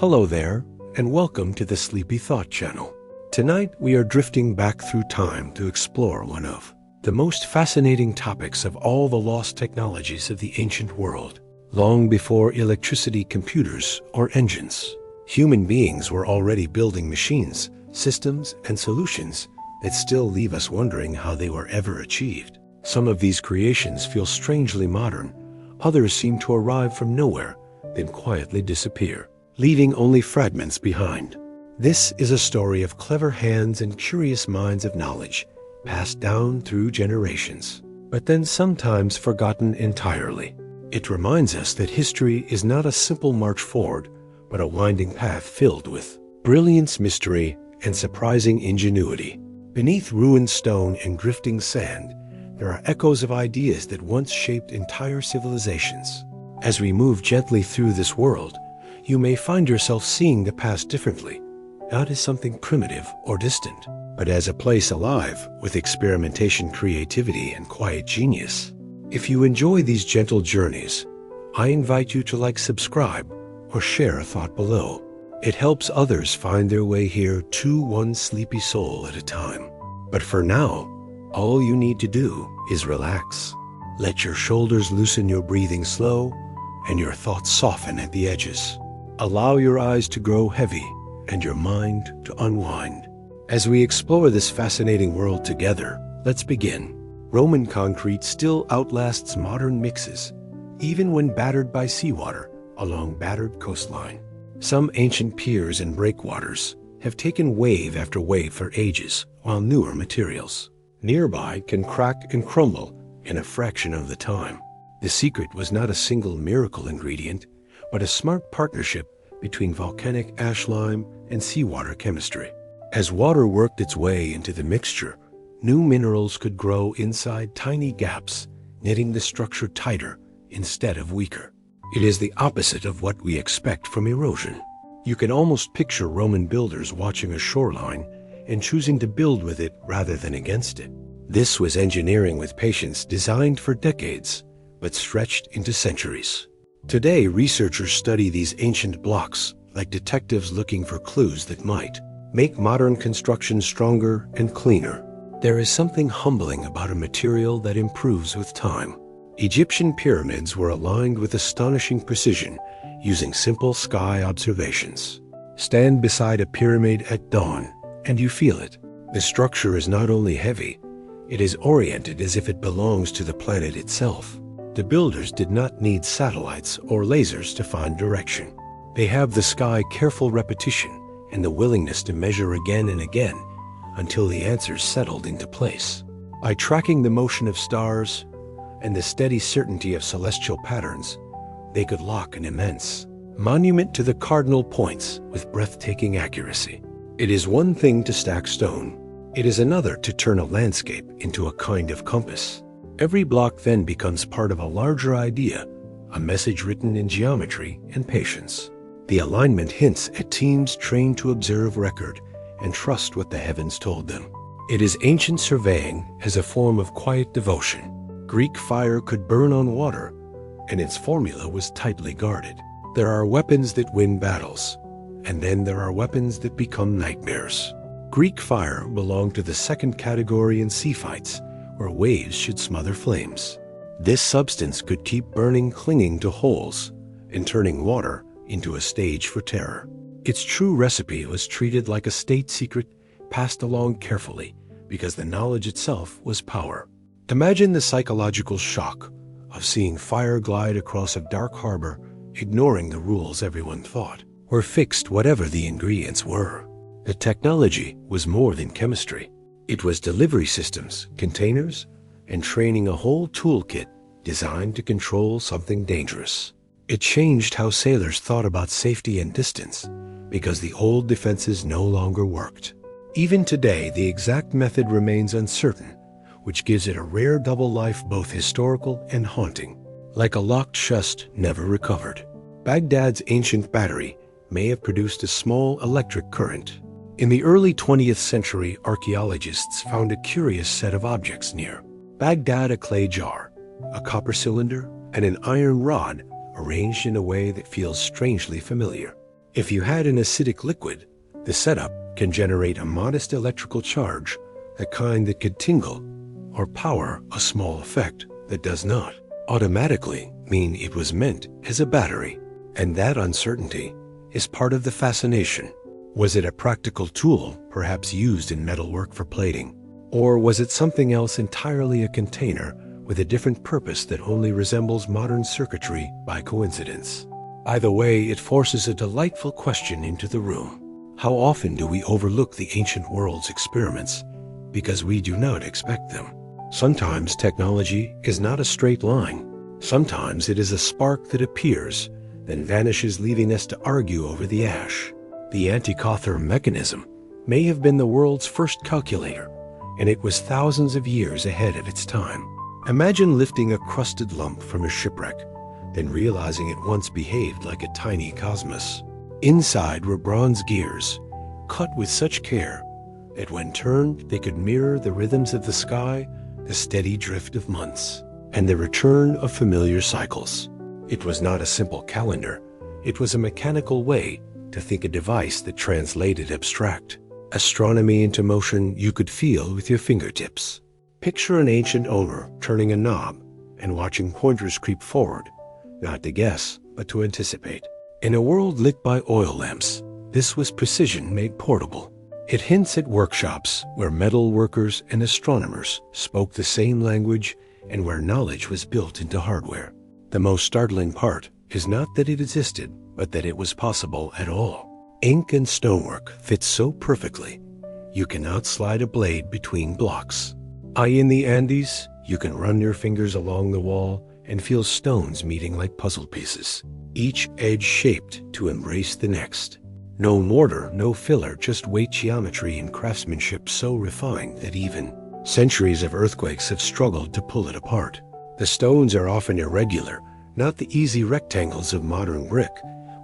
Hello there, and welcome to the Sleepy Thought Channel. Tonight we are drifting back through time to explore one of the most fascinating topics of all the lost technologies of the ancient world. Long before electricity, computers, or engines, human beings were already building machines, systems, and solutions that still leave us wondering how they were ever achieved. Some of these creations feel strangely modern, others seem to arrive from nowhere, then quietly disappear, leaving only fragments behind. This is a story of clever hands and curious minds of knowledge, passed down through generations, but then sometimes forgotten entirely. It reminds us that history is not a simple march forward, but a winding path filled with brilliance, mystery, and surprising ingenuity. Beneath ruined stone and drifting sand, there are echoes of ideas that once shaped entire civilizations. As we move gently through this world, you may find yourself seeing the past differently, not as something primitive or distant, but as a place alive with experimentation, creativity, and quiet genius. If you enjoy these gentle journeys, I invite you to subscribe, or share a thought below. It helps others find their way here too, one sleepy soul at a time. But for now, all you need to do is relax. Let your shoulders loosen, your breathing slow, and your thoughts soften at the edges. Allow your eyes to grow heavy and your mind to unwind. As we explore this fascinating world together, let's begin. Roman concrete still outlasts modern mixes, even when battered by seawater along battered coastline. Some ancient piers and breakwaters have taken wave after wave for ages, while newer materials nearby can crack and crumble in a fraction of the time. The secret was not a single miracle ingredient, but a smart partnership between volcanic ash lime and seawater chemistry. As water worked its way into the mixture, new minerals could grow inside tiny gaps, knitting the structure tighter instead of weaker. It is the opposite of what we expect from erosion. You can almost picture Roman builders watching a shoreline and choosing to build with it rather than against it. This was engineering with patience, designed for decades, but stretched into centuries. Today, researchers study these ancient blocks like detectives looking for clues that might make modern construction stronger and cleaner. There is something humbling about a material that improves with time. Egyptian pyramids were aligned with astonishing precision using simple sky observations. Stand beside a pyramid at dawn, and you feel it. The structure is not only heavy, it is oriented as if it belongs to the planet itself. The builders did not need satellites or lasers to find direction. They have the sky, careful repetition, and the willingness to measure again and again until the answers settled into place. By tracking the motion of stars and the steady certainty of celestial patterns, they could lock an immense monument to the cardinal points with breathtaking accuracy. It is one thing to stack stone. It is another to turn a landscape into a kind of compass. Every block then becomes part of a larger idea, a message written in geometry and patience. The alignment hints at teams trained to observe, record, and trust what the heavens told them. It is ancient surveying as a form of quiet devotion. Greek fire could burn on water, and its formula was tightly guarded. There are weapons that win battles, and then there are weapons that become nightmares. Greek fire belonged to the second category in sea fights, where waves should smother flames. This substance could keep burning, clinging to holes, and turning water into a stage for terror. Its true recipe was treated like a state secret, passed along carefully, because the knowledge itself was power. Imagine the psychological shock of seeing fire glide across a dark harbor, ignoring the rules everyone thought were fixed, whatever the ingredients were. The technology was more than chemistry. It was delivery systems, containers, and training, a whole toolkit designed to control something dangerous. It changed how sailors thought about safety and distance, because the old defenses no longer worked. Even today, the exact method remains uncertain, which gives it a rare double life, both historical and haunting. Like a locked chest never recovered, Baghdad's ancient battery may have produced a small electric current. In the early 20th century, archaeologists found a curious set of objects near Baghdad: a clay jar, a copper cylinder, and an iron rod arranged in a way that feels strangely familiar. If you had an acidic liquid, the setup can generate a modest electrical charge, a kind that could tingle, or power a small effect that does not automatically mean it was meant as a battery. And that uncertainty is part of the fascination. Was it a practical tool, perhaps used in metalwork for plating? Or was it something else entirely, a container with a different purpose that only resembles modern circuitry by coincidence? Either way, it forces a delightful question into the room. How often do we overlook the ancient world's experiments because we do not expect them? Sometimes technology is not a straight line. Sometimes it is a spark that appears, then vanishes, leaving us to argue over the ash. The Antikythera mechanism may have been the world's first calculator, and it was thousands of years ahead of its time. Imagine lifting a crusted lump from a shipwreck, then realizing it once behaved like a tiny cosmos. Inside were bronze gears, cut with such care that when turned they could mirror the rhythms of the sky, the steady drift of months, and the return of familiar cycles. It was not a simple calendar. It was a mechanical way to think, a device that translated abstract astronomy into motion you could feel with your fingertips. Picture an ancient owner turning a knob and watching pointers creep forward, not to guess, but to anticipate. In a world lit by oil lamps, this was precision made portable. It hints at workshops where metal workers and astronomers spoke the same language and where knowledge was built into hardware. The most startling part is not that it existed, but that it was possible at all. Ink and stonework fit so perfectly, you cannot slide a blade between blocks. In the Andes, you can run your fingers along the wall and feel stones meeting like puzzle pieces, each edge shaped to embrace the next. No mortar, no filler, just weight geometry and craftsmanship so refined that even centuries of earthquakes have struggled to pull it apart. The stones are often irregular, not the easy rectangles of modern brick,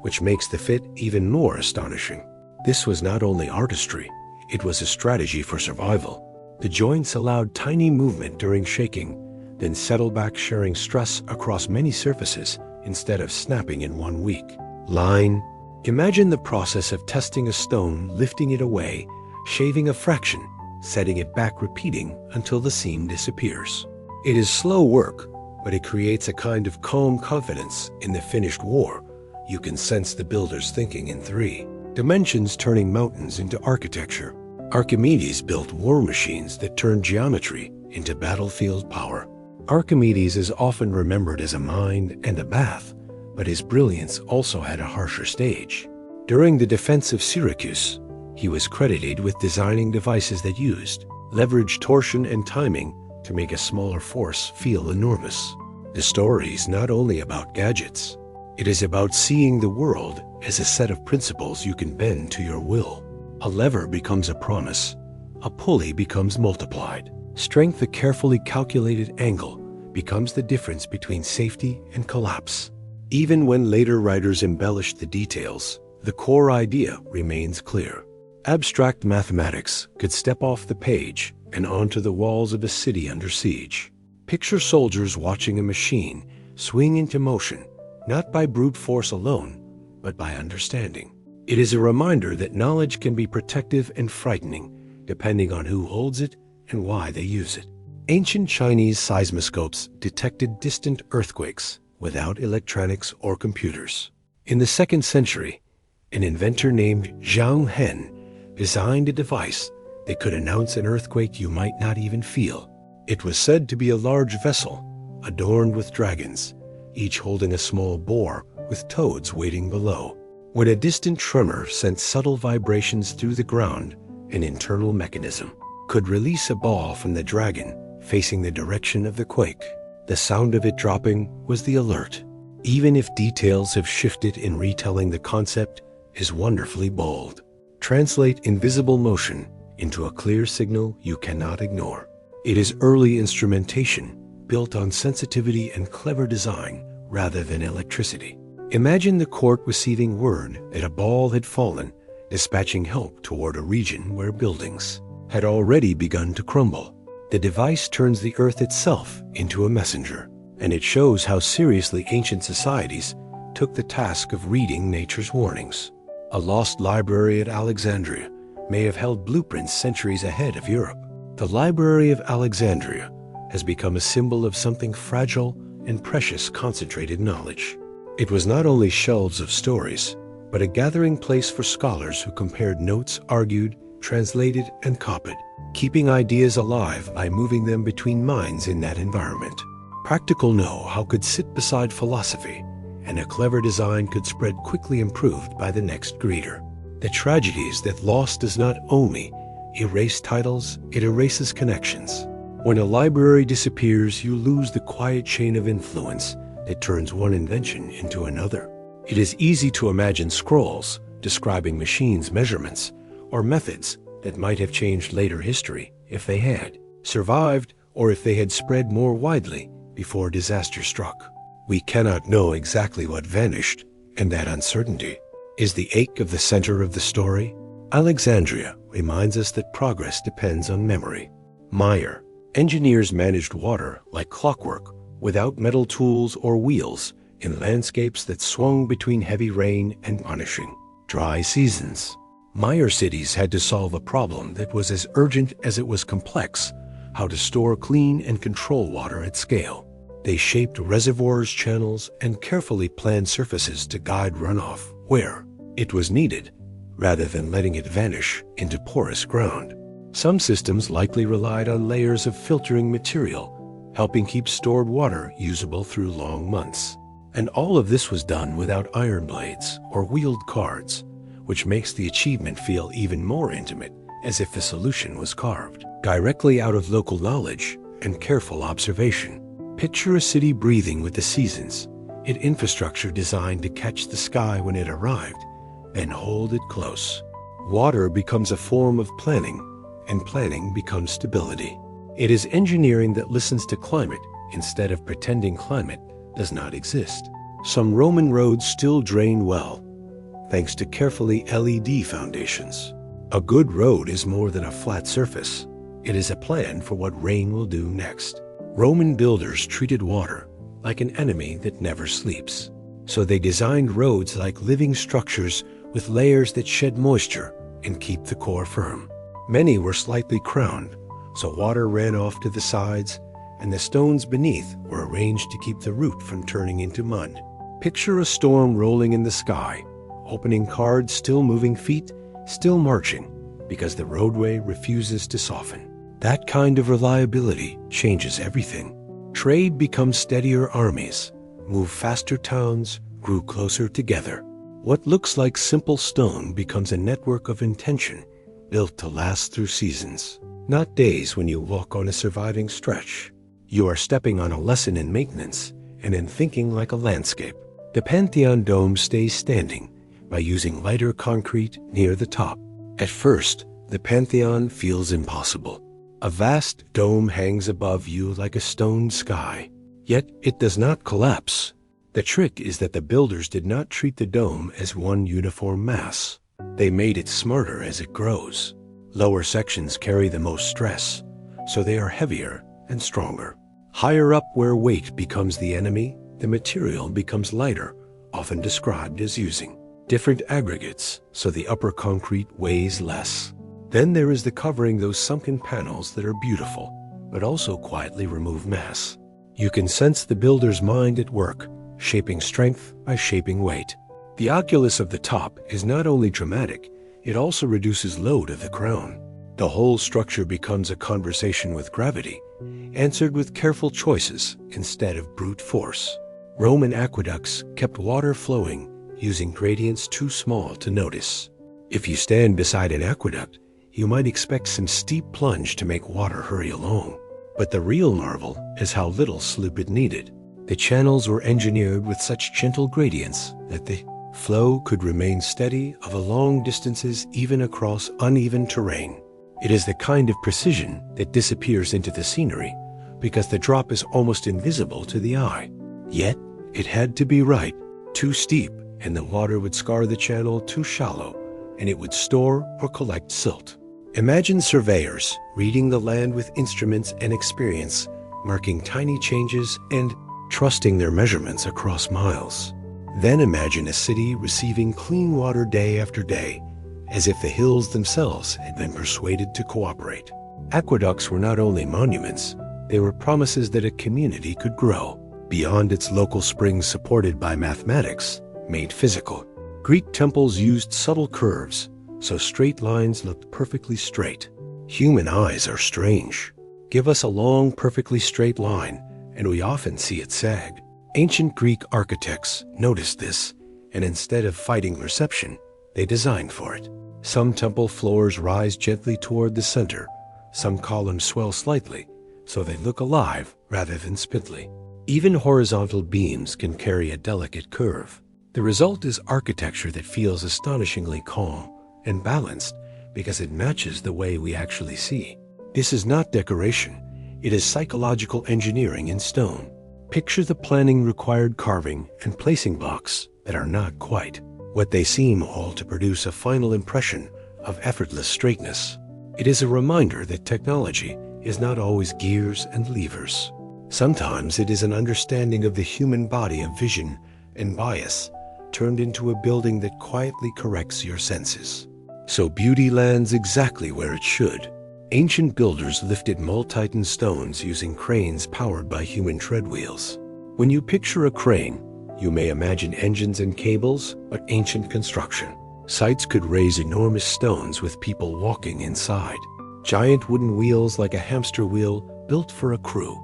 which makes the fit even more astonishing. This was not only artistry, it was a strategy for survival. The joints allowed tiny movement during shaking, then settle back, sharing stress across many surfaces instead of snapping in one weak line. Imagine the process of testing a stone, lifting it away, shaving a fraction, setting it back, repeating until the seam disappears. It is slow work, but it creates a kind of calm confidence in the finished war. You can sense the builder's thinking in 3 dimensions, turning mountains into architecture. Archimedes built war machines that turned geometry into battlefield power. Archimedes is often remembered as a mind and a bath, but his brilliance also had a harsher stage. During the defense of Syracuse, he was credited with designing devices that used leverage, torsion, and timing to make a smaller force feel enormous. The story is not only about gadgets. It is about seeing the world as a set of principles you can bend to your will. A lever becomes a promise. A pulley becomes multiplied. Strength, a carefully calculated angle, becomes the difference between safety and collapse. Even when later writers embellish the details, the core idea remains clear. Abstract mathematics could step off the page and onto the walls of a city under siege. Picture soldiers watching a machine swing into motion, not by brute force alone, but by understanding. It is a reminder that knowledge can be protective and frightening, depending on who holds it and why they use it. Ancient Chinese seismoscopes detected distant earthquakes without electronics or computers. In the 2nd century, an inventor named Zhang Hen designed a device that could announce an earthquake you might not even feel. It was said to be a large vessel, adorned with dragons, each holding a small boar with toads waiting below. When a distant tremor sent subtle vibrations through the ground, an internal mechanism could release a ball from the dragon facing the direction of the quake. The sound of it dropping was the alert. Even if details have shifted in retelling, the concept is wonderfully bold. Translate invisible motion into a clear signal you cannot ignore. It is early instrumentation built on sensitivity and clever design rather than electricity. Imagine the court receiving word that a ball had fallen, dispatching help toward a region where buildings had already begun to crumble. The device turns the earth itself into a messenger, and it shows how seriously ancient societies took the task of reading nature's warnings. A lost library at Alexandria may have held blueprints centuries ahead of Europe. The Library of Alexandria has become a symbol of something fragile and precious concentrated knowledge. It was not only shelves of stories, but a gathering place for scholars who compared notes, argued, translated, and copied, keeping ideas alive by moving them between minds in that environment. Practical know-how could sit beside philosophy, and a clever design could spread quickly improved by the next greeter. The tragedy is that loss does not only erase titles, it erases connections. When a library disappears, you lose the quiet chain of influence that turns one invention into another. It is easy to imagine scrolls describing machines' measurements or methods that might have changed later history if they had survived or if they had spread more widely before disaster struck. We cannot know exactly what vanished, and that uncertainty is the ache of the center of the story. Alexandria reminds us that progress depends on memory. Meyer, engineers managed water like clockwork without metal tools or wheels in landscapes that swung between heavy rain and punishing dry seasons. Meyer cities had to solve a problem that was as urgent as it was complex: how to store, clean, and control water at scale. They shaped reservoirs, channels, and carefully planned surfaces to guide runoff where it was needed, rather than letting it vanish into porous ground. Some systems likely relied on layers of filtering material, helping keep stored water usable through long months. And all of this was done without iron blades or wheeled cards, which makes the achievement feel even more intimate, as if the solution was carved directly out of local knowledge and careful observation. Picture a city breathing with the seasons, its infrastructure designed to catch the sky when it arrived and hold it close. Water becomes a form of planning, and planning becomes stability. It is engineering that listens to climate instead of pretending climate does not exist. Some Roman roads still drain well, thanks to carefully LED foundations. A good road is more than a flat surface. It is a plan for what rain will do next. Roman builders treated water like an enemy that never sleeps. So they designed roads like living structures with layers that shed moisture and keep the core firm. Many were slightly crowned, so water ran off to the sides, and the stones beneath were arranged to keep the root from turning into mud. Picture a storm rolling in the sky, opening cards, still moving, feet still marching, because the roadway refuses to soften. That kind of reliability changes everything. Trade becomes steadier armies, moved faster towns, grew closer together. What looks like simple stone becomes a network of intention built to last through seasons. Not days when you walk on a surviving stretch. You are stepping on a lesson in maintenance and in thinking like a landscape. The Pantheon dome stays standing by using lighter concrete near the top. At first, the Pantheon feels impossible. A vast dome hangs above you like a stone sky. Yet it does not collapse. The trick is that the builders did not treat the dome as one uniform mass. They made it smarter as it grows. Lower sections carry the most stress, so they are heavier and stronger. Higher up, where weight becomes the enemy, the material becomes lighter, often described as using different aggregates, so the upper concrete weighs less. Then there is the covering, those sunken panels that are beautiful, but also quietly remove mass. You can sense the builder's mind at work, shaping strength by shaping weight. The oculus of the top is not only dramatic, it also reduces load of the crown. The whole structure becomes a conversation with gravity, answered with careful choices instead of brute force. Roman aqueducts kept water flowing using gradients too small to notice. If you stand beside an aqueduct, you might expect some steep plunge to make water hurry along. But the real marvel is how little sloop it needed. The channels were engineered with such gentle gradients that the flow could remain steady over long distances, even across uneven terrain. It is the kind of precision that disappears into the scenery because the drop is almost invisible to the eye. Yet, it had to be right. Too steep, and the water would scar the channel; too shallow, and it would store or collect silt. Imagine surveyors reading the land with instruments and experience, marking tiny changes and trusting their measurements across miles. Then imagine a city receiving clean water day after day, as if the hills themselves had been persuaded to cooperate. Aqueducts were not only monuments, they were promises that a community could grow beyond its local springs supported by mathematics, made physical. Greek temples used subtle curves, so straight lines looked perfectly straight. Human eyes are strange. Give us a long, perfectly straight line, and we often see it sag. Ancient Greek architects noticed this, and instead of fighting reception, they designed for it. Some temple floors rise gently toward the center. Some columns swell slightly, so they look alive rather than spindly. Even horizontal beams can carry a delicate curve. The result is architecture that feels astonishingly calm and balanced because it matches the way we actually see. This is not decoration. It is psychological engineering in stone. Picture the planning required carving and placing blocks that are not quite what they seem, all to produce a final impression of effortless straightness. It is a reminder that technology is not always gears and levers. Sometimes it is an understanding of the human body of vision and bias turned into a building that quietly corrects your senses. So beauty lands exactly where it should. Ancient builders lifted multi-ton stones using cranes powered by human tread wheels. When you picture a crane, you may imagine engines and cables, but ancient construction. Sites could raise enormous stones with people walking inside. Giant wooden wheels like a hamster wheel built for a crew.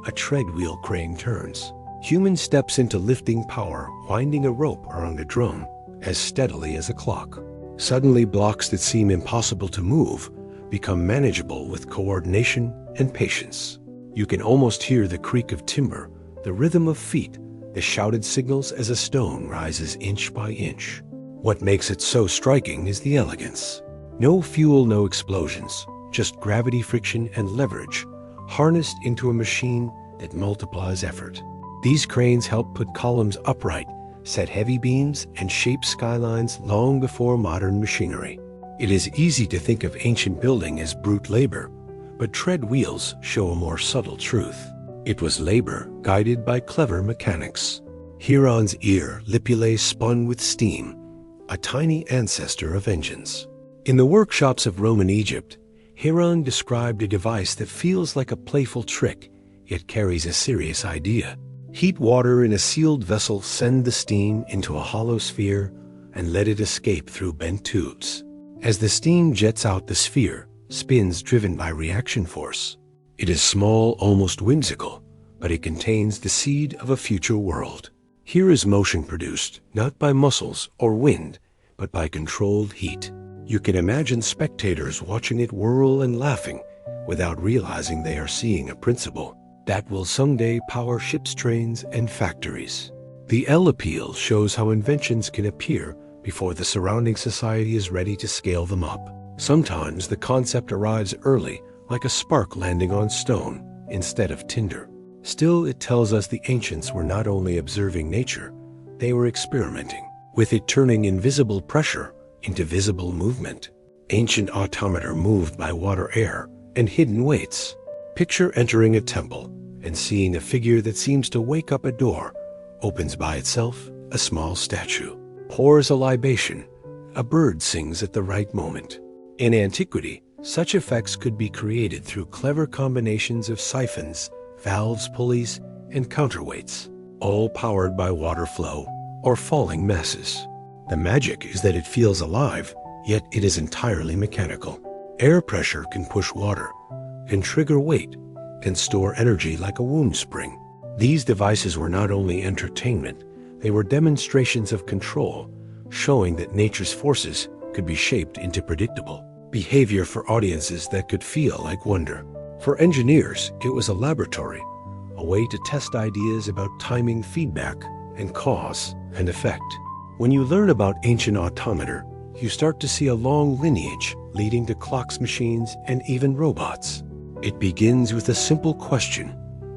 A tread wheel crane turns. Human steps into lifting power, winding a rope around a drum as steadily as a clock. Suddenly, blocks that seem impossible to move become manageable with coordination and patience. You can almost hear the creak of timber, the rhythm of feet, the shouted signals as a stone rises inch by inch. What makes it so striking is the elegance. No fuel, no explosions, just gravity, friction, and leverage, harnessed into a machine that multiplies effort. These cranes help put columns upright, set heavy beams, and shape skylines long before modern machinery. It is easy to think of ancient building as brute labor, but tread wheels show a more subtle truth. It was labor guided by clever mechanics. Heron's ear, Lipulae spun with steam, a tiny ancestor of engines. In the workshops of Roman Egypt, Heron described a device that feels like a playful trick, yet carries a serious idea. Heat water in a sealed vessel, send the steam into a hollow sphere, and let it escape through bent tubes. As the steam jets out, the sphere spins driven by reaction force. It is small, almost whimsical, but it contains the seed of a future world. Here is motion produced, not by muscles or wind, but by controlled heat. You can imagine spectators watching it whirl and laughing without realizing they are seeing a principle that will someday power ships, trains, and factories. The L appeal shows how inventions can appear before the surrounding society is ready to scale them up. Sometimes the concept arrives early, like a spark landing on stone instead of tinder. Still, it tells us the ancients were not only observing nature, they were experimenting with it, turning invisible pressure into visible movement. Ancient automata moved by water, air, and hidden weights. Picture entering a temple and seeing a figure that seems to wake up. A door opens by itself, a small statue pours a libation, a bird sings at the right moment. In antiquity, such effects could be created through clever combinations of siphons, valves, pulleys, and counterweights, all powered by water flow or falling masses. The magic is that it feels alive, yet it is entirely mechanical. Air pressure can push water, can trigger weight, can store energy like a wound spring. These devices were not only entertainment, they were demonstrations of control, showing that nature's forces could be shaped into predictable behavior for audiences that could feel like wonder. For engineers, it was a laboratory, a way to test ideas about timing, feedback, and cause and effect. When you learn about ancient automata, you start to see a long lineage leading to clocks, machines, and even robots. It begins with a simple question: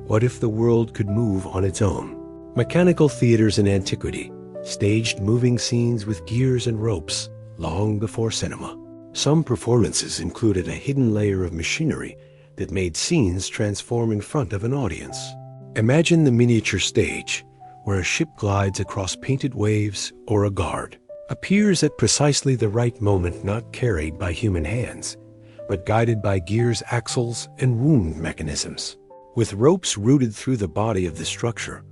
what if the world could move on its own? Mechanical theaters in antiquity staged moving scenes with gears and ropes long before cinema. Some performances included a hidden layer of machinery that made scenes transform in front of an audience. Imagine the miniature stage, where a ship glides across painted waves or a guard appears at precisely the right moment, not carried by human hands, but guided by gears, axles, and wound mechanisms. With ropes routed through the body of the structure,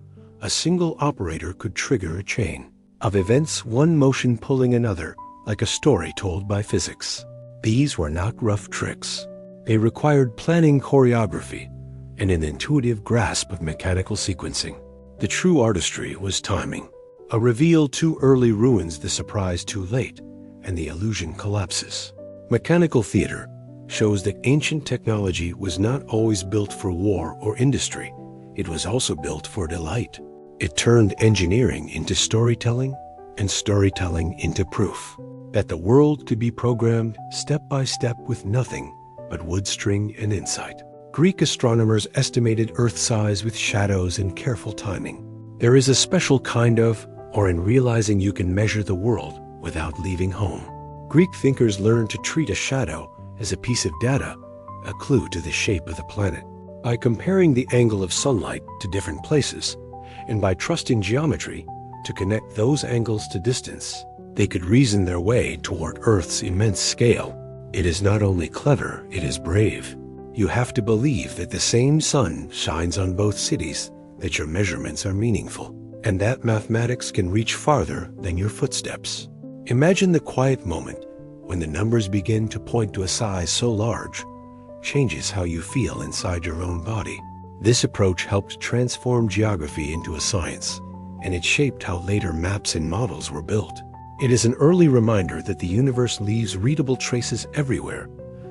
a single operator could trigger a chain of events, one motion pulling another, like a story told by physics. These were not rough tricks. They required planning, choreography, and an intuitive grasp of mechanical sequencing. The true artistry was timing. A reveal too early ruins the surprise too late, and the illusion collapses. Mechanical theater shows that ancient technology was not always built for war or industry. It was also built for delight. It turned engineering into storytelling, and storytelling into proof that the world could be programmed step by step with nothing but wood string and insight. Greek astronomers estimated Earth size with shadows and careful timing. There is a special kind of, or in realizing you can measure the world without leaving home. Greek thinkers learned to treat a shadow as a piece of data, a clue to the shape of the planet. By comparing the angle of sunlight to different places, and by trusting geometry to connect those angles to distance, they could reason their way toward Earth's immense scale. It is not only clever, it is brave. You have to believe that the same sun shines on both cities, that your measurements are meaningful, and that mathematics can reach farther than your footsteps. Imagine the quiet moment when the numbers begin to point to a size so large, changes how you feel inside your own body. This approach helped transform geography into a science, and it shaped how later maps and models were built. It is an early reminder that the universe leaves readable traces everywhere,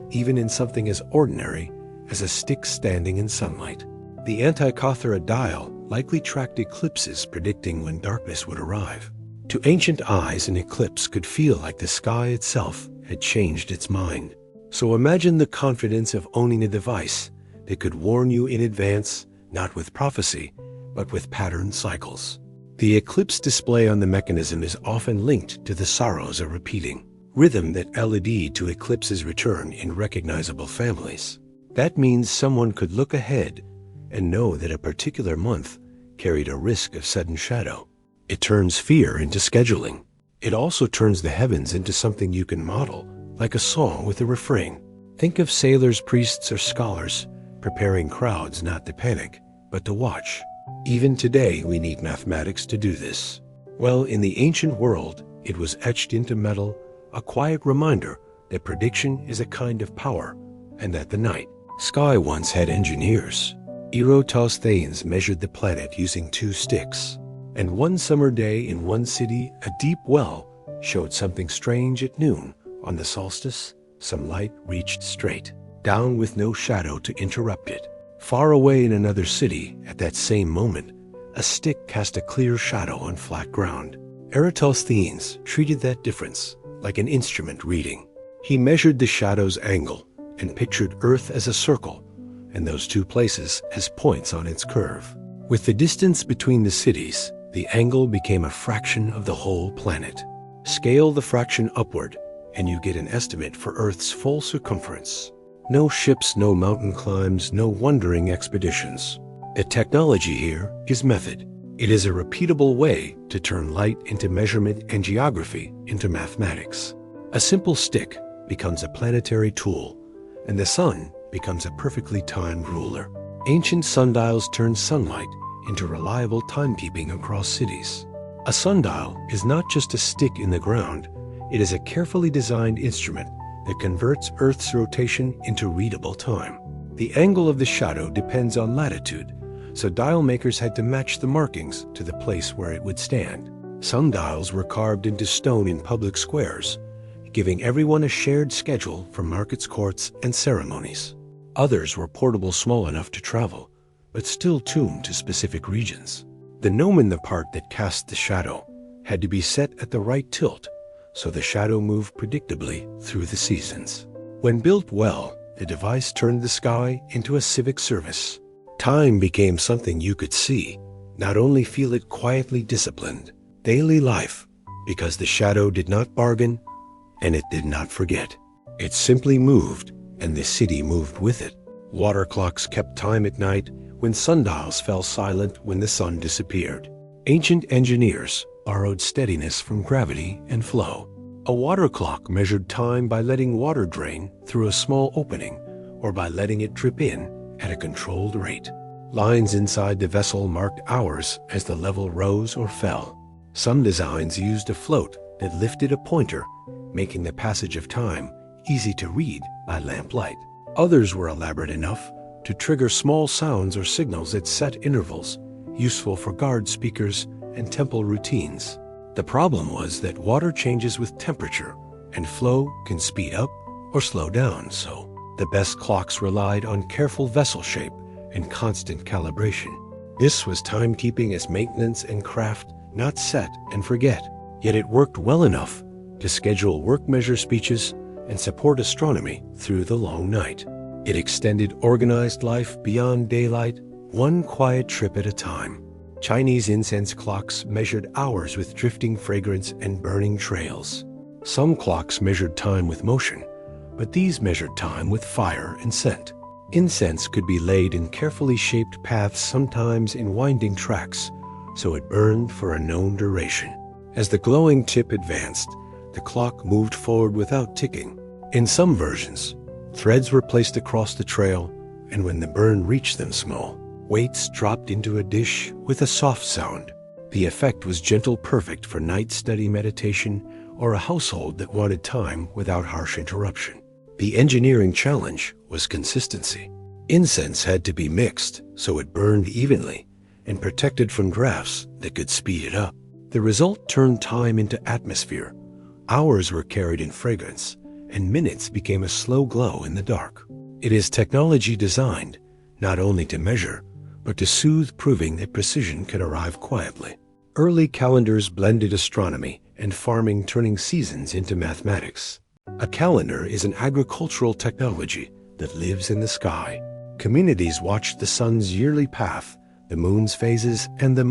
even in something as ordinary as a stick standing in sunlight. The Antikythera dial likely tracked eclipses, predicting when darkness would arrive. To ancient eyes, an eclipse could feel like the sky itself had changed its mind. So imagine the confidence of owning a device that could warn you in advance, not with prophecy, but with pattern cycles. The eclipse display on the mechanism is often linked to the sorrows of repeating rhythm that LED to eclipses return in recognizable families. That means someone could look ahead and know that a particular month carried a risk of sudden shadow. It turns fear into scheduling. It also turns the heavens into something you can model, like a song with a refrain. Think of sailors, priests, or scholars preparing crowds not to panic, but to watch. Even today, we need mathematics to do this. Well, in the ancient world, it was etched into metal, a quiet reminder that prediction is a kind of power, and that the night sky once had engineers. Eratosthenes measured the planet using 2 sticks, and one summer day in one city, a deep well showed something strange at noon. On the solstice, some light reached straight down with no shadow to interrupt it. Far away in another city, at that same moment, a stick cast a clear shadow on flat ground. Eratosthenes treated that difference like an instrument reading. He measured the shadow's angle and pictured Earth as a circle, and those 2 places as points on its curve. With the distance between the cities, the angle became a fraction of the whole planet. Scale the fraction upward, and you get an estimate for Earth's full circumference. No ships, no mountain climbs, no wandering expeditions. The technology here is method. It is a repeatable way to turn light into measurement and geography into mathematics. A simple stick becomes a planetary tool, and the sun becomes a perfectly timed ruler. Ancient sundials turned sunlight into reliable timekeeping across cities. A sundial is not just a stick in the ground, it is a carefully designed instrument that converts Earth's rotation into readable time. The angle of the shadow depends on latitude, so dial makers had to match the markings to the place where it would stand. Some dials were carved into stone in public squares, giving everyone a shared schedule for markets, courts, and ceremonies. Others were portable, small enough to travel, but still tuned to specific regions. The gnomon, the part that cast the shadow, had to be set at the right tilt, so the shadow moved predictably through the seasons. When built well, the device turned the sky into a civic service. Time became something you could see, not only feel it, quietly disciplined. Daily life, because the shadow did not bargain, and it did not forget. It simply moved, and the city moved with it. Water clocks kept time at night when sundials fell silent when the sun disappeared. Ancient engineers borrowed steadiness from gravity and flow. A water clock measured time by letting water drain through a small opening or by letting it drip in at a controlled rate. Lines inside the vessel marked hours as the level rose or fell. Some designs used a float that lifted a pointer, making the passage of time easy to read by lamplight. Others were elaborate enough to trigger small sounds or signals at set intervals, useful for guard speakers and temple routines. The problem was that water changes with temperature, and flow can speed up or slow down, so the best clocks relied on careful vessel shape and constant calibration. This was timekeeping as maintenance and craft, not set and forget. Yet it worked well enough to schedule work measure speeches and support astronomy through the long night. It extended organized life beyond daylight, one quiet trip at a time. Chinese incense clocks measured hours with drifting fragrance and burning trails. Some clocks measured time with motion, but these measured time with fire and scent. Incense could be laid in carefully shaped paths, sometimes in winding tracks, so it burned for a known duration. As the glowing tip advanced, the clock moved forward without ticking. In some versions, threads were placed across the trail, and when the burn reached them small, weights dropped into a dish with a soft sound. The effect was gentle, perfect for night study, meditation, or a household that wanted time without harsh interruption. The engineering challenge was consistency. Incense had to be mixed so it burned evenly and protected from drafts that could speed it up. The result turned time into atmosphere. Hours were carried in fragrance, and minutes became a slow glow in the dark. It is technology designed not only to measure, but to soothe, proving that precision can arrive quietly. Early calendars blended astronomy and farming, turning seasons into mathematics. A calendar is an agricultural technology that lives in the sky. Communities watched the sun's yearly path, the moon's phases, and the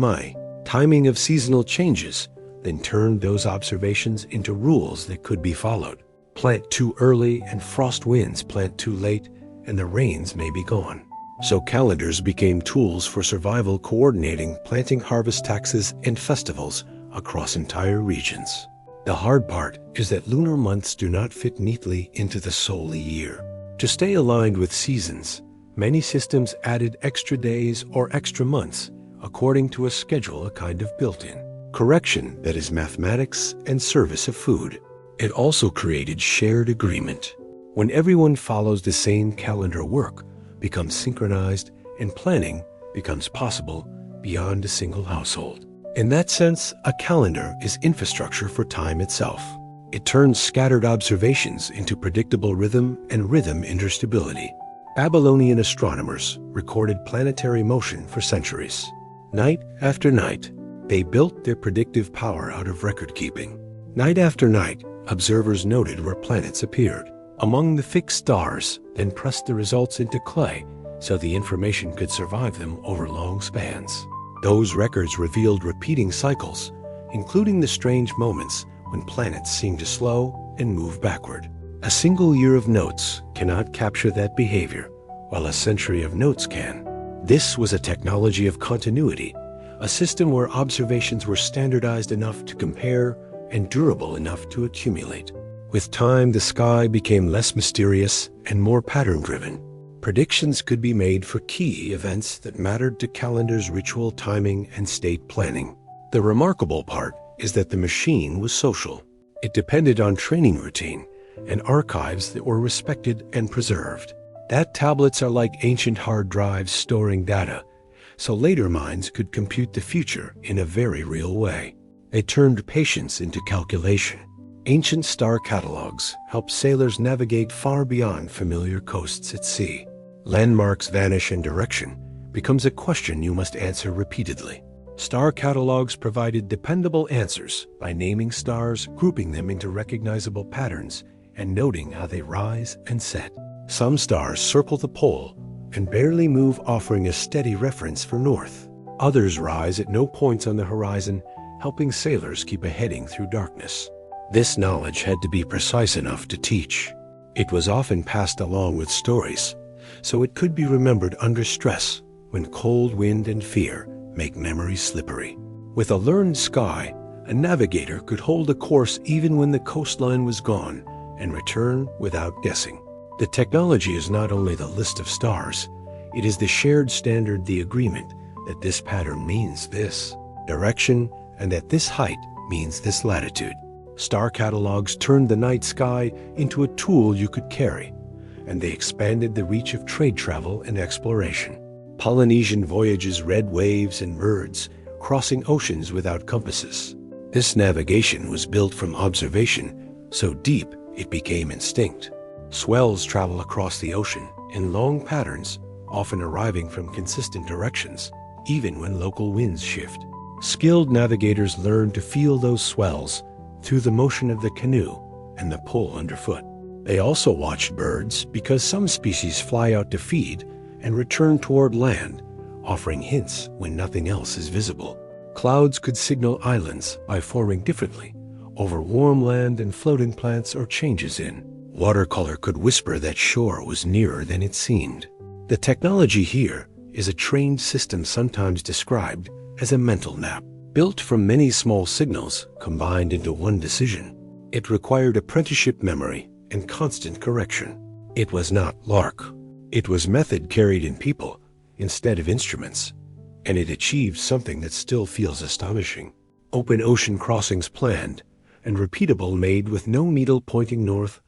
timing of seasonal changes, then turned those observations into rules that could be followed. Plant too early and frost winds, plant too late and the rains may be gone. So calendars became tools for survival, coordinating planting, harvest, taxes, and festivals across entire regions. The hard part is that lunar months do not fit neatly into the solar year. To stay aligned with seasons, many systems added extra days or extra months according to a schedule, a kind of built-in correction that is mathematics and service of food. It also created shared agreement. When everyone follows the same calendar, work becomes synchronized and planning becomes possible beyond a single household. In that sense, a calendar is infrastructure for time itself. It turns scattered observations into predictable rhythm and rhythm into stability. Babylonian astronomers recorded planetary motion for centuries. Night after night, they built their predictive power out of record-keeping. Night after night, observers noted where planets appeared among the fixed stars, then pressed the results into clay so the information could survive them over long spans. Those records revealed repeating cycles, including the strange moments when planets seemed to slow and move backward. A single year of notes cannot capture that behavior, while a century of notes can. This was a technology of continuity, a system where observations were standardized enough to compare and durable enough to accumulate. With time, the sky became less mysterious and more pattern-driven. Predictions could be made for key events that mattered to calendars, ritual timing, and state planning. The remarkable part is that the machine was social. It depended on training routine and archives that were respected and preserved. That tablets are like ancient hard drives storing data, so later minds could compute the future in a very real way. They turned patience into calculation. Ancient star catalogs helped sailors navigate far beyond familiar coasts at sea. Landmarks vanish and direction becomes a question you must answer repeatedly. Star catalogs provided dependable answers by naming stars, grouping them into recognizable patterns, and noting how they rise and set. Some stars circle the pole and barely move, offering a steady reference for north. Others rise at no points on the horizon, helping sailors keep a heading through darkness. This knowledge had to be precise enough to teach. It was often passed along with stories, so it could be remembered under stress when cold wind and fear make memory slippery. With a learned sky, a navigator could hold a course even when the coastline was gone and return without guessing. The technology is not only the list of stars, it is the shared standard, the agreement that this pattern means this direction and that this height means this latitude. Star catalogs turned the night sky into a tool you could carry, and they expanded the reach of trade travel and exploration. Polynesian voyages read waves and birds, crossing oceans without compasses. This navigation was built from observation, so deep it became instinct. Swells travel across the ocean in long patterns, often arriving from consistent directions, even when local winds shift. Skilled navigators learn to feel those swells through the motion of the canoe and the pull underfoot. They also watched birds because some species fly out to feed and return toward land, offering hints when nothing else is visible. Clouds could signal islands by forming differently over warm land and floating plants or changes in. Watercolor could whisper that shore was nearer than it seemed. The technology here is a trained system, sometimes described as a mental map, built from many small signals combined into one decision. It required apprenticeship memory and constant correction. It was not lark. It was method carried in people instead of instruments, and it achieved something that still feels astonishing. Open ocean crossings planned and repeatable, made with no needle pointing north,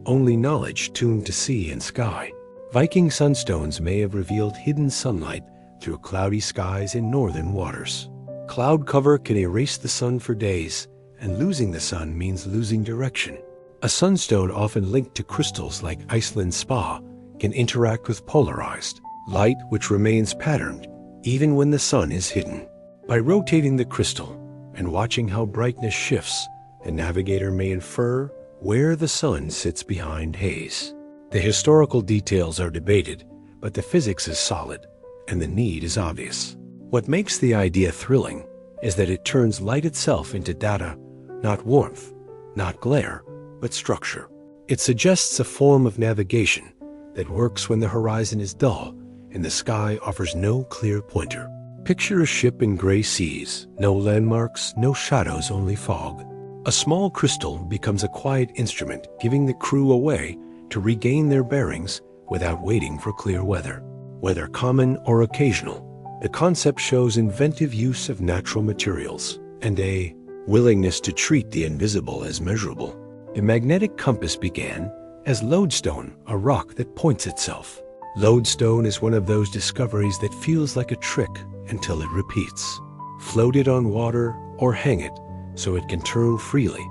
only knowledge tuned to sea and sky. Viking sunstones may have revealed hidden sunlight through cloudy skies in northern waters. Cloud cover can erase the sun for days, and losing the sun means losing direction. A sunstone, often linked to crystals like Iceland's spa, can interact with polarized light, which remains patterned even when the sun is hidden. By rotating the crystal and watching how brightness shifts, the navigator may infer where the sun sits behind haze. The historical details are debated, but the physics is solid and the need is obvious. What makes the idea thrilling is that it turns light itself into data, not warmth, not glare, but structure. It suggests a form of navigation that works when the horizon is dull and the sky offers no clear pointer. Picture a ship in gray seas, no landmarks, no shadows, only fog. A small crystal becomes a quiet instrument, giving the crew a way to regain their bearings without waiting for clear weather. Whether common or occasional, the concept shows inventive use of natural materials and a willingness to treat the invisible as measurable. The magnetic compass began as lodestone, a rock that points itself. Lodestone is one of those discoveries that feels like a trick until it repeats. Float it on water or hang it so it can turn freely,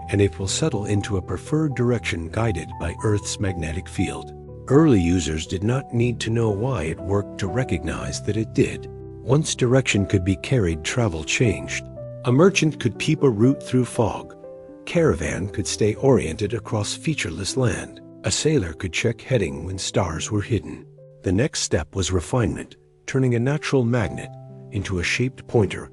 and it will settle into a preferred direction guided by Earth's magnetic field. Early users did not need to know why it worked to recognize that it did. Once direction could be carried, travel changed. A merchant could keep a route through fog. Caravan could stay oriented across featureless land. A sailor could check heading when stars were hidden. The next step was refinement, turning a natural magnet into a shaped pointer,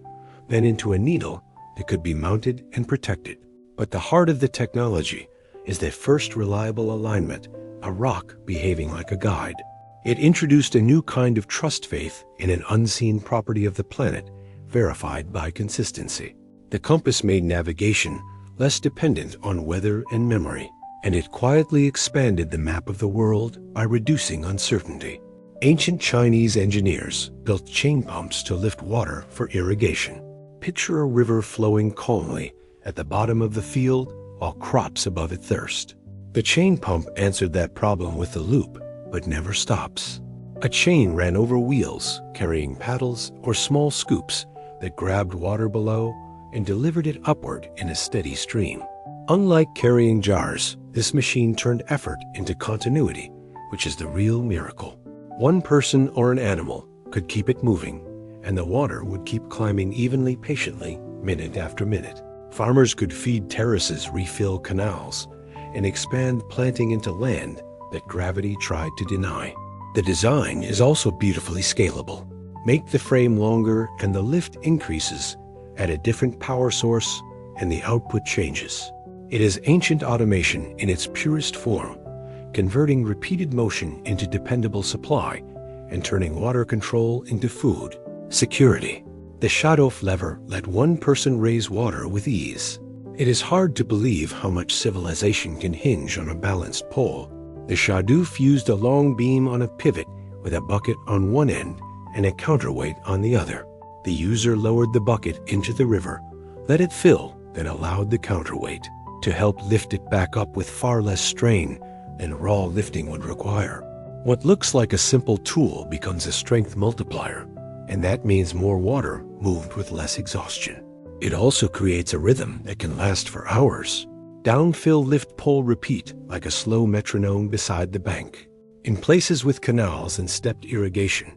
then into a needle that could be mounted and protected. But the heart of the technology is that first reliable alignment, a rock behaving like a guide. It introduced a new kind of trust, faith in an unseen property of the planet, verified by consistency. The compass made navigation less dependent on weather and memory, and it quietly expanded the map of the world by reducing uncertainty. Ancient Chinese engineers built chain pumps to lift water for irrigation. Picture a river flowing calmly at the bottom of the field while crops above it thirst. The chain pump answered that problem with the loop, but never stops. A chain ran over wheels, carrying paddles or small scoops that grabbed water below and delivered it upward in a steady stream. Unlike carrying jars, this machine turned effort into continuity, which is the real miracle. One person or an animal could keep it moving, and the water would keep climbing evenly, patiently, minute after minute. Farmers could feed terraces, refill canals, and expand planting into land that gravity tried to deny. The design is also beautifully scalable. Make the frame longer and the lift increases, add a different power source, and the output changes. It is ancient automation in its purest form, converting repeated motion into dependable supply and turning water control into food security. The shadow lever let one person raise water with ease. It is hard to believe how much civilization can hinge on a balanced pole. The shadow used a long beam on a pivot with a bucket on one end and a counterweight on the other. The user lowered the bucket into the river, let it fill, then allowed the counterweight to help lift it back up with far less strain than raw lifting would require. What looks like a simple tool becomes a strength multiplier, and that means more water moved with less exhaustion. It also creates a rhythm that can last for hours. Downfill lift pull repeat like a slow metronome beside the bank. In places with canals and stepped irrigation,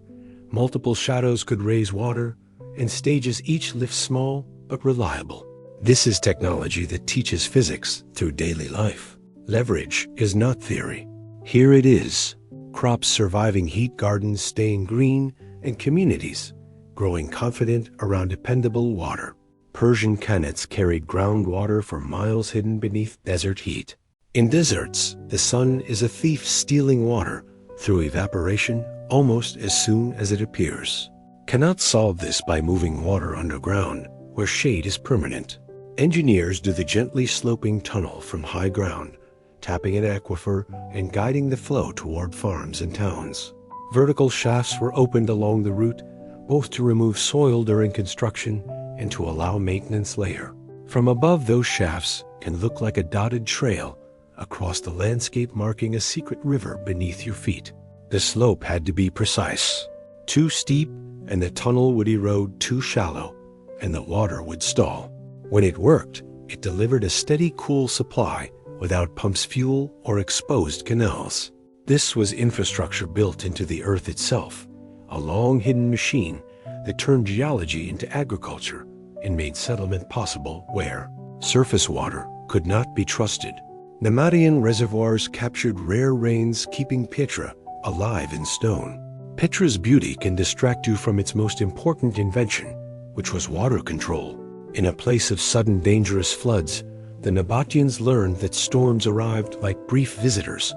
multiple shadows could raise water, and stages each lift small but reliable. This is technology that teaches physics through daily life. Leverage is not theory. Here it is. Crops surviving heat, gardens staying green, and communities growing confident around dependable water. Persian canates carried groundwater for miles hidden beneath desert heat. In deserts, the sun is a thief stealing water through evaporation almost as soon as it appears. Cannot solve this by moving water underground, where shade is permanent. Engineers do the gently sloping tunnel from high ground, tapping an aquifer and guiding the flow toward farms and towns. Vertical shafts were opened along the route, both to remove soil during construction and to allow maintenance later. From above, those shafts can look like a dotted trail across the landscape, marking a secret river beneath your feet. The slope had to be precise. Too steep, and the tunnel would erode; too shallow, and the water would stall. When it worked, it delivered a steady, cool supply without pumps, fuel, or exposed canals. This was infrastructure built into the earth itself, a long-hidden machine that turned geology into agriculture and made settlement possible where surface water could not be trusted. Nemadian reservoirs captured rare rains, keeping Petra alive in stone. Petra's beauty can distract you from its most important invention, which was water control. In a place of sudden dangerous floods, the Nabateans learned that storms arrived like brief visitors,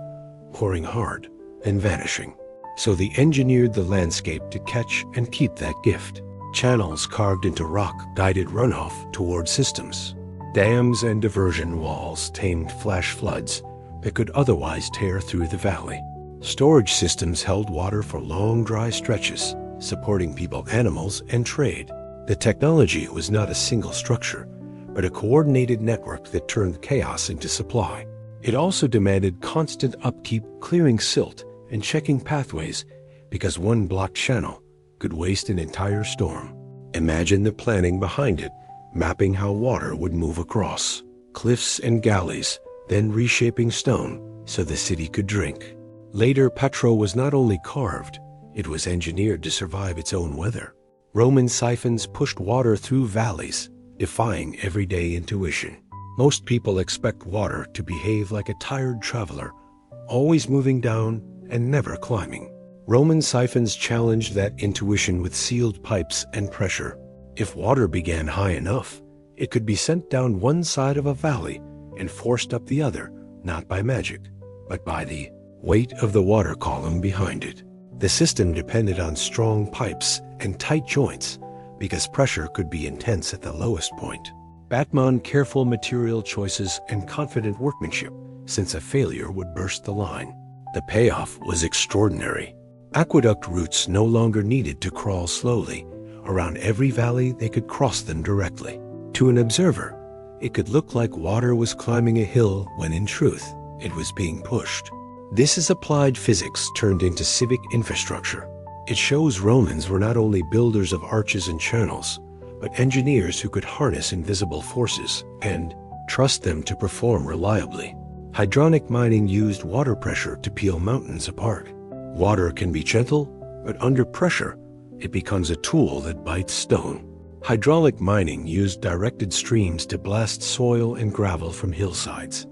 pouring hard and vanishing. So they engineered the landscape to catch and keep that gift. Channels carved into rock guided runoff toward systems. Dams and diversion walls tamed flash floods that could otherwise tear through the valley. Storage systems held water for long dry stretches, supporting people, animals, and trade. The technology was not a single structure, but a coordinated network that turned chaos into supply. It also demanded constant upkeep, clearing silt and checking pathways, because one blocked channel could waste an entire storm. Imagine the planning behind it, mapping how water would move across cliffs and galleys, then reshaping stone so the city could drink. Later, Petra was not only carved, it was engineered to survive its own weather. Roman siphons pushed water through valleys, defying everyday intuition. Most people expect water to behave like a tired traveler, always moving down and never climbing. Roman siphons challenged that intuition with sealed pipes and pressure. If water began high enough, it could be sent down one side of a valley and forced up the other, not by magic, but by the weight of the water column behind it. The system depended on strong pipes and tight joints because pressure could be intense at the lowest point. Batman careful material choices and confident workmanship, since a failure would burst the line. The payoff was extraordinary. Aqueduct routes no longer needed to crawl slowly. Around every valley, they could cross them directly. To an observer, it could look like water was climbing a hill when in truth, it was being pushed. This is applied physics turned into civic infrastructure. It shows Romans were not only builders of arches and channels, but engineers who could harness invisible forces and trust them to perform reliably. Hydronic mining used water pressure to peel mountains apart. Water can be gentle, but under pressure, it becomes a tool that bites stone. Hydraulic mining used directed streams to blast soil and gravel from hillsides,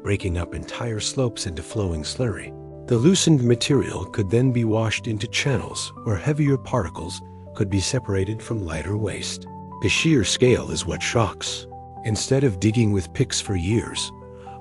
breaking up entire slopes into flowing slurry. The loosened material could then be washed into channels where heavier particles could be separated from lighter waste. The sheer scale is what shocks. Instead of digging with picks for years,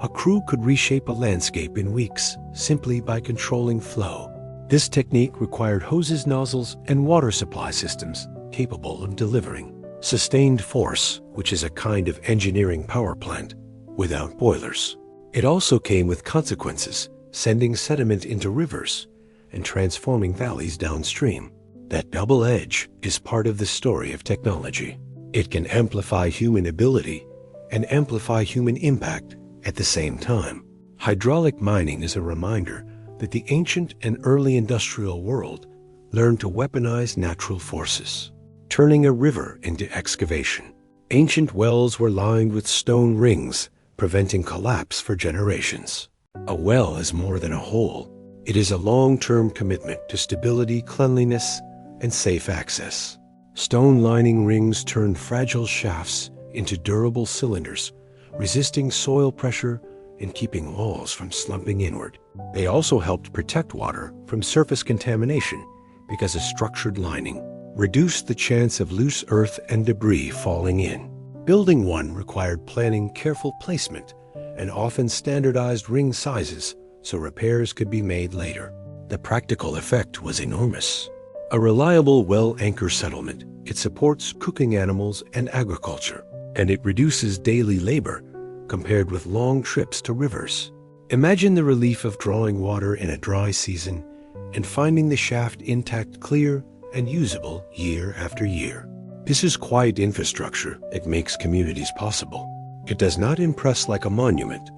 a crew could reshape a landscape in weeks simply by controlling flow. This technique required hoses, nozzles, and water supply systems capable of delivering sustained force, which is a kind of engineering power plant, without boilers. It also came with consequences, sending sediment into rivers and transforming valleys downstream. That double edge is part of the story of technology. It can amplify human ability and amplify human impact at the same time. Hydraulic mining is a reminder that the ancient and early industrial world learned to weaponize natural forces, turning a river into excavation. Ancient wells were lined with stone rings, preventing collapse for generations. A well is more than a hole. It is a long-term commitment to stability, cleanliness, and safe access. Stone lining rings turned fragile shafts into durable cylinders, resisting soil pressure and keeping walls from slumping inward. They also helped protect water from surface contamination because a structured lining reduced the chance of loose earth and debris falling in. Building one required planning, careful placement, and often standardized ring sizes so repairs could be made later. The practical effect was enormous. A reliable well anchor settlement, it supports cooking animals and agriculture, and it reduces daily labor compared with long trips to rivers. Imagine the relief of drawing water in a dry season and finding the shaft intact, clear, and usable year after year. This is quiet infrastructure that makes communities possible. It does not impress like a monument,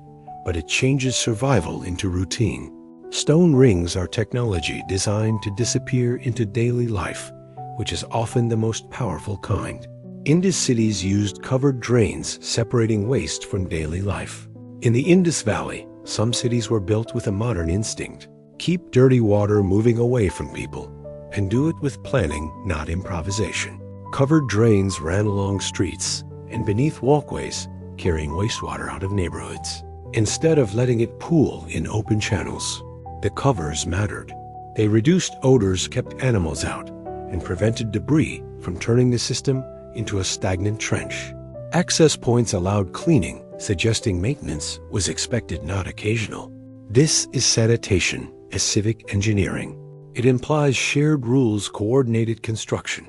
but it changes survival into routine. Stone rings are technology designed to disappear into daily life, which is often the most powerful kind. Indus cities used covered drains separating waste from daily life. In the Indus Valley, some cities were built with a modern instinct. Keep dirty water moving away from people, and do it with planning, not improvisation. Covered drains ran along streets and beneath walkways, carrying wastewater out of neighborhoods. Instead of letting it pool in open channels, the covers mattered. They reduced odors, kept animals out, and prevented debris from turning the system into a stagnant trench. Access points allowed cleaning, suggesting maintenance was expected, not occasional. This is sanitation as civic engineering. It implies shared rules, coordinated construction,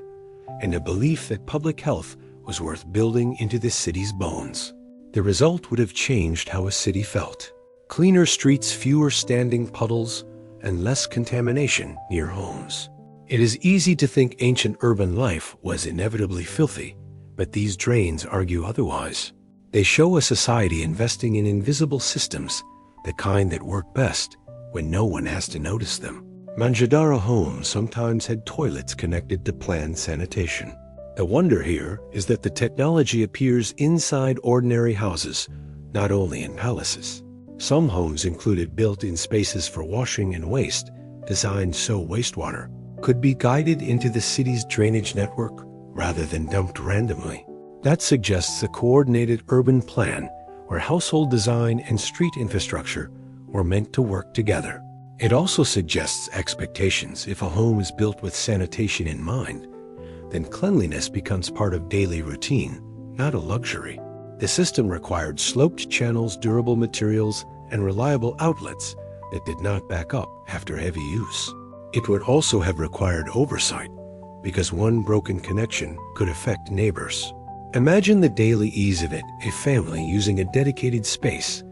and a belief that public health was worth building into the city's bones. The result would have changed how a city felt. Cleaner streets, fewer standing puddles, and less contamination near homes. It is easy to think ancient urban life was inevitably filthy, but these drains argue otherwise. They show a society investing in invisible systems, the kind that work best when no one has to notice them. Manjadara homes sometimes had toilets connected to planned sanitation. The wonder here is that the technology appears inside ordinary houses, not only in palaces. Some homes included built-in spaces for washing and waste, designed so wastewater could be guided into the city's drainage network rather than dumped randomly. That suggests a coordinated urban plan where household design and street infrastructure were meant to work together. It also suggests expectations. If a home is built with sanitation in mind, then cleanliness becomes part of daily routine, not a luxury. The system required sloped channels, durable materials, and reliable outlets that did not back up after heavy use. It would also have required oversight, because one broken connection could affect neighbors. Imagine the daily ease of it, a family using a dedicated space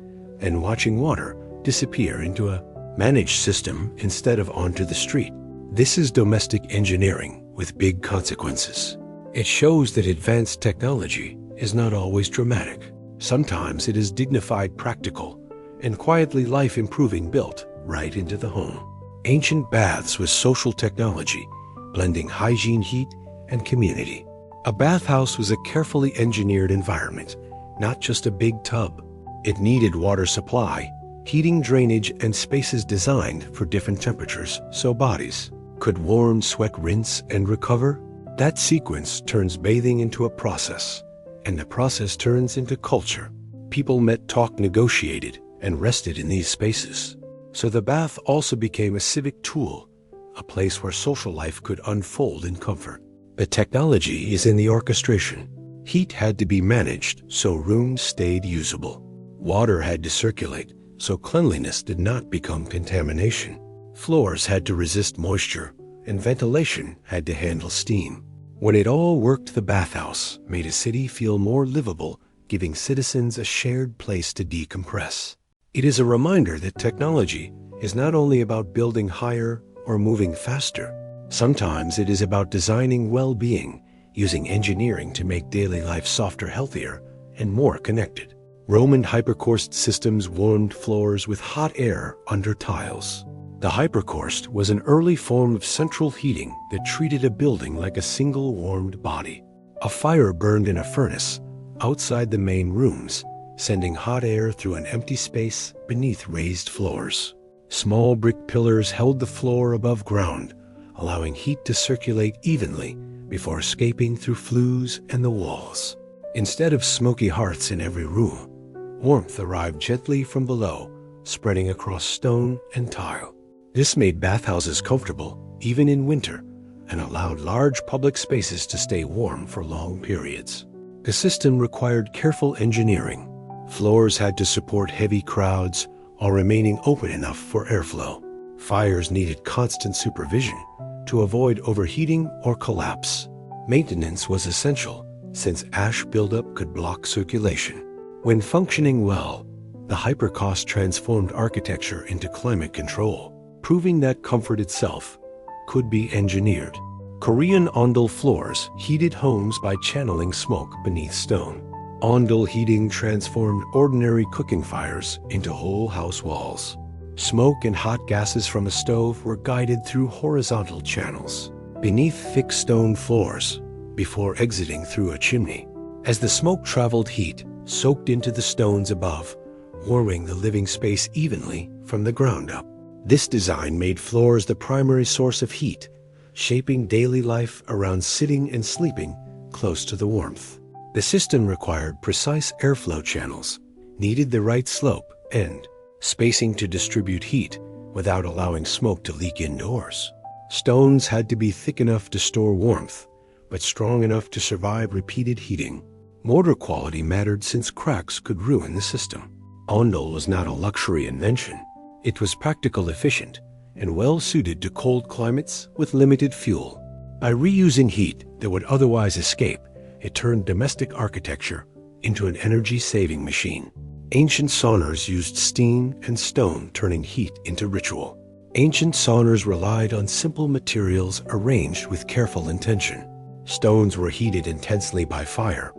and watching water disappear into a managed system instead of onto the street. This is domestic engineering with big consequences. It shows that advanced technology is not always dramatic. Sometimes it is dignified, practical, and quietly life-improving, built right into the home. Ancient baths with social technology, blending hygiene, heat, and community. A bathhouse was a carefully engineered environment, not just a big tub. It needed water supply, heating, drainage, and spaces designed for different temperatures so bodies could warm, sweat, rinse, and recover. That sequence turns bathing into a process, and the process turns into culture. People met, talked, negotiated, and rested in these spaces. So the bath also became a civic tool, a place where social life could unfold in comfort. The technology is in the orchestration. Heat had to be managed so rooms stayed usable. Water had to circulate so cleanliness did not become contamination. Floors had to resist moisture, and ventilation had to handle steam. When it all worked, the bathhouse made a city feel more livable, giving citizens a shared place to decompress. It is a reminder that technology is not only about building higher or moving faster. Sometimes it is about designing well-being, using engineering to make daily life softer, healthier, and more connected. Roman hypercaust systems warmed floors with hot air under tiles. The hypercaust was an early form of central heating that treated a building like a single warmed body. A fire burned in a furnace outside the main rooms, sending hot air through an empty space beneath raised floors. Small brick pillars held the floor above ground, allowing heat to circulate evenly before escaping through flues and the walls. Instead of smoky hearths in every room, warmth arrived gently from below, spreading across stone and tile. This made bathhouses comfortable, even in winter, and allowed large public spaces to stay warm for long periods. The system required careful engineering. Floors had to support heavy crowds while remaining open enough for airflow. Fires needed constant supervision to avoid overheating or collapse. Maintenance was essential, since ash buildup could block circulation. When functioning well, the hypercaust transformed architecture into climate control, proving that comfort itself could be engineered. Korean ondol floors heated homes by channeling smoke beneath stone. Ondol heating transformed ordinary cooking fires into whole house walls. Smoke and hot gases from a stove were guided through horizontal channels beneath thick stone floors before exiting through a chimney. As the smoke traveled, heat soaked into the stones above, warming the living space evenly from the ground up. This design made floors the primary source of heat, shaping daily life around sitting and sleeping close to the warmth. The system required precise airflow channels, needed the right slope and spacing to distribute heat without allowing smoke to leak indoors. Stones had to be thick enough to store warmth, but strong enough to survive repeated heating. Mortar quality mattered since cracks could ruin the system. Ondol was not a luxury invention. It was practical, efficient, and well suited to cold climates with limited fuel. By reusing heat that would otherwise escape, it turned domestic architecture into an energy-saving machine. Ancient saunas used steam and stone, turning heat into ritual. Ancient saunas relied on simple materials arranged with careful intention. Stones were heated intensely by fire,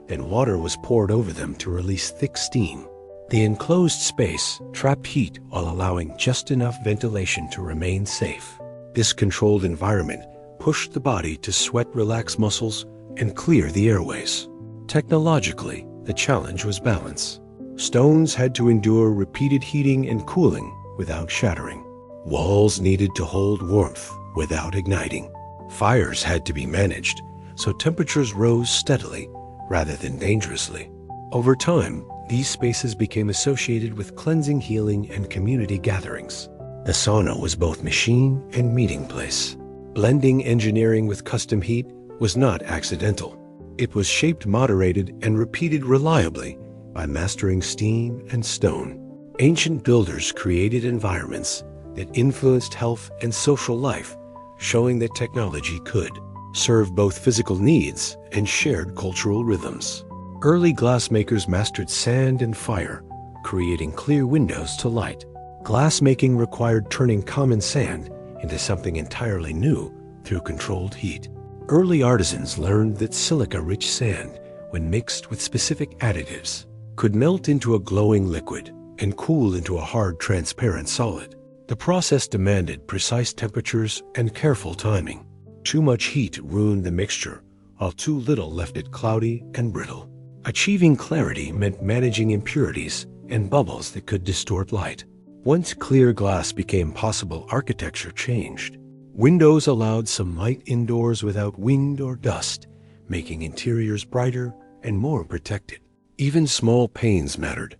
then water was poured over them to release thick steam. The enclosed space trapped heat while allowing just enough ventilation to remain safe. This controlled environment pushed the body to sweat, relax muscles, and clear the airways. Technologically, the challenge was balance. Stones had to endure repeated heating and cooling without shattering. Walls needed to hold warmth without igniting. Fires had to be managed, so temperatures rose steadily rather than dangerously. Over time, these spaces became associated with cleansing, healing, and community gatherings. The sauna was both machine and meeting place. Blending engineering with custom heat was not accidental. It was shaped, moderated, and repeated reliably by mastering steam and stone. Ancient builders created environments that influenced health and social life, showing that technology could serve both physical needs and shared cultural rhythms. Early glassmakers mastered sand and fire, creating clear windows to light. Glassmaking required turning common sand into something entirely new through controlled heat. Early artisans learned that silica-rich sand, when mixed with specific additives, could melt into a glowing liquid and cool into a hard, transparent solid. The process demanded precise temperatures and careful timing. Too much heat ruined the mixture, while too little left it cloudy and brittle. Achieving clarity meant managing impurities and bubbles that could distort light. Once clear glass became possible, architecture changed. Windows allowed some light indoors without wind or dust, making interiors brighter and more protected. Even small panes mattered,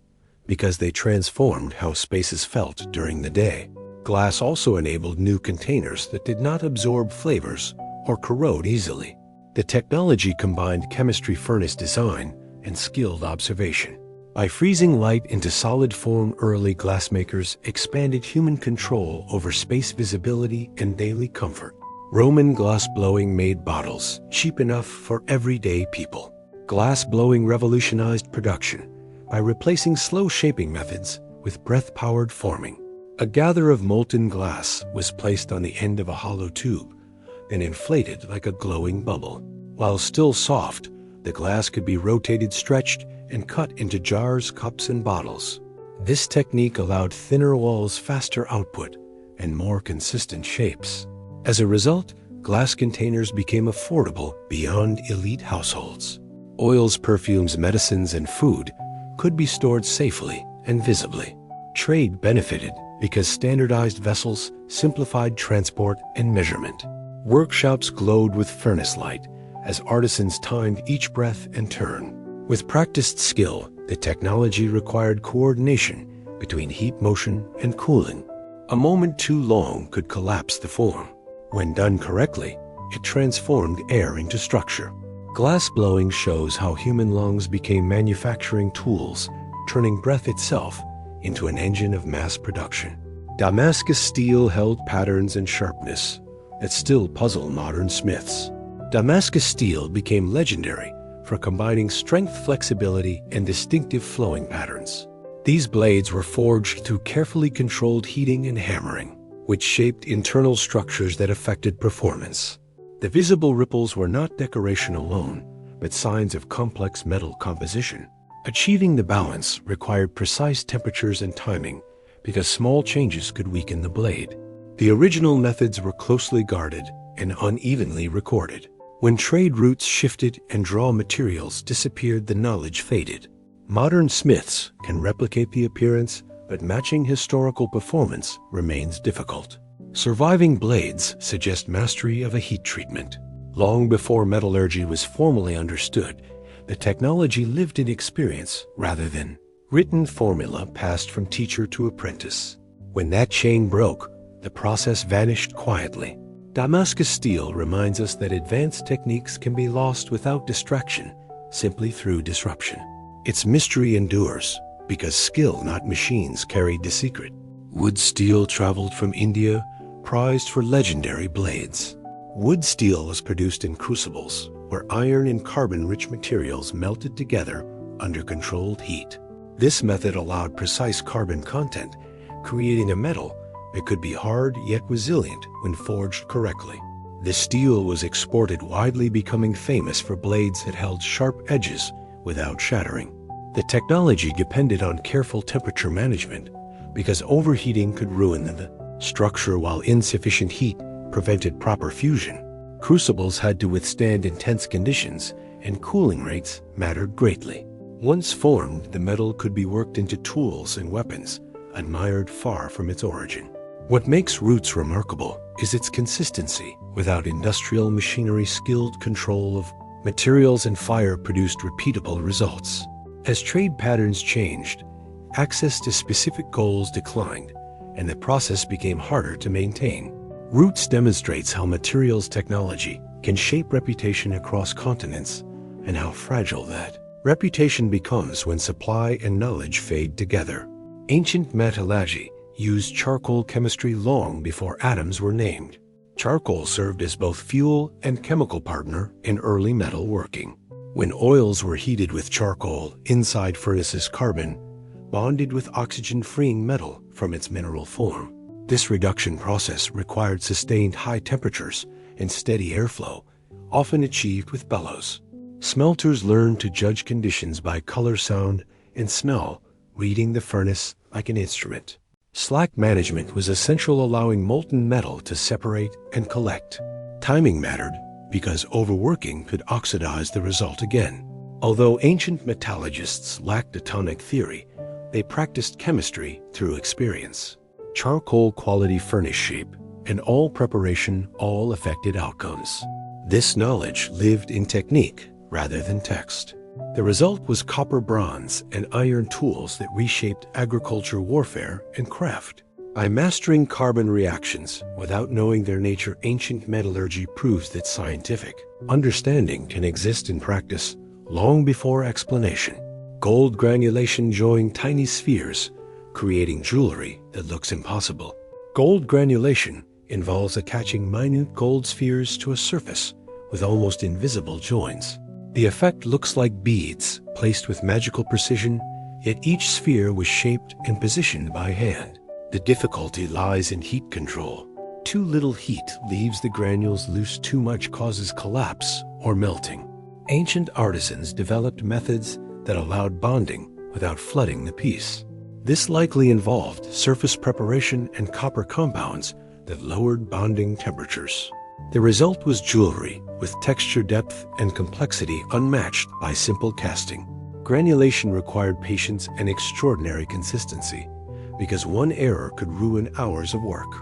because they transformed how spaces felt during the day. Glass also enabled new containers that did not absorb flavors or corrode easily. The technology combined chemistry, furnace design, and skilled observation. By freezing light into solid form, early glassmakers expanded human control over space visibility and daily comfort. Roman glass-blowing made bottles cheap enough for everyday people. Glass blowing revolutionized production by replacing slow shaping methods with breath-powered forming. A gather of molten glass was placed on the end of a hollow tube and inflated like a glowing bubble. While still soft, the glass could be rotated, stretched, and cut into jars, cups, and bottles. This technique allowed thinner walls, faster output, and more consistent shapes. As a result, glass containers became affordable beyond elite households. Oils, perfumes, medicines, and food could be stored safely and visibly. Trade benefited because standardized vessels simplified transport and measurement. Workshops glowed with furnace light as artisans timed each breath and turn. With practiced skill, the technology required coordination between heat, motion, and cooling. A moment too long could collapse the form. When done correctly, it transformed air into structure. Glass blowing shows how human lungs became manufacturing tools, turning breath itself into an engine of mass production. Damascus steel held patterns and sharpness that still puzzle modern smiths. Damascus steel became legendary for combining strength, flexibility, and distinctive flowing patterns. These blades were forged through carefully controlled heating and hammering, which shaped internal structures that affected performance. The visible ripples were not decoration alone, but signs of complex metal composition. Achieving the balance required precise temperatures and timing, because small changes could weaken the blade. The original methods were closely guarded and unevenly recorded. When trade routes shifted and raw materials disappeared, the knowledge faded. Modern smiths can replicate the appearance, but matching historical performance remains difficult. Surviving blades suggest mastery of a heat treatment. Long before metallurgy was formally understood, the technology lived in experience rather than written formula passed from teacher to apprentice. When that chain broke, the process vanished quietly. Damascus steel reminds us that advanced techniques can be lost without distraction, simply through disruption. Its mystery endures because skill, not machines, carried the secret. Wood steel traveled from India, prized for legendary blades. Wood steel was produced in crucibles, where iron and carbon-rich materials melted together under controlled heat. This method allowed precise carbon content, creating a metal that could be hard yet resilient when forged correctly. The steel was exported widely, becoming famous for blades that held sharp edges without shattering. The technology depended on careful temperature management because overheating could ruin the structure, while insufficient heat prevented proper fusion. Crucibles had to withstand intense conditions, and cooling rates mattered greatly. Once formed, the metal could be worked into tools and weapons, admired far from its origin. What makes Roots remarkable is its consistency. Without industrial machinery, skilled control of materials and fire produced repeatable results. As trade patterns changed, access to specific goals declined, and the process became harder to maintain. Roots demonstrates how materials technology can shape reputation across continents, and how fragile that reputation becomes when supply and knowledge fade together. Ancient metallurgy used charcoal chemistry long before atoms were named. Charcoal served as both fuel and chemical partner in early metal working. When oils were heated with charcoal, inside furnaces, carbon bonded with oxygen, freeing metal from its mineral form. This reduction process required sustained high temperatures and steady airflow, often achieved with bellows. Smelters learned to judge conditions by color, sound, and smell, reading the furnace like an instrument. Slack management was essential, allowing molten metal to separate and collect. Timing mattered because overworking could oxidize the result again. Although ancient metallurgists lacked atomic theory, they practiced chemistry through experience. Charcoal quality furnace shape and all preparation all affected outcomes. This knowledge lived in technique rather than text. The result was copper, bronze, and iron tools that reshaped agriculture, warfare, and craft. By mastering carbon reactions without knowing their nature, ancient metallurgy proves that scientific understanding can exist in practice long before explanation. Gold granulation joined tiny spheres, creating jewelry that looks impossible. Gold granulation involves attaching minute gold spheres to a surface with almost invisible joins. The effect looks like beads placed with magical precision, yet each sphere was shaped and positioned by hand. The difficulty lies in heat control. Too little heat leaves the granules loose, too much causes collapse or melting. Ancient artisans developed methods that allowed bonding without flooding the piece. This likely involved surface preparation and copper compounds that lowered bonding temperatures. The result was jewelry with texture, depth, and complexity unmatched by simple casting. Granulation required patience and extraordinary consistency, because one error could ruin hours of work.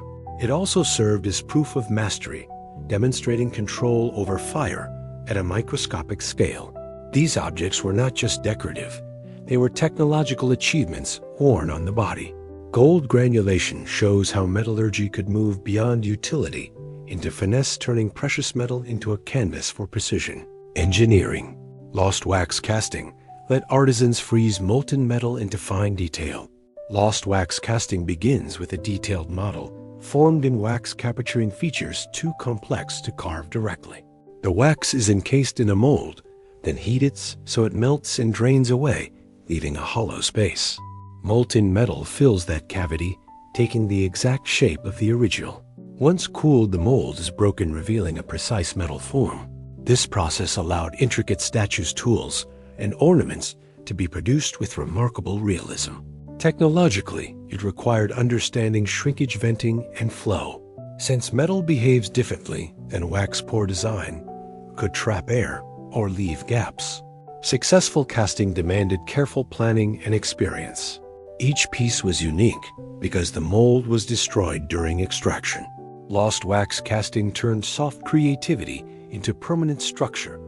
It also served as proof of mastery, demonstrating control over fire at a microscopic scale. These objects were not just decorative, they were technological achievements worn on the body. Gold granulation shows how metallurgy could move beyond utility into finesse, turning precious metal into a canvas for precision. Engineering. Lost wax casting let artisans freeze molten metal into fine detail. Lost wax casting begins with a detailed model formed in wax, capturing features too complex to carve directly. The wax is encased in a mold, then heated so it melts and drains away, leaving a hollow space. Molten metal fills that cavity, taking the exact shape of the original. Once cooled, the mold is broken, revealing a precise metal form. This process allowed intricate statues, tools, and ornaments to be produced with remarkable realism. Technologically, it required understanding shrinkage, venting, and flow. Since metal behaves differently than wax, poor design could trap air or leave gaps. Successful casting demanded careful planning and experience. Each piece was unique because the mold was destroyed during extraction. Lost wax casting turned soft creativity into permanent structure,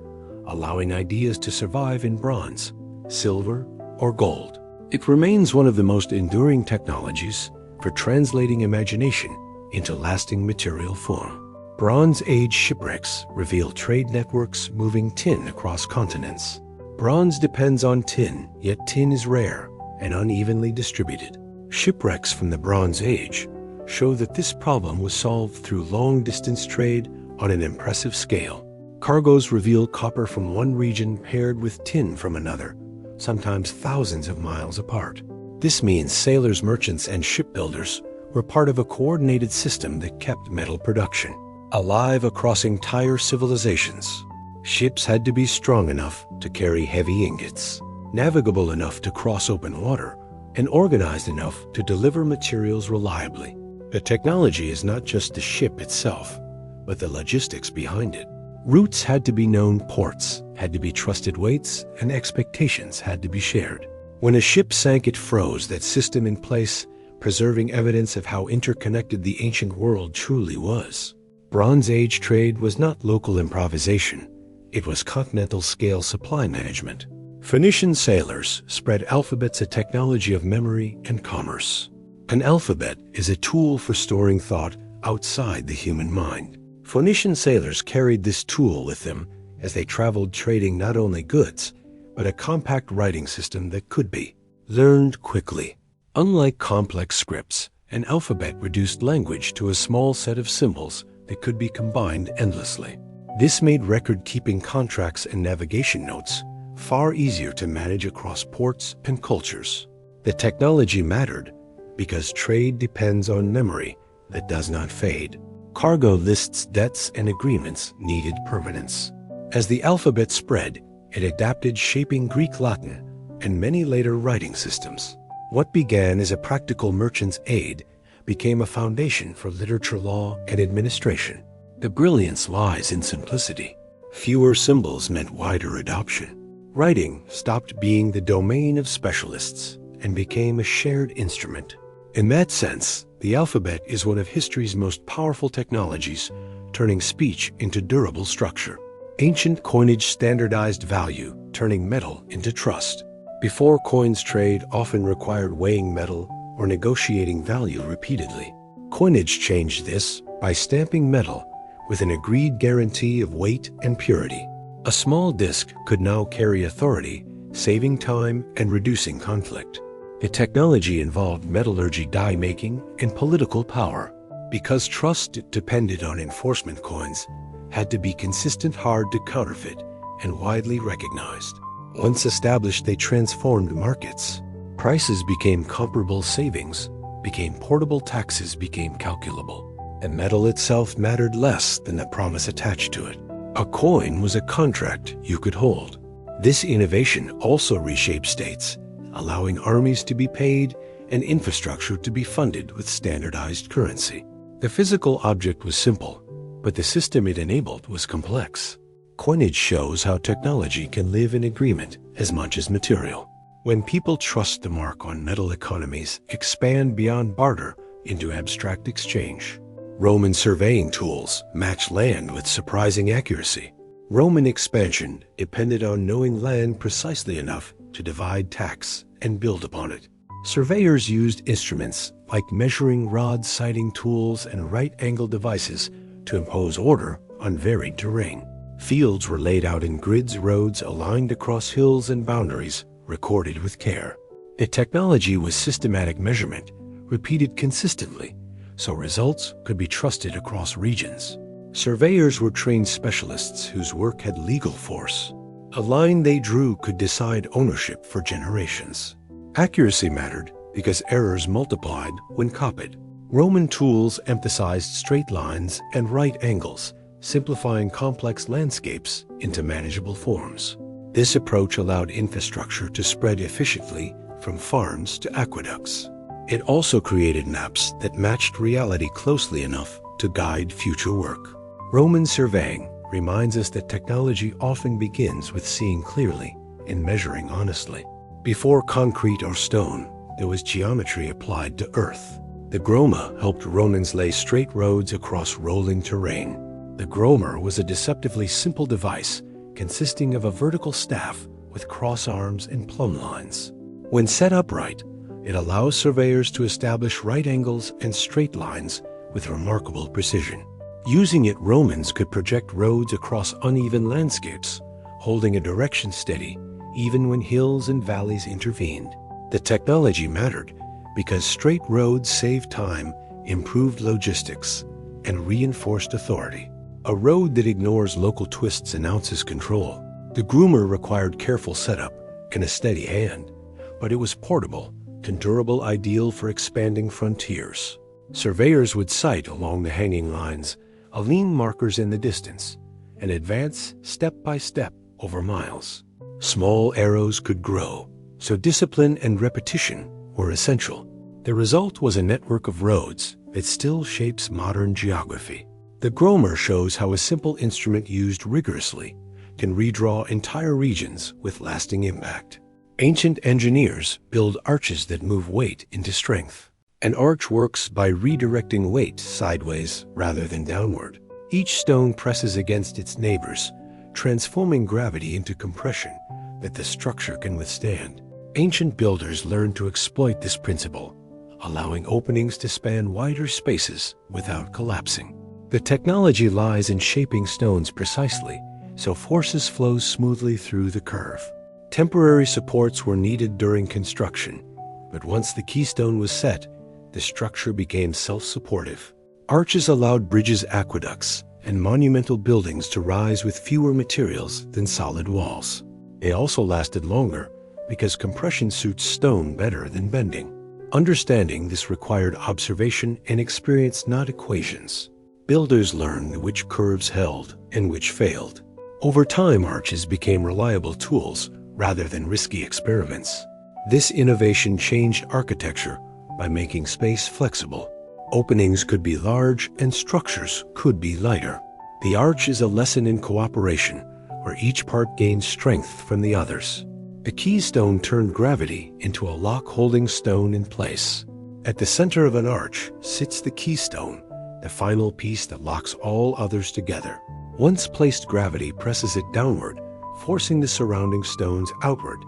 allowing ideas to survive in bronze, silver, or gold. It remains one of the most enduring technologies for translating imagination into lasting material form. Bronze Age shipwrecks reveal trade networks moving tin across continents. Bronze depends on tin, yet tin is rare and unevenly distributed. Shipwrecks from the Bronze Age show that this problem was solved through long-distance trade on an impressive scale. Cargoes reveal copper from one region paired with tin from another, sometimes thousands of miles apart. This means sailors, merchants, and shipbuilders were part of a coordinated system that kept metal production alive across entire civilizations. Ships had to be strong enough to carry heavy ingots, navigable enough to cross open water, and organized enough to deliver materials reliably. The technology is not just the ship itself, but the logistics behind it. Routes had to be known, ports had to be trusted, weights and expectations had to be shared. When a ship sank, it froze that system in place, preserving evidence of how interconnected the ancient world truly was. Bronze Age trade was not local improvisation, it was continental-scale supply management. Phoenician sailors spread alphabets, a technology of memory and commerce. An alphabet is a tool for storing thought outside the human mind. Phoenician sailors carried this tool with them as they traveled, trading not only goods, but a compact writing system that could be learned quickly. Unlike complex scripts, an alphabet reduced language to a small set of symbols that could be combined endlessly. This made record-keeping, contracts, and navigation notes far easier to manage across ports and cultures. The technology mattered because trade depends on memory that does not fade. Cargo lists, debts, and agreements needed permanence. As the alphabet spread, it adapted, shaping Greek, Latin, and many later writing systems. What began as a practical merchant's aid became a foundation for literature, law, and administration. The brilliance lies in simplicity. Fewer symbols meant wider adoption. Writing stopped being the domain of specialists and became a shared instrument. In that sense, the alphabet is one of history's most powerful technologies, turning speech into durable structure. Ancient coinage standardized value, turning metal into trust. Before, coins trade often required weighing metal or negotiating value repeatedly. Coinage changed this by stamping metal with an agreed guarantee of weight and purity. A small disc could now carry authority, saving time and reducing conflict. The technology involved metallurgy, die making, and political power. Because trust depended on enforcement, coins had to be consistent, hard to counterfeit, and widely recognized. Once established, they transformed markets. Prices became comparable, savings became portable, taxes became calculable, and metal itself mattered less than the promise attached to it. A coin was a contract you could hold. This innovation also reshaped states, allowing armies to be paid and infrastructure to be funded with standardized currency. The physical object was simple, but the system it enabled was complex. Coinage shows how technology can live in agreement as much as material. When people trust the mark on metal, economies expand beyond barter into abstract exchange. Roman surveying tools match land with surprising accuracy. Roman expansion depended on knowing land precisely enough to divide tax and build upon it. Surveyors used instruments like measuring rods, sighting tools, and right-angle devices to impose order on varied terrain. Fields were laid out in grids, roads aligned across hills, and boundaries recorded with care. The technology was systematic measurement, repeated consistently, so results could be trusted across regions. Surveyors were trained specialists whose work had legal force. A line they drew could decide ownership for generations. Accuracy mattered because errors multiplied when copied. Roman tools emphasized straight lines and right angles, simplifying complex landscapes into manageable forms. This approach allowed infrastructure to spread efficiently from farms to aqueducts. It also created maps that matched reality closely enough to guide future work. Roman surveying reminds us that technology often begins with seeing clearly and measuring honestly. Before concrete or stone, there was geometry applied to earth. The groma helped Romans lay straight roads across rolling terrain. The gromer was a deceptively simple device consisting of a vertical staff with cross arms and plumb lines. When set upright, it allows surveyors to establish right angles and straight lines with remarkable precision. Using it, Romans could project roads across uneven landscapes, holding a direction steady even when hills and valleys intervened. The technology mattered because straight roads saved time, improved logistics, and reinforced authority. A road that ignores local twists announces control. The groomer required careful setup and a steady hand, but it was portable and durable, ideal for expanding frontiers. Surveyors would sight along the hanging lines, align markers in the distance, and advance step by step over miles. Small arrows could grow, so discipline and repetition were essential. The result was a network of roads that still shapes modern geography. The gromer shows how a simple instrument used rigorously can redraw entire regions with lasting impact. Ancient engineers build arches that move weight into strength. An arch works by redirecting weight sideways rather than downward. Each stone presses against its neighbors, transforming gravity into compression that the structure can withstand. Ancient builders learned to exploit this principle, allowing openings to span wider spaces without collapsing. The technology lies in shaping stones precisely, so forces flow smoothly through the curve. Temporary supports were needed during construction, but once the keystone was set, the structure became self-supportive. Arches allowed bridges, aqueducts, and monumental buildings to rise with fewer materials than solid walls. They also lasted longer because compression suits stone better than bending. Understanding this required observation and experience, not equations. Builders learned which curves held and which failed. Over time, arches became reliable tools rather than risky experiments. This innovation changed architecture by making space flexible. Openings could be large and structures could be lighter. The arch is a lesson in cooperation, where each part gains strength from the others. The keystone turned gravity into a lock holding stone in place. At the center of an arch sits the keystone, the final piece that locks all others together. Once placed, gravity presses it downward, forcing the surrounding stones outward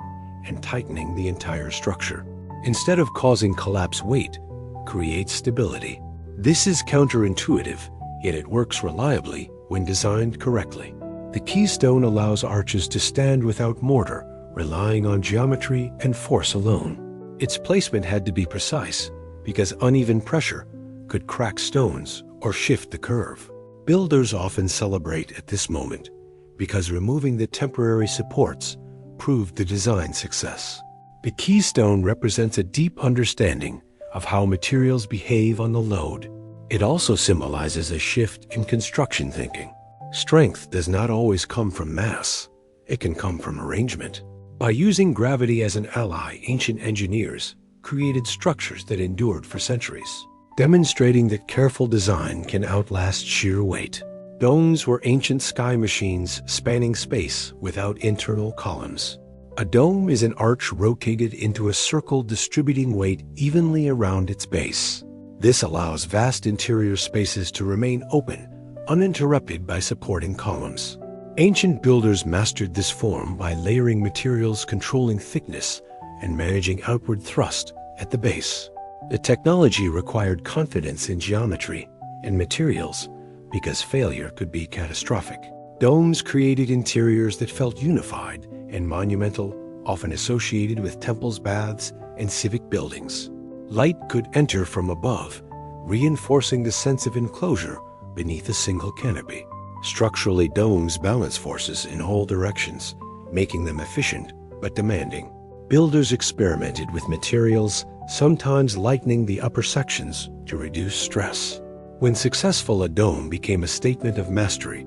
and tightening the entire structure. Instead of causing collapse, weight creates stability. This is counterintuitive, yet it works reliably when designed correctly. The keystone allows arches to stand without mortar, relying on geometry and force alone. Its placement had to be precise because uneven pressure could crack stones or shift the curve. Builders often celebrate at this moment because removing the temporary supports proved the design success. The keystone represents a deep understanding of how materials behave on the load. It also symbolizes a shift in construction thinking. Strength does not always come from mass. It can come from arrangement. By using gravity as an ally, ancient engineers created structures that endured for centuries, demonstrating that careful design can outlast sheer weight. Domes were ancient sky machines spanning space without internal columns. A dome is an arch rotated into a circle distributing weight evenly around its base. This allows vast interior spaces to remain open, uninterrupted by supporting columns. Ancient builders mastered this form by layering materials, controlling thickness, and managing outward thrust at the base. The technology required confidence in geometry and materials because failure could be catastrophic. Domes created interiors that felt unified and monumental, often associated with temples, baths, and civic buildings. Light could enter from above, reinforcing the sense of enclosure beneath a single canopy. Structurally, domes balance forces in all directions, making them efficient but demanding. Builders experimented with materials, sometimes lightening the upper sections to reduce stress. When successful, a dome became a statement of mastery,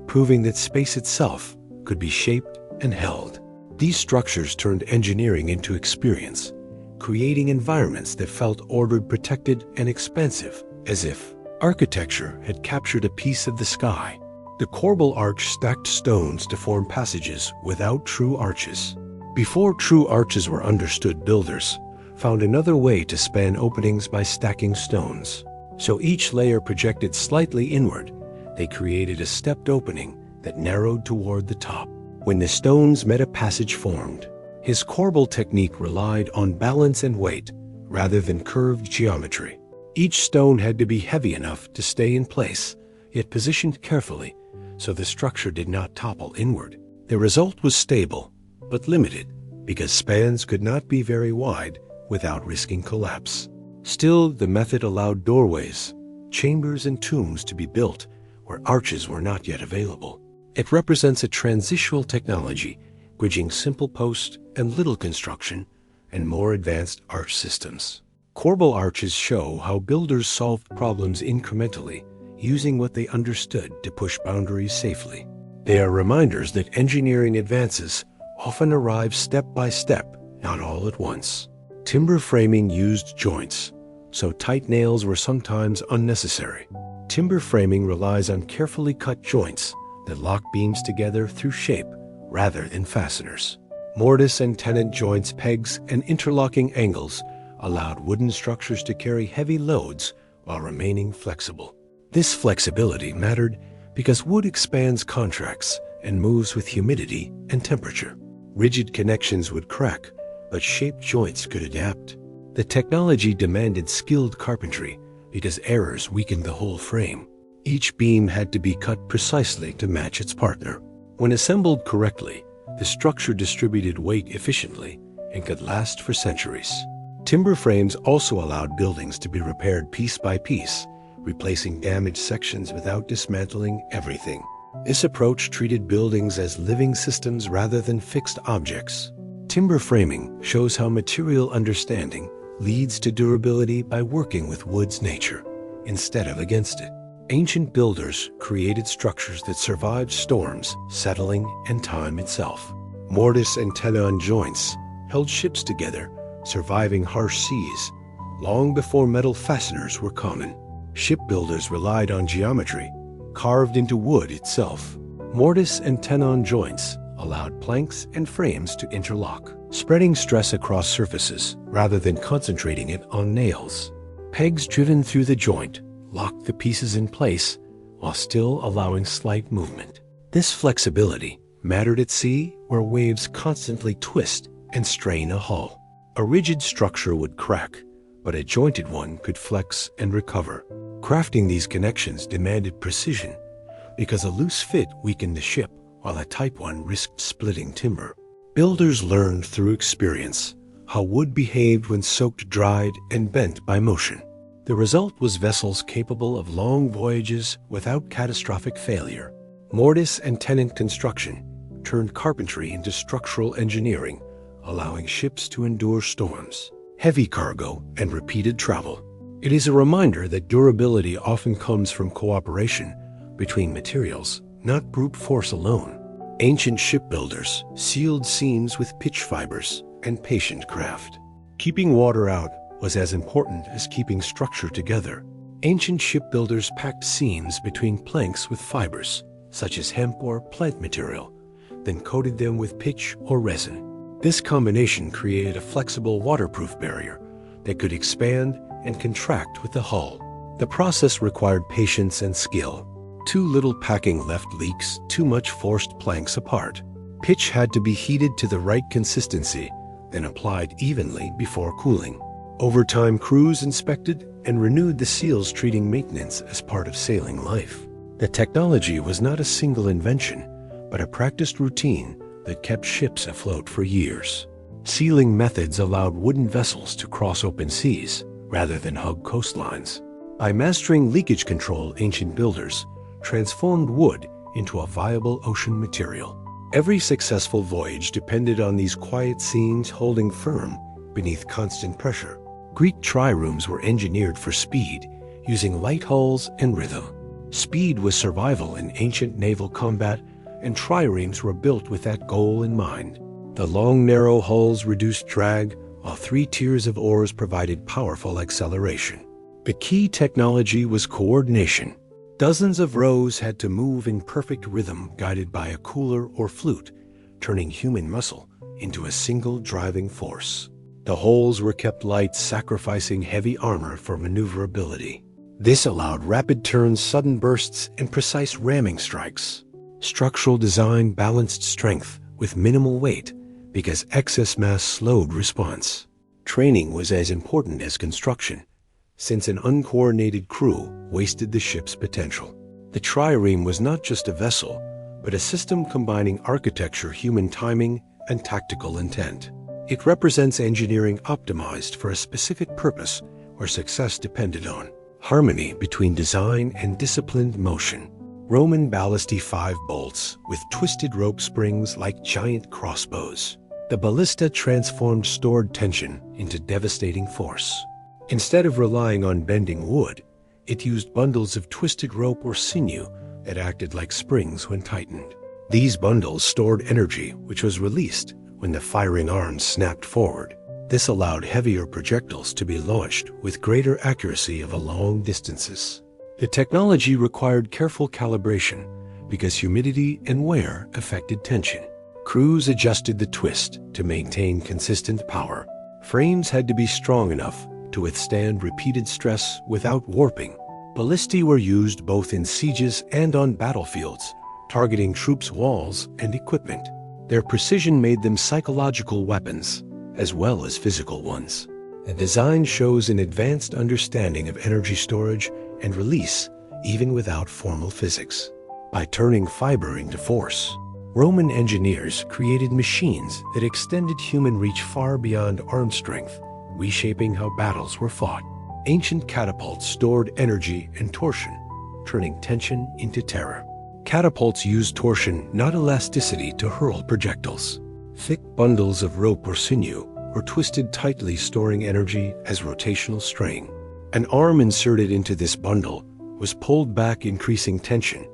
proving that space itself could be shaped and held. These structures turned engineering into experience, creating environments that felt ordered, protected, and expansive, as if architecture had captured a piece of the sky. The corbel arch stacked stones to form passages without true arches. Before true arches were understood, builders found another way to span openings by stacking stones. So each layer projected slightly inward. They created a stepped opening that narrowed toward the top. When the stones met, a passage formed. His corbel technique relied on balance and weight rather than curved geometry. Each stone had to be heavy enough to stay in place, yet positioned carefully so the structure did not topple inward. The result was stable, but limited, because spans could not be very wide without risking collapse. Still, the method allowed doorways, chambers, and tombs to be built where arches were not yet available. It represents a transitional technology, bridging simple post and little construction and more advanced arch systems. Corbel arches show how builders solved problems incrementally, using what they understood to push boundaries safely. They are reminders that engineering advances often arrive step by step, not all at once. Timber framing used joints, so tight nails were sometimes unnecessary. Timber framing relies on carefully cut joints that lock beams together through shape rather than fasteners. Mortise and tenon joints, pegs, and interlocking angles allowed wooden structures to carry heavy loads while remaining flexible. This flexibility mattered because wood expands, contracts, and moves with humidity and temperature. Rigid connections would crack, but shaped joints could adapt. The technology demanded skilled carpentry because errors weakened the whole frame. Each beam had to be cut precisely to match its partner. When assembled correctly, the structure distributed weight efficiently and could last for centuries. Timber frames also allowed buildings to be repaired piece by piece, replacing damaged sections without dismantling everything. This approach treated buildings as living systems rather than fixed objects. Timber framing shows how material understanding leads to durability by working with wood's nature instead of against it. Ancient builders created structures that survived storms, settling, and time itself. Mortise and tenon joints held ships together, surviving harsh seas, long before metal fasteners were common. Shipbuilders relied on geometry, carved into wood itself. Mortise and tenon joints allowed planks and frames to interlock, spreading stress across surfaces rather than concentrating it on nails. Pegs driven through the joint locked the pieces in place while still allowing slight movement. This flexibility mattered at sea, where waves constantly twist and strain a hull. A rigid structure would crack, but a jointed one could flex and recover. Crafting these connections demanded precision because a loose fit weakened the ship, while a tight one risked splitting timber. Builders learned through experience how wood behaved when soaked, dried, and bent by motion. The result was vessels capable of long voyages without catastrophic failure. Mortise and tenon construction turned carpentry into structural engineering, allowing ships to endure storms, heavy cargo, and repeated travel. It is a reminder that durability often comes from cooperation between materials, not brute force alone. Ancient shipbuilders sealed seams with pitch fibers and patient craft. Keeping water out was as important as keeping structure together. Ancient shipbuilders packed seams between planks with fibers, such as hemp or plant material, then coated them with pitch or resin. This combination created a flexible waterproof barrier that could expand and contract with the hull. The process required patience and skill. Too little packing left leaks, too much forced planks apart. Pitch had to be heated to the right consistency, then applied evenly before cooling. Over time, crews inspected and renewed the seals, treating maintenance as part of sailing life. The technology was not a single invention, but a practiced routine that kept ships afloat for years. Sealing methods allowed wooden vessels to cross open seas rather than hug coastlines. By mastering leakage control, ancient builders transformed wood into a viable ocean material. Every successful voyage depended on these quiet seams holding firm beneath constant pressure. Greek triremes were engineered for speed, using light hulls and rhythm. Speed was survival in ancient naval combat, and triremes were built with that goal in mind. The long, narrow hulls reduced drag, while 3 tiers of oars provided powerful acceleration. The key technology was coordination. Dozens of rows had to move in perfect rhythm, guided by a cooler or flute, turning human muscle into a single driving force. The hulls were kept light, sacrificing heavy armor for maneuverability. This allowed rapid turns, sudden bursts, and precise ramming strikes. Structural design balanced strength with minimal weight because excess mass slowed response. Training was as important as construction, since an uncoordinated crew wasted the ship's potential. The trireme was not just a vessel, but a system combining architecture, human timing, and tactical intent. It represents engineering optimized for a specific purpose where success depended on harmony between design and disciplined motion. Roman ballistae 5 bolts with twisted rope springs like giant crossbows. The ballista transformed stored tension into devastating force. Instead of relying on bending wood, it used bundles of twisted rope or sinew that acted like springs when tightened. These bundles stored energy, which was released when the firing arms snapped forward. This allowed heavier projectiles to be launched with greater accuracy over long distances. The technology required careful calibration because humidity and wear affected tension. Crews adjusted the twist to maintain consistent power. Frames had to be strong enough to withstand repeated stress without warping. Ballistae were used both in sieges and on battlefields, targeting troops' walls and equipment. Their precision made them psychological weapons, as well as physical ones. The design shows an advanced understanding of energy storage and release, even without formal physics. By turning fiber into force, Roman engineers created machines that extended human reach far beyond arm strength, reshaping how battles were fought. Ancient catapults stored energy and torsion, turning tension into terror. Catapults used torsion, not elasticity, to hurl projectiles. Thick bundles of rope or sinew were twisted tightly, storing energy as rotational strain. An arm inserted into this bundle was pulled back, increasing tension,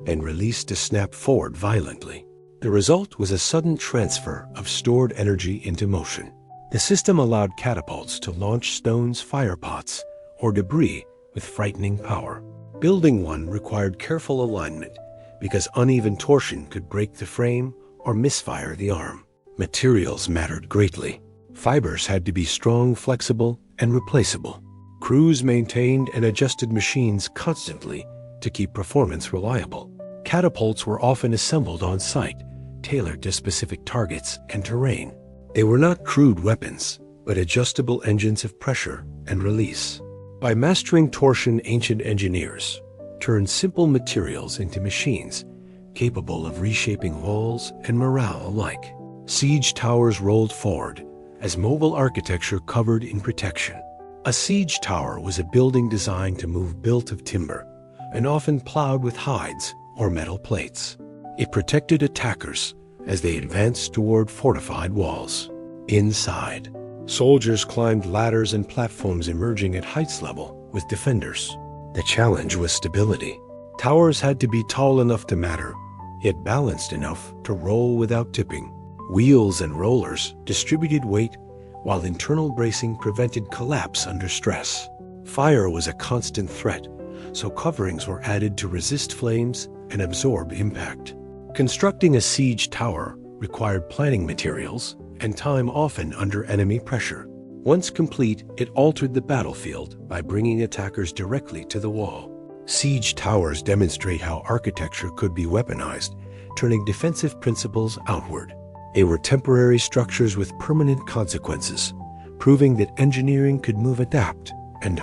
and released to snap forward violently. The result was a sudden transfer of stored energy into motion. The system allowed catapults to launch stones, firepots, or debris with frightening power. Building one required careful alignment because uneven torsion could break the frame or misfire the arm. Materials mattered greatly. Fibers had to be strong, flexible, and replaceable. Crews maintained and adjusted machines constantly to keep performance reliable. Catapults were often assembled on site, tailored to specific targets and terrain. They were not crude weapons, but adjustable engines of pressure and release. By mastering torsion, ancient engineers turned simple materials into machines capable of reshaping walls and morale alike. Siege towers rolled forward as mobile architecture covered in protection. A siege tower was a building designed to move built of timber and often plowed with hides or metal plates. It protected attackers as they advanced toward fortified walls. Inside, soldiers climbed ladders and platforms emerging at heights level with defenders. The challenge was stability. Towers had to be tall enough to matter, yet balanced enough to roll without tipping. Wheels and rollers distributed weight, while internal bracing prevented collapse under stress. Fire was a constant threat, so coverings were added to resist flames and absorb impact. Constructing a siege tower required planning materials and time, often under enemy pressure. Once complete, it altered the battlefield by bringing attackers directly to the wall. Siege towers demonstrate how architecture could be weaponized, turning defensive principles outward. They were temporary structures with permanent consequences, proving that engineering could adapt and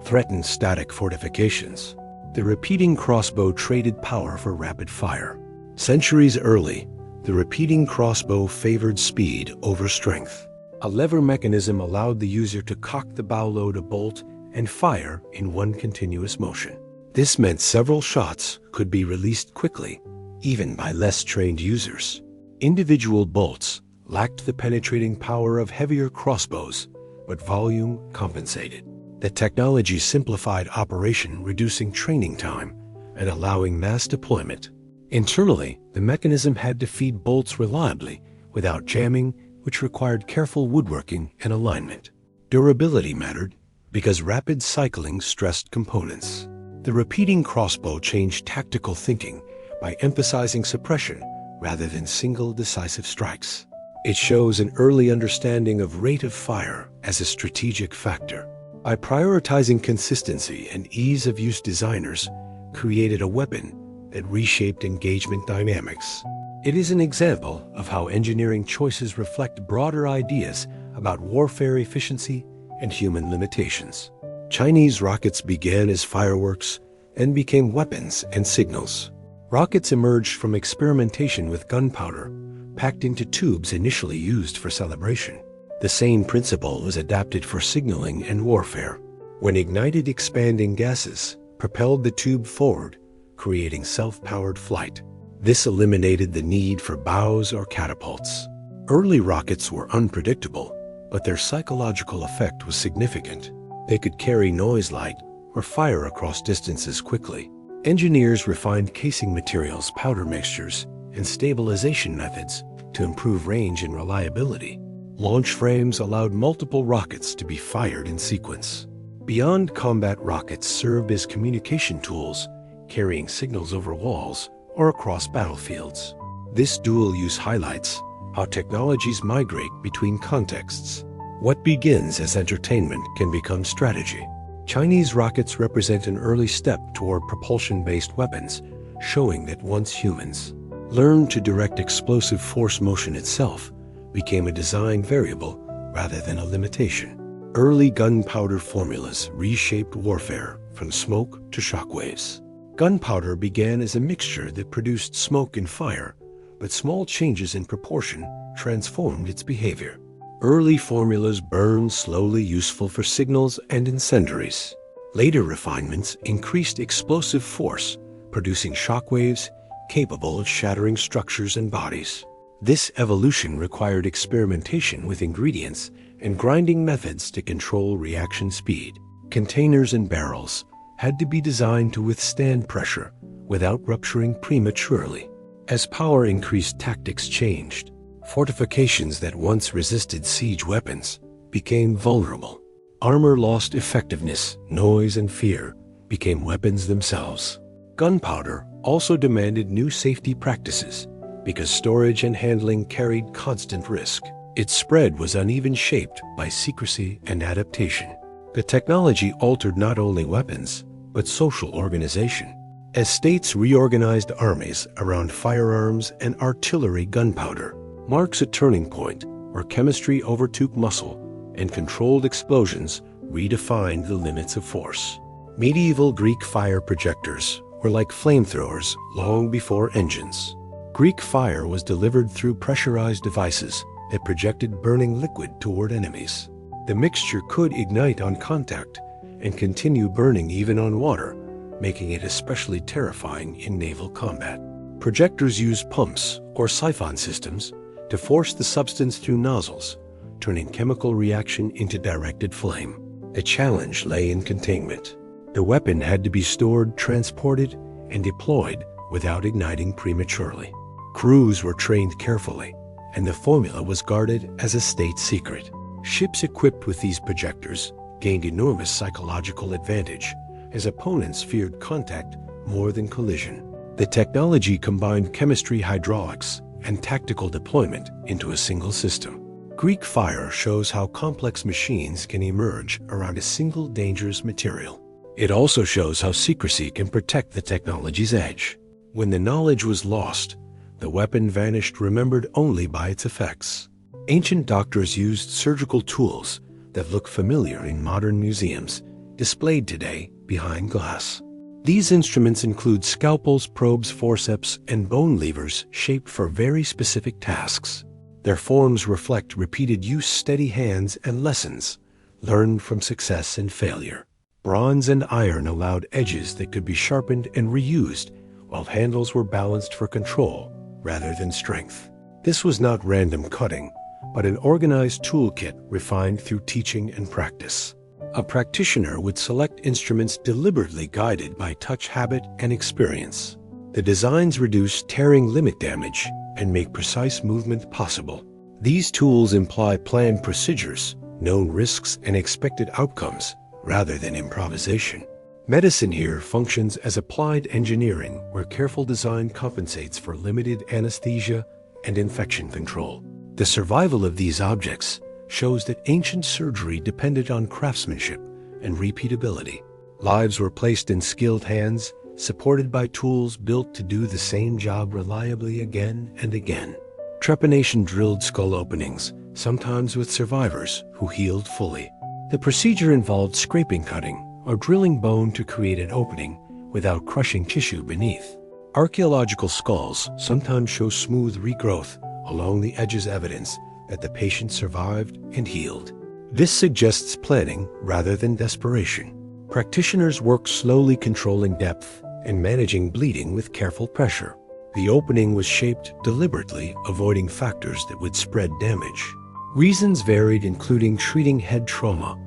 threaten static fortifications. The repeating crossbow traded power for rapid fire. Centuries early, the repeating crossbow favored speed over strength. A lever mechanism allowed the user to cock the bow load a bolt and fire in one continuous motion. This meant several shots could be released quickly, even by less trained users. Individual bolts lacked the penetrating power of heavier crossbows, but volume compensated. The technology simplified operation, reducing training time and allowing mass deployment. Internally, the mechanism had to feed bolts reliably without jamming, which required careful woodworking and alignment. Durability mattered because rapid cycling stressed components. The repeating crossbow changed tactical thinking by emphasizing suppression rather than single decisive strikes. It shows an early understanding of rate of fire as a strategic factor. By prioritizing consistency and ease of use, designers created a weapon that reshaped engagement dynamics. It is an example of how engineering choices reflect broader ideas about warfare efficiency and human limitations. Chinese rockets began as fireworks and became weapons and signals. Rockets emerged from experimentation with gunpowder, packed into tubes initially used for celebration. The same principle was adapted for signaling and warfare. When ignited, expanding gases propelled the tube forward, creating self-powered flight. This eliminated the need for bows or catapults. Early rockets were unpredictable, but their psychological effect was significant. They could carry noise light or fire across distances quickly. Engineers refined casing materials, powder mixtures, and stabilization methods to improve range and reliability. Launch frames allowed multiple rockets to be fired in sequence. Beyond combat, rockets served as communication tools, carrying signals over walls or across battlefields. This dual use highlights how technologies migrate between contexts. What begins as entertainment can become strategy. Chinese rockets represent an early step toward propulsion-based weapons, showing that once humans learned to direct explosive force, motion itself became a design variable rather than a limitation. Early gunpowder formulas reshaped warfare from smoke to shockwaves. Gunpowder began as a mixture that produced smoke and fire, but small changes in proportion transformed its behavior. Early formulas burned slowly, useful for signals and incendiaries. Later refinements increased explosive force, producing shockwaves capable of shattering structures and bodies. This evolution required experimentation with ingredients and grinding methods to control reaction speed. Containers and barrels had to be designed to withstand pressure without rupturing prematurely. As power increased, tactics changed. Fortifications that once resisted siege weapons became vulnerable. Armor lost effectiveness, noise and fear became weapons themselves. Gunpowder also demanded new safety practices because storage and handling carried constant risk. Its spread was uneven, shaped by secrecy and adaptation. The technology altered not only weapons, but social organization. As states reorganized armies around firearms and artillery, gunpowder marks a turning point where chemistry overtook muscle and controlled explosions redefined the limits of force. Medieval Greek fire projectors were like flamethrowers long before engines. Greek fire was delivered through pressurized devices that projected burning liquid toward enemies. The mixture could ignite on contact and continue burning even on water, making it especially terrifying in naval combat. Projectors use pumps or siphon systems to force the substance through nozzles, turning chemical reaction into directed flame. The challenge lay in containment. The weapon had to be stored, transported, and deployed without igniting prematurely. Crews were trained carefully, and the formula was guarded as a state secret. Ships equipped with these projectors gained enormous psychological advantage, as opponents feared contact more than collision. The technology combined chemistry, hydraulics, and tactical deployment into a single system. Greek fire shows how complex machines can emerge around a single dangerous material. It also shows how secrecy can protect the technology's edge. When the knowledge was lost, the weapon vanished, remembered only by its effects. Ancient doctors used surgical tools that look familiar in modern museums, displayed today behind glass. These instruments include scalpels, probes, forceps, and bone levers shaped for very specific tasks. Their forms reflect repeated use, steady hands, and lessons learned from success and failure. Bronze and iron allowed edges that could be sharpened and reused, while handles were balanced for control rather than strength. This was not random cutting, but an organized toolkit refined through teaching and practice. A practitioner would select instruments deliberately guided by touch, habit, and experience. The designs reduce tearing, limit damage, and make precise movement possible. These tools imply planned procedures, known risks, and expected outcomes, rather than improvisation. Medicine here functions as applied engineering, where careful design compensates for limited anesthesia and infection control. The survival of these objects shows that ancient surgery depended on craftsmanship and repeatability. Lives were placed in skilled hands, supported by tools built to do the same job reliably again and again. Trepanation drilled skull openings, sometimes with survivors who healed fully. The procedure involved scraping, cutting, or drilling bone to create an opening without crushing tissue beneath. Archaeological skulls sometimes show smooth regrowth along the edges, evidence that the patient survived and healed. This suggests planning rather than desperation. Practitioners work slowly, controlling depth and managing bleeding with careful pressure. The opening was shaped deliberately, avoiding factors that would spread damage. Reasons varied, including treating head trauma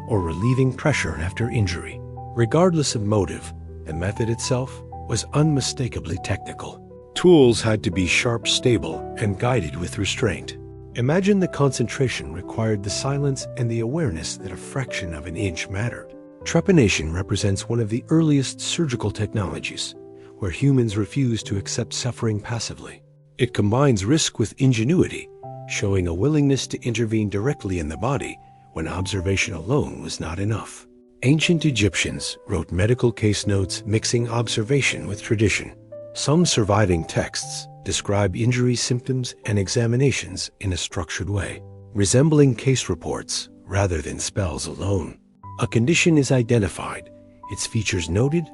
or relieving pressure after injury. Regardless of motive, the method itself was unmistakably technical. Tools had to be sharp, stable, and guided with restraint. Imagine the concentration required, the silence, and the awareness that a fraction of an inch mattered. Trepanation represents one of the earliest surgical technologies, where humans refuse to accept suffering passively. It combines risk with ingenuity, showing a willingness to intervene directly in the body when observation alone was not enough. Ancient Egyptians wrote medical case notes, mixing observation with tradition. Some surviving texts describe injury, symptoms, and examinations in a structured way, resembling case reports rather than spells alone. A condition is identified, its features noted,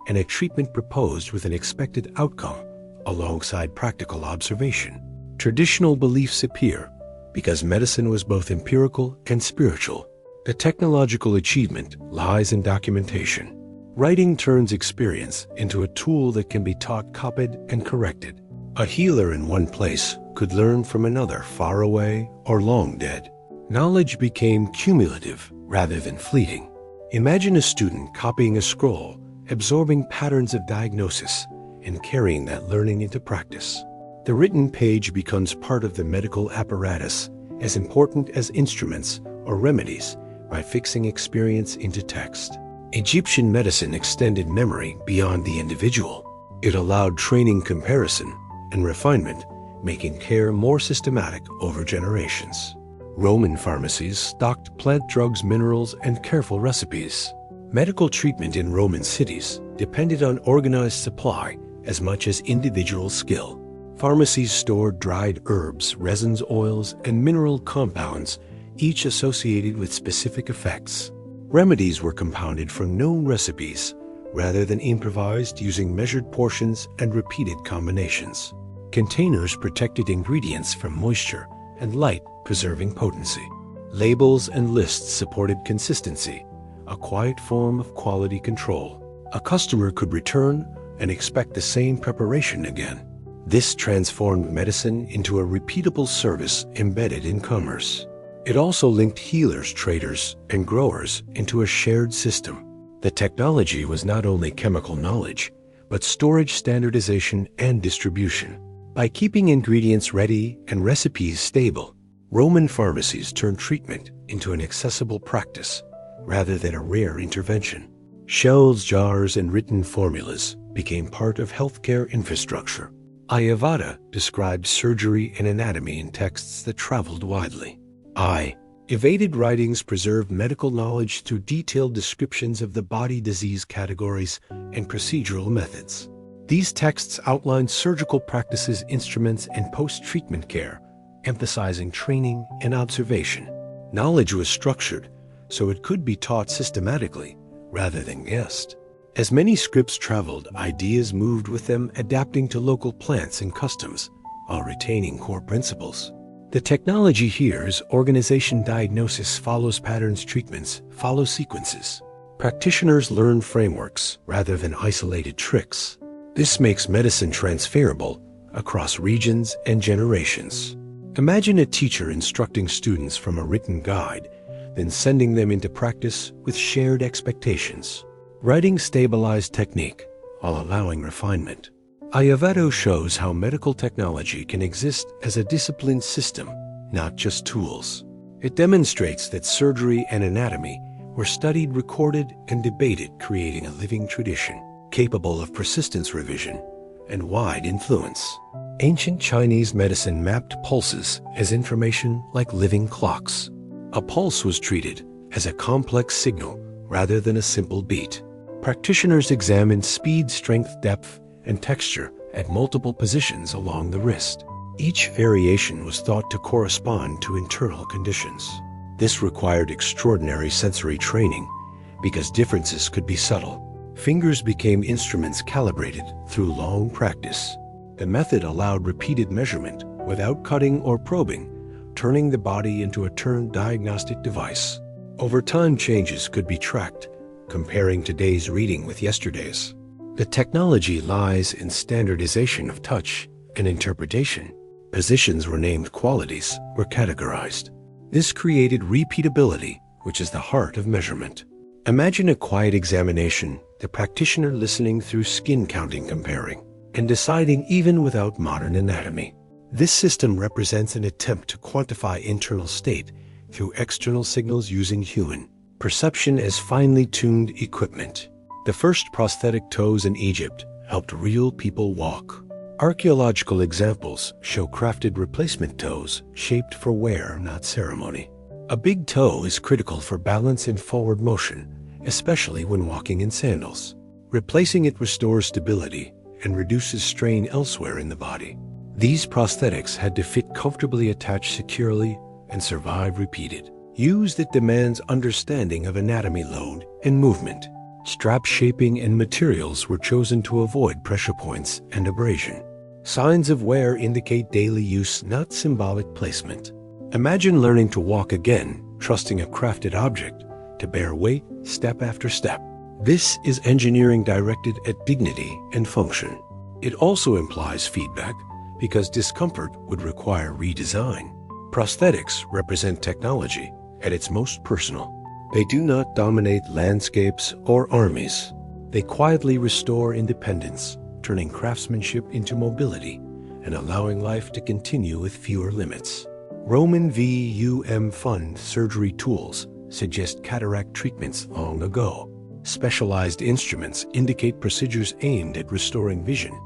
and a treatment proposed with an expected outcome alongside practical observation. Traditional beliefs appear because medicine was both empirical and spiritual. The technological achievement lies in documentation. Writing turns experience into a tool that can be taught, copied, and corrected. A healer in one place could learn from another far away or long dead. Knowledge became cumulative rather than fleeting. Imagine a student copying a scroll, absorbing patterns of diagnosis, and carrying that learning into practice. The written page becomes part of the medical apparatus, as important as instruments or remedies, by fixing experience into text. Egyptian medicine extended memory beyond the individual. It allowed training, comparison, and refinement, making care more systematic over generations. Roman pharmacies stocked plant drugs, minerals, and careful recipes. Medical treatment in Roman cities depended on organized supply as much as individual skill. Pharmacies stored dried herbs, resins, oils, and mineral compounds, each associated with specific effects. Remedies were compounded from known recipes rather than improvised, using measured portions and repeated combinations. Containers protected ingredients from moisture and light, preserving potency. Labels and lists supported consistency, a quiet form of quality control. A customer could return and expect the same preparation again. This transformed medicine into a repeatable service embedded in commerce. It also linked healers, traders, and growers into a shared system. The technology was not only chemical knowledge, but storage, standardization, and distribution. By keeping ingredients ready and recipes stable, Roman pharmacies turned treatment into an accessible practice rather than a rare intervention. Shells, jars, and written formulas became part of healthcare infrastructure. Ayurveda described surgery and anatomy in texts that traveled widely. Evaded writings preserved medical knowledge through detailed descriptions of the body disease categories and procedural methods. These texts outlined surgical practices, instruments, and post-treatment care, emphasizing training and observation. Knowledge was structured so it could be taught systematically rather than guessed. As many scripts traveled, ideas moved with them, adapting to local plants and customs while retaining core principles. The technology here is organization. Diagnosis follows patterns, treatments follow sequences. Practitioners learn frameworks rather than isolated tricks. This makes medicine transferable across regions and generations. Imagine a teacher instructing students from a written guide, then sending them into practice with shared expectations. Writing stabilized technique while allowing refinement. Ayurveda shows how medical technology can exist as a disciplined system, not just tools. It demonstrates that surgery and anatomy were studied, recorded, and debated, creating a living tradition capable of persistence, revision, and wide influence. Ancient Chinese medicine mapped pulses as information like living clocks. A pulse was treated as a complex signal rather than a simple beat. Practitioners examined speed, strength, depth, and texture at multiple positions along the wrist. Each variation was thought to correspond to internal conditions. This required extraordinary sensory training because differences could be subtle. Fingers became instruments calibrated through long practice. The method allowed repeated measurement without cutting or probing, turning the body into a turned diagnostic device. Over time, changes could be tracked, comparing today's reading with yesterday's. The technology lies in standardization of touch and interpretation. Positions were named, qualities were categorized. This created repeatability, which is the heart of measurement. Imagine a quiet examination, the practitioner listening through skin counting, comparing, and deciding even without modern anatomy. This system represents an attempt to quantify internal state through external signals using human perception as finely tuned equipment. The first prosthetic toes in Egypt helped real people walk. Archaeological examples show crafted replacement toes shaped for wear, not ceremony. A big toe is critical for balance and forward motion, especially when walking in sandals. Replacing it restores stability and reduces strain elsewhere in the body. These prosthetics had to fit comfortably, attach securely, and survive repeated use that demands understanding of anatomy, load, and movement. Strap shaping and materials were chosen to avoid pressure points and abrasion. Signs of wear indicate daily use, not symbolic placement. Imagine learning to walk again, trusting a crafted object to bear weight step after step. This is engineering directed at dignity and function. It also implies feedback because discomfort would require redesign. Prosthetics represent technology at its most personal. They do not dominate landscapes or armies. They quietly restore independence, turning craftsmanship into mobility and allowing life to continue with fewer limits. Roman VUM fund surgery tools suggest cataract treatments long ago. Specialized instruments indicate procedures aimed at restoring vision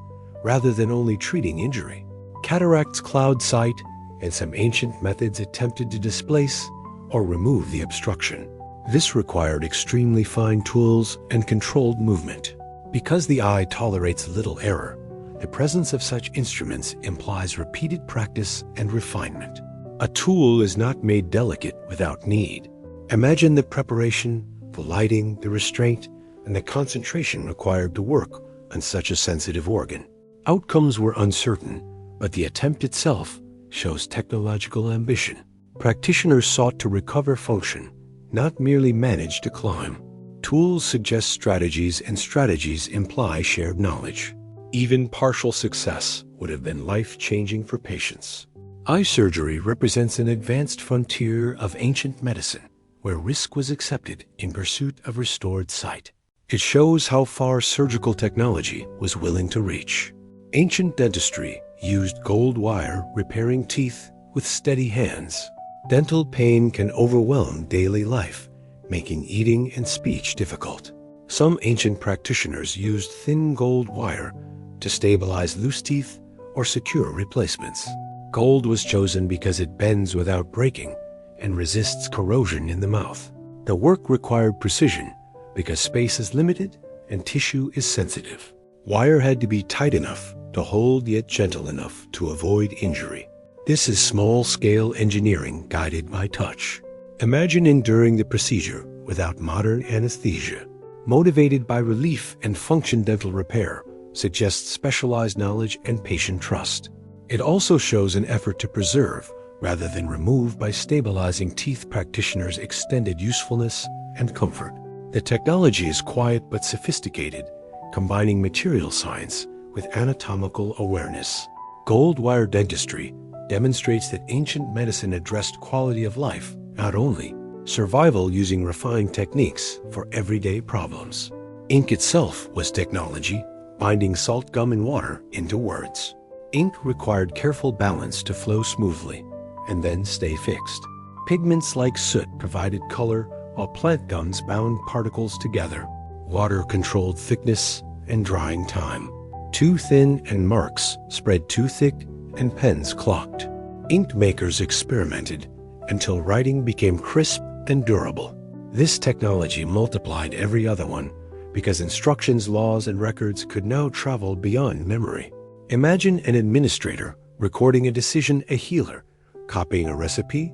rather than only treating injury. Cataracts cloud sight, and some ancient methods attempted to displace or remove the obstruction. This required extremely fine tools and controlled movement. Because the eye tolerates little error, the presence of such instruments implies repeated practice and refinement. A tool is not made delicate without need. Imagine the preparation, the lighting, the restraint, and the concentration required to work on such a sensitive organ. Outcomes were uncertain, but the attempt itself shows technological ambition. Practitioners sought to recover function, not merely manage to climb. Tools suggest strategies, and strategies imply shared knowledge. Even partial success would have been life-changing for patients. Eye surgery represents an advanced frontier of ancient medicine, where risk was accepted in pursuit of restored sight. It shows how far surgical technology was willing to reach. Ancient dentistry used gold wire repairing teeth with steady hands. Dental pain can overwhelm daily life, making eating and speech difficult. Some ancient practitioners used thin gold wire to stabilize loose teeth or secure replacements. Gold was chosen because it bends without breaking and resists corrosion in the mouth. The work required precision because space is limited and tissue is sensitive. Wire had to be tight enough to hold yet gentle enough to avoid injury. This is small-scale engineering guided by touch. Imagine enduring the procedure without modern anesthesia. Motivated by relief and function, dental repair suggests specialized knowledge and patient trust. It also shows an effort to preserve rather than remove by stabilizing teeth. Practitioners extended usefulness and comfort. The technology is quiet but sophisticated, combining material science with anatomical awareness. Gold wire dentistry demonstrates that ancient medicine addressed quality of life, not only survival, using refined techniques for everyday problems. Ink itself was technology, binding salt gum in water into words. Ink required careful balance to flow smoothly and then stay fixed. Pigments like soot provided color, while plant gums bound particles together. Water controlled thickness and drying time. Too thin and marks spread too thick and pens clogged. Ink makers experimented until writing became crisp and durable. This technology multiplied every other one because instructions, laws, and records could now travel beyond memory. Imagine an administrator recording a decision, a healer copying a recipe,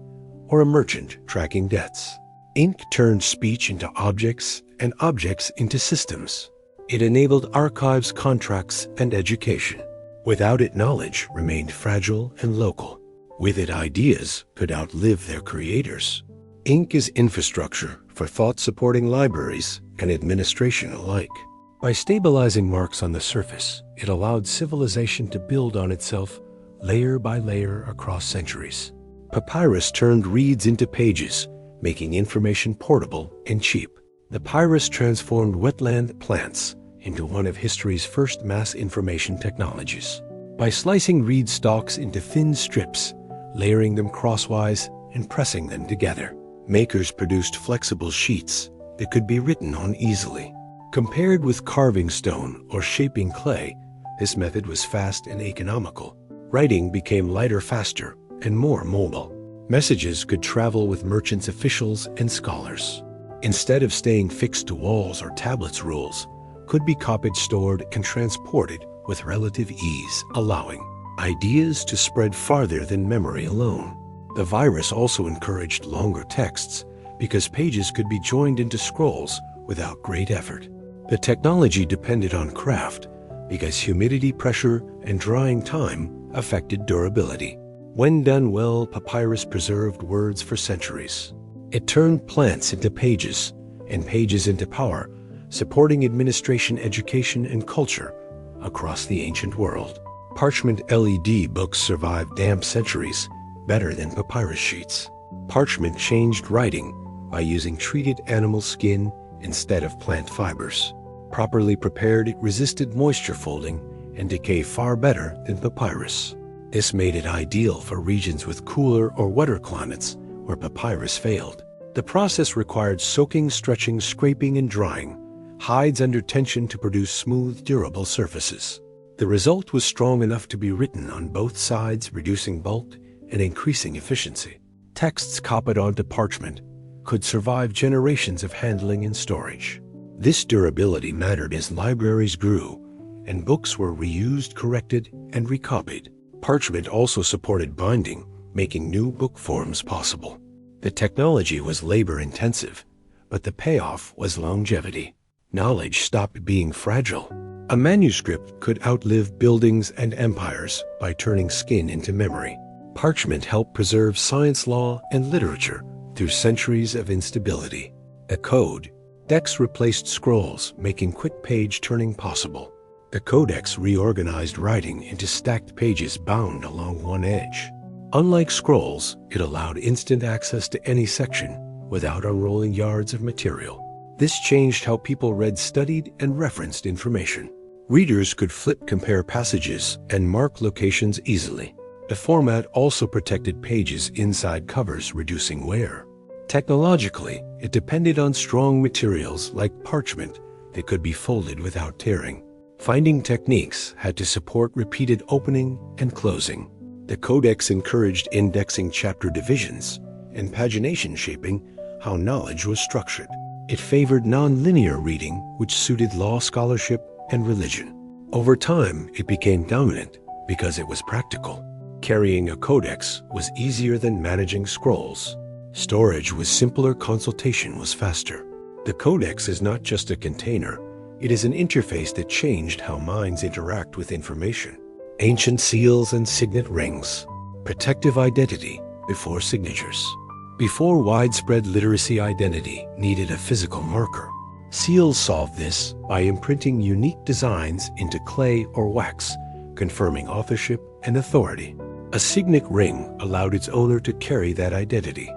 or a merchant tracking debts. Ink turned speech into objects and objects into systems. It enabled archives, contracts, and education. Without it, knowledge remained fragile and local. With it, ideas could outlive their creators. Ink is infrastructure for thought-supporting libraries and administration alike. By stabilizing marks on the surface, it allowed civilization to build on itself layer by layer across centuries. Papyrus turned reeds into pages, making information portable and cheap. The papyrus transformed wetland plants into one of history's first mass information technologies. By slicing reed stalks into thin strips, layering them crosswise, and pressing them together, makers produced flexible sheets that could be written on easily. Compared with carving stone or shaping clay, this method was fast and economical. Writing became lighter, faster, and more mobile. Messages could travel with merchants, officials, and scholars. Instead of staying fixed to walls or tablets, rules could be copied, stored, and transported with relative ease, allowing ideas to spread farther than memory alone. The virus also encouraged longer texts because pages could be joined into scrolls without great effort. The technology depended on craft because humidity, pressure, and drying time affected durability. When done well, papyrus preserved words for centuries. It turned plants into pages and pages into power, supporting administration, education, and culture across the ancient world. Parchment LED books survived damp centuries better than papyrus sheets. Parchment changed writing by using treated animal skin instead of plant fibers. Properly prepared, it resisted moisture folding and decay far better than papyrus. This made it ideal for regions with cooler or wetter climates where papyrus failed. The process required soaking, stretching, scraping, and drying hides under tension to produce smooth, durable surfaces. The result was strong enough to be written on both sides, reducing bulk and increasing efficiency. Texts copied onto parchment could survive generations of handling and storage. This durability mattered as libraries grew and books were reused, corrected, and recopied. Parchment also supported binding, making new book forms possible. The technology was labor-intensive, but the payoff was longevity. Knowledge stopped being fragile. A manuscript could outlive buildings and empires by turning skin into memory. Parchment helped preserve science, law, and literature through centuries of instability. A code. Decks replaced scrolls, making quick page turning possible. The codex reorganized writing into stacked pages bound along one edge. Unlike scrolls, it allowed instant access to any section without unrolling yards of material. This changed how people read, studied, and referenced information. Readers could flip, compare passages, and mark locations easily. The format also protected pages inside covers, reducing wear. Technologically, it depended on strong materials like parchment that could be folded without tearing. Finding techniques had to support repeated opening and closing. The codex encouraged indexing, chapter divisions, and pagination, shaping how knowledge was structured. It favored non-linear reading, which suited law, scholarship, and religion. Over time, it became dominant because it was practical. Carrying a codex was easier than managing scrolls. Storage was simpler, consultation was faster. The codex is not just a container, it is an interface that changed how minds interact with information. Ancient seals and signet rings. Protective identity before signatures. Before widespread literacy, identity needed a physical marker. Seals solved this by imprinting unique designs into clay or wax, confirming authorship and authority. A signet ring allowed its owner to carry that identity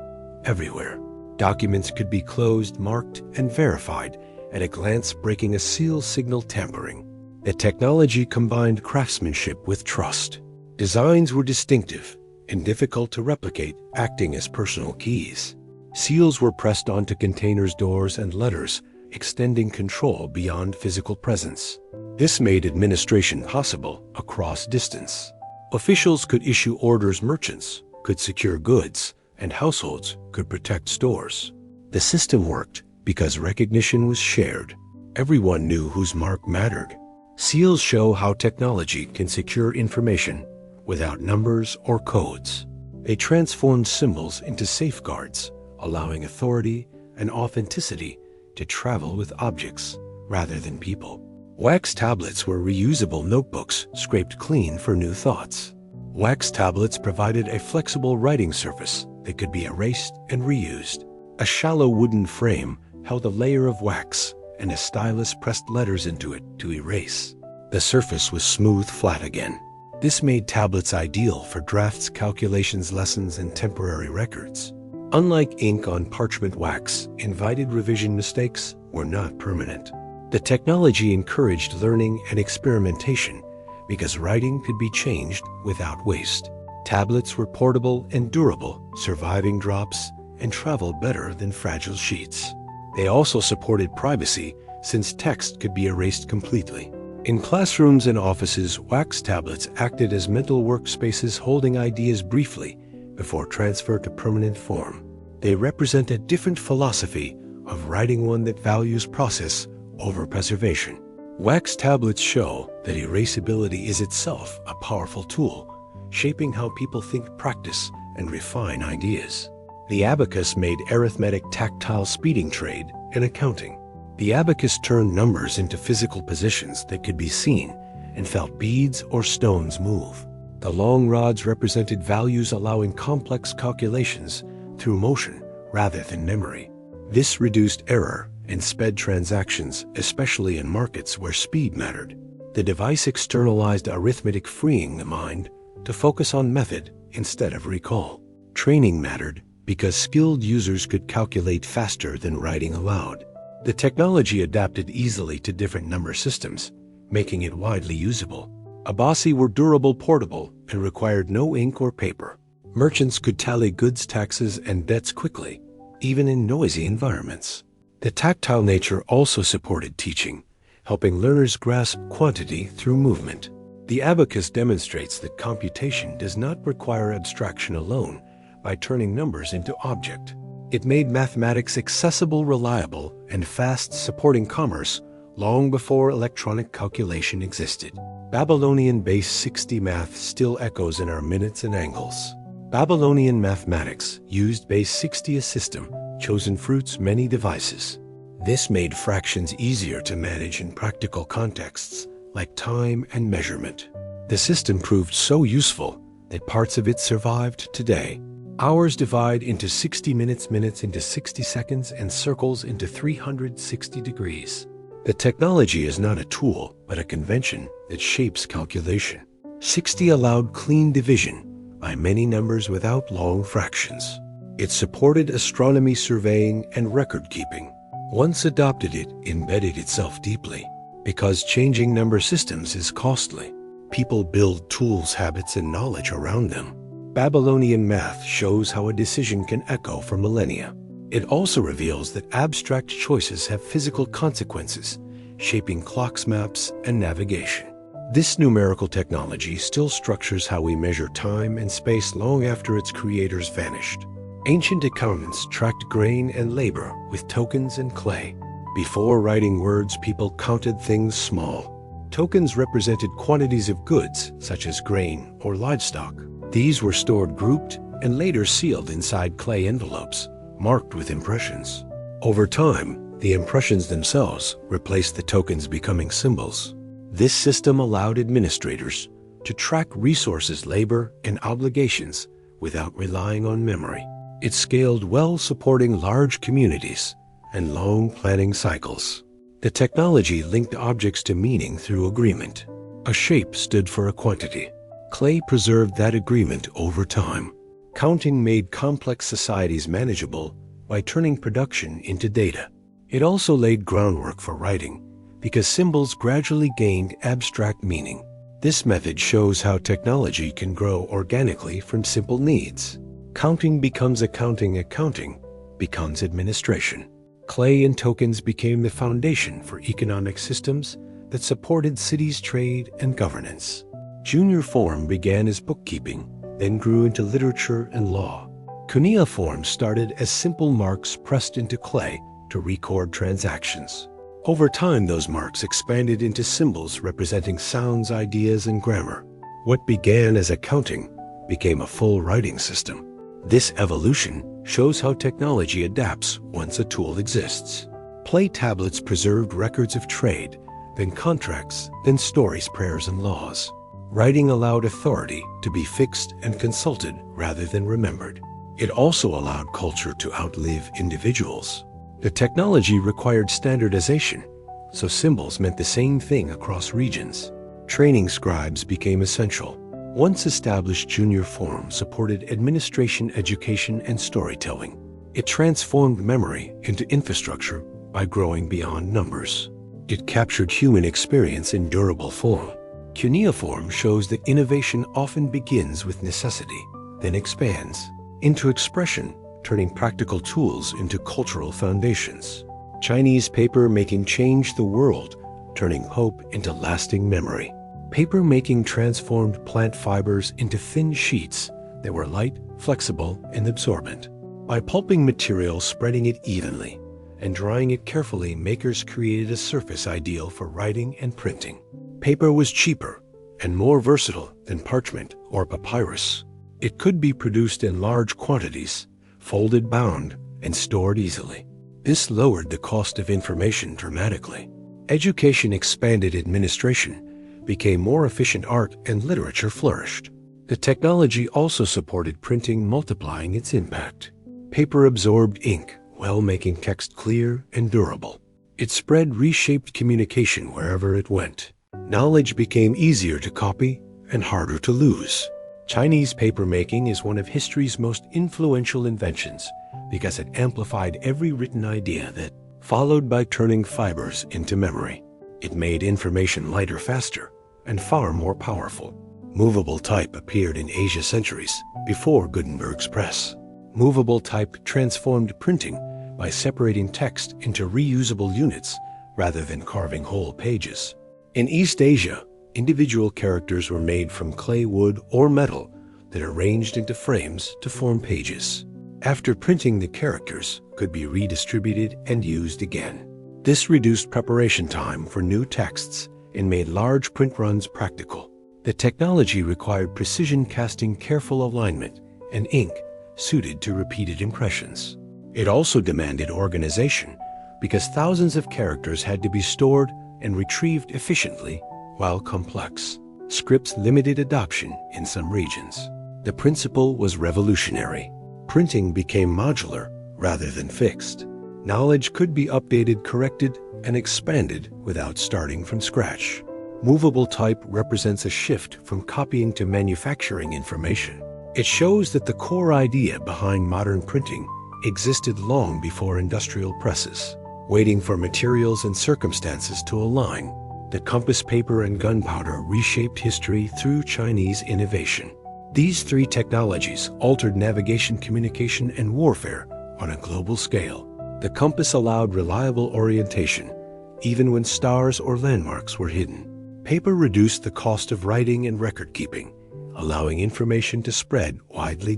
everywhere. Documents could be closed, marked, and verified at a glance, breaking a seal signal tampering. The technology combined craftsmanship with trust. Designs were distinctive and difficult to replicate, acting as personal keys. Seals were pressed onto containers, doors, and letters, extending control beyond physical presence. This made administration possible across distance. Officials could issue orders, merchants could secure goods, and households could protect stores. The system worked because recognition was shared. Everyone knew whose mark mattered. Seals show how technology can secure information without numbers or codes. They transformed symbols into safeguards, allowing authority and authenticity to travel with objects rather than people. Wax tablets were reusable notebooks scraped clean for new thoughts. Wax tablets provided a flexible writing surface that could be erased and reused. A shallow wooden frame held a layer of wax, and a stylus pressed letters into it to erase. The surface was smooth, flat again. This made tablets ideal for drafts, calculations, lessons, and temporary records. Unlike ink on parchment, wax invited revision. Mistakes were not permanent. The technology encouraged learning and experimentation because writing could be changed without waste. Tablets were portable and durable, surviving drops, and traveled better than fragile sheets. They also supported privacy since text could be erased completely. In classrooms and offices, wax tablets acted as mental workspaces, holding ideas briefly before transfer to permanent form. They represent a different philosophy of writing, one that values process over preservation. Wax tablets show that erasability is itself a powerful tool, shaping how people think, practice, and refine ideas. The abacus made arithmetic tactile, speeding trade and accounting. The abacus turned numbers into physical positions that could be seen and felt beads or stones move. The long rods represented values, allowing complex calculations through motion rather than memory. This reduced error and sped transactions, especially in markets where speed mattered. The device externalized arithmetic, freeing the mind to focus on method instead of recall. Training mattered because skilled users could calculate faster than writing aloud. The technology adapted easily to different number systems, making it widely usable. Abasi were durable, portable, and required no ink or paper. Merchants could tally goods, taxes, and debts quickly, even in noisy environments. The tactile nature also supported teaching, helping learners grasp quantity through movement. The abacus demonstrates that computation does not require abstraction alone by turning numbers into object. It made mathematics accessible, reliable, and fast, supporting commerce long before electronic calculation existed. Babylonian base 60 math still echoes in our minutes and angles. Babylonian mathematics used base 60, a system, chosen fruits, many devices. This made fractions easier to manage in practical contexts like time and measurement. The system proved so useful that parts of it survived today. Hours divide into 60 minutes, minutes into 60 seconds, and circles into 360 degrees. The technology is not a tool, but a convention that shapes calculation. 60 allowed clean division by many numbers without long fractions. It supported astronomy, surveying, and record-keeping. Once adopted, it embedded itself deeply. Because changing number systems is costly, people build tools, habits, and knowledge around them. Babylonian math shows how a decision can echo for millennia. It also reveals that abstract choices have physical consequences, shaping clocks, maps, and navigation. This numerical technology still structures how we measure time and space long after its creators vanished. Ancient accountants tracked grain and labor with tokens and clay. Before writing words, people counted things small. Tokens represented quantities of goods, such as grain or livestock. These were stored grouped and later sealed inside clay envelopes, marked with impressions. Over time, the impressions themselves replaced the tokens, becoming symbols. This system allowed administrators to track resources, labor, and obligations without relying on memory. It scaled well, supporting large communities and long planning cycles. The technology linked objects to meaning through agreement. A shape stood for a quantity. Clay preserved that agreement over time. Counting made complex societies manageable by turning production into data. It also laid groundwork for writing, because symbols gradually gained abstract meaning. This method shows how technology can grow organically from simple needs. Counting becomes accounting, accounting becomes administration. Clay and tokens became the foundation for economic systems that supported cities' trade and governance. Cuneiform began as bookkeeping, then grew into literature and law. Cuneiform started as simple marks pressed into clay to record transactions. Over time, those marks expanded into symbols representing sounds, ideas, and grammar. What began as accounting became a full writing system. This evolution shows how technology adapts once a tool exists. Clay tablets preserved records of trade, then contracts, then stories, prayers, and laws. Writing allowed authority to be fixed and consulted rather than remembered. It also allowed culture to outlive individuals. The technology required standardization, so symbols meant the same thing across regions. Training scribes became essential. Once established, cuneiform supported administration, education, and storytelling. It transformed memory into infrastructure by growing beyond numbers. It captured human experience in durable form. Cuneiform shows that innovation often begins with necessity, then expands into expression, turning practical tools into cultural foundations. Chinese paper making changed the world, turning hope into lasting memory. Paper making transformed plant fibers into thin sheets that were light, flexible, and absorbent. By pulping material, spreading it evenly, and drying it carefully, makers created a surface ideal for writing and printing. Paper was cheaper and more versatile than parchment or papyrus. It could be produced in large quantities, folded, bound, and stored easily. This lowered the cost of information dramatically. Education expanded, administration became more efficient, art and literature flourished. The technology also supported printing, multiplying its impact. Paper absorbed ink, while making text clear and durable. It spread, reshaped communication wherever it went. Knowledge became easier to copy and harder to lose. Chinese papermaking is one of history's most influential inventions because it amplified every written idea that followed by turning fibers into memory. It made information lighter, faster, and far more powerful. Movable type appeared in Asia centuries before Gutenberg's press. Movable type transformed printing by separating text into reusable units rather than carving whole pages. In East Asia, individual characters were made from clay, wood, or metal that arranged into frames to form pages. After printing, the characters could be redistributed and used again. This reduced preparation time for new texts and made large print runs practical. The technology required precision casting, careful alignment, and ink suited to repeated impressions. It also demanded organization because thousands of characters had to be stored and retrieved efficiently while complex. Scripts limited adoption in some regions. The principle was revolutionary. Printing became modular rather than fixed. Knowledge could be updated, corrected, and expanded without starting from scratch. Movable type represents a shift from copying to manufacturing information. It shows that the core idea behind modern printing existed long before industrial presses, waiting for materials and circumstances to align. The compass, paper, and gunpowder reshaped history through Chinese innovation. These three technologies altered navigation, communication, and warfare on a global scale. The compass allowed reliable orientation, even when stars or landmarks were hidden. Paper reduced the cost of writing and record-keeping, allowing information to spread widely.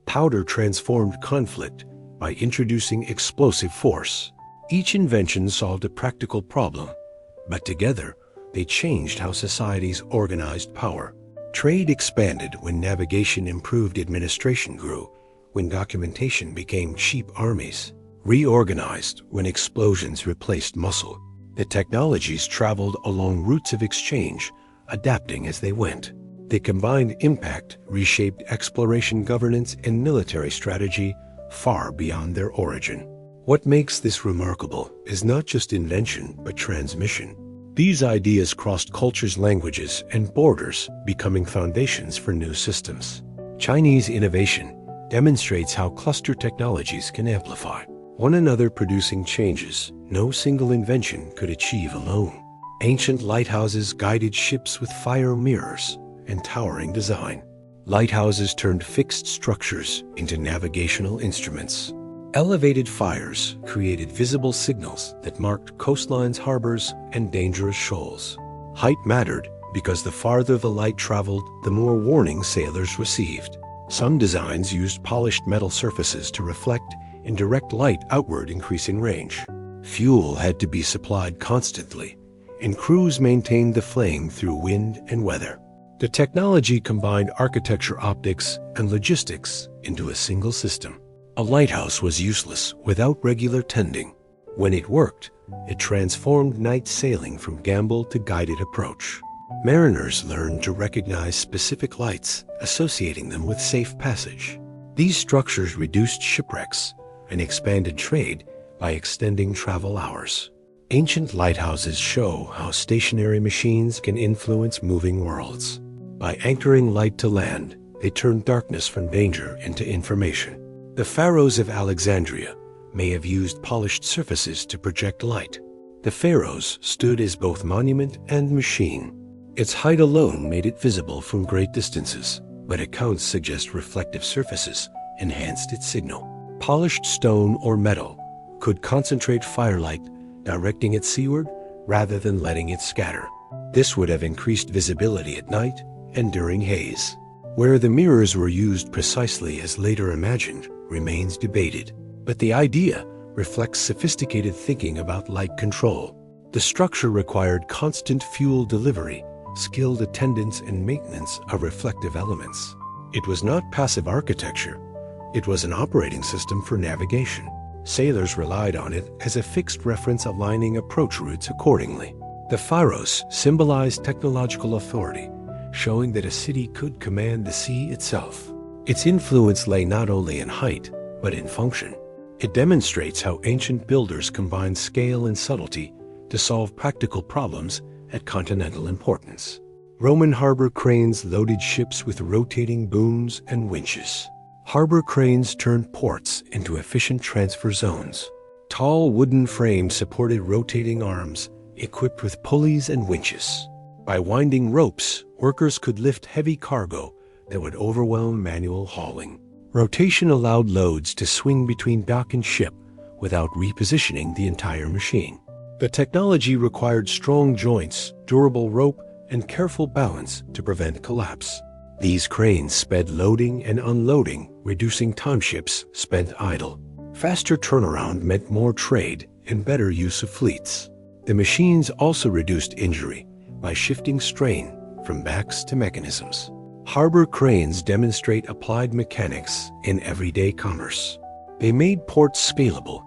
Powder transformed conflict by introducing explosive force. Each invention solved a practical problem, but together they changed how societies organized power. Trade expanded when navigation improved, administration grew when documentation became cheap, armies reorganized when explosions replaced muscle. The technologies traveled along routes of exchange, adapting as they went. They combined impact, reshaped exploration, governance, and military strategy far beyond their origin. What makes this remarkable is not just invention, but transmission. These ideas crossed cultures, languages, and borders, becoming foundations for new systems. Chinese innovation demonstrates how cluster technologies can amplify one another, producing changes no single invention could achieve alone. Ancient lighthouses guided ships with fire mirrors and towering design. Lighthouses turned fixed structures into navigational instruments. Elevated fires created visible signals that marked coastlines, harbors, and dangerous shoals. Height mattered because the farther the light traveled, the more warning sailors received. Some designs used polished metal surfaces to reflect and direct light outward, increasing range. Fuel had to be supplied constantly, and crews maintained the flame through wind and weather. The technology combined architecture, optics, and logistics into a single system. A lighthouse was useless without regular tending. When it worked, it transformed night sailing from gamble to guided approach. Mariners learned to recognize specific lights, associating them with safe passage. These structures reduced shipwrecks and expanded trade by extending travel hours. Ancient lighthouses show how stationary machines can influence moving worlds. By anchoring light to land, they turned darkness from danger into information. The pharaohs of Alexandria may have used polished surfaces to project light. The pharaohs stood as both monument and machine. Its height alone made it visible from great distances, but accounts suggest reflective surfaces enhanced its signal. Polished stone or metal could concentrate firelight, directing it seaward rather than letting it scatter. This would have increased visibility at night and during haze. Where the mirrors were used precisely as later imagined remains debated, but the idea reflects sophisticated thinking about light control. The structure required constant fuel delivery, skilled attendance, and maintenance of reflective elements. It was not passive architecture. It was an operating system for navigation. Sailors relied on it as a fixed reference, aligning approach routes accordingly. The pharos symbolized technological authority, showing that a city could command the sea itself. Its influence lay not only in height, but in function. It demonstrates how ancient builders combined scale and subtlety to solve practical problems at continental importance. Roman harbor cranes loaded ships with rotating booms and winches. Harbor cranes turned ports into efficient transfer zones. Tall wooden frames supported rotating arms, equipped with pulleys and winches. By winding ropes, workers could lift heavy cargo that would overwhelm manual hauling. Rotation allowed loads to swing between dock and ship without repositioning the entire machine. The technology required strong joints, durable rope, and careful balance to prevent collapse. These cranes sped loading and unloading, reducing time ships spent idle. Faster turnaround meant more trade and better use of fleets. The machines also reduced injury by shifting strain from backs to mechanisms. Harbor cranes demonstrate applied mechanics in everyday commerce. They made ports scalable,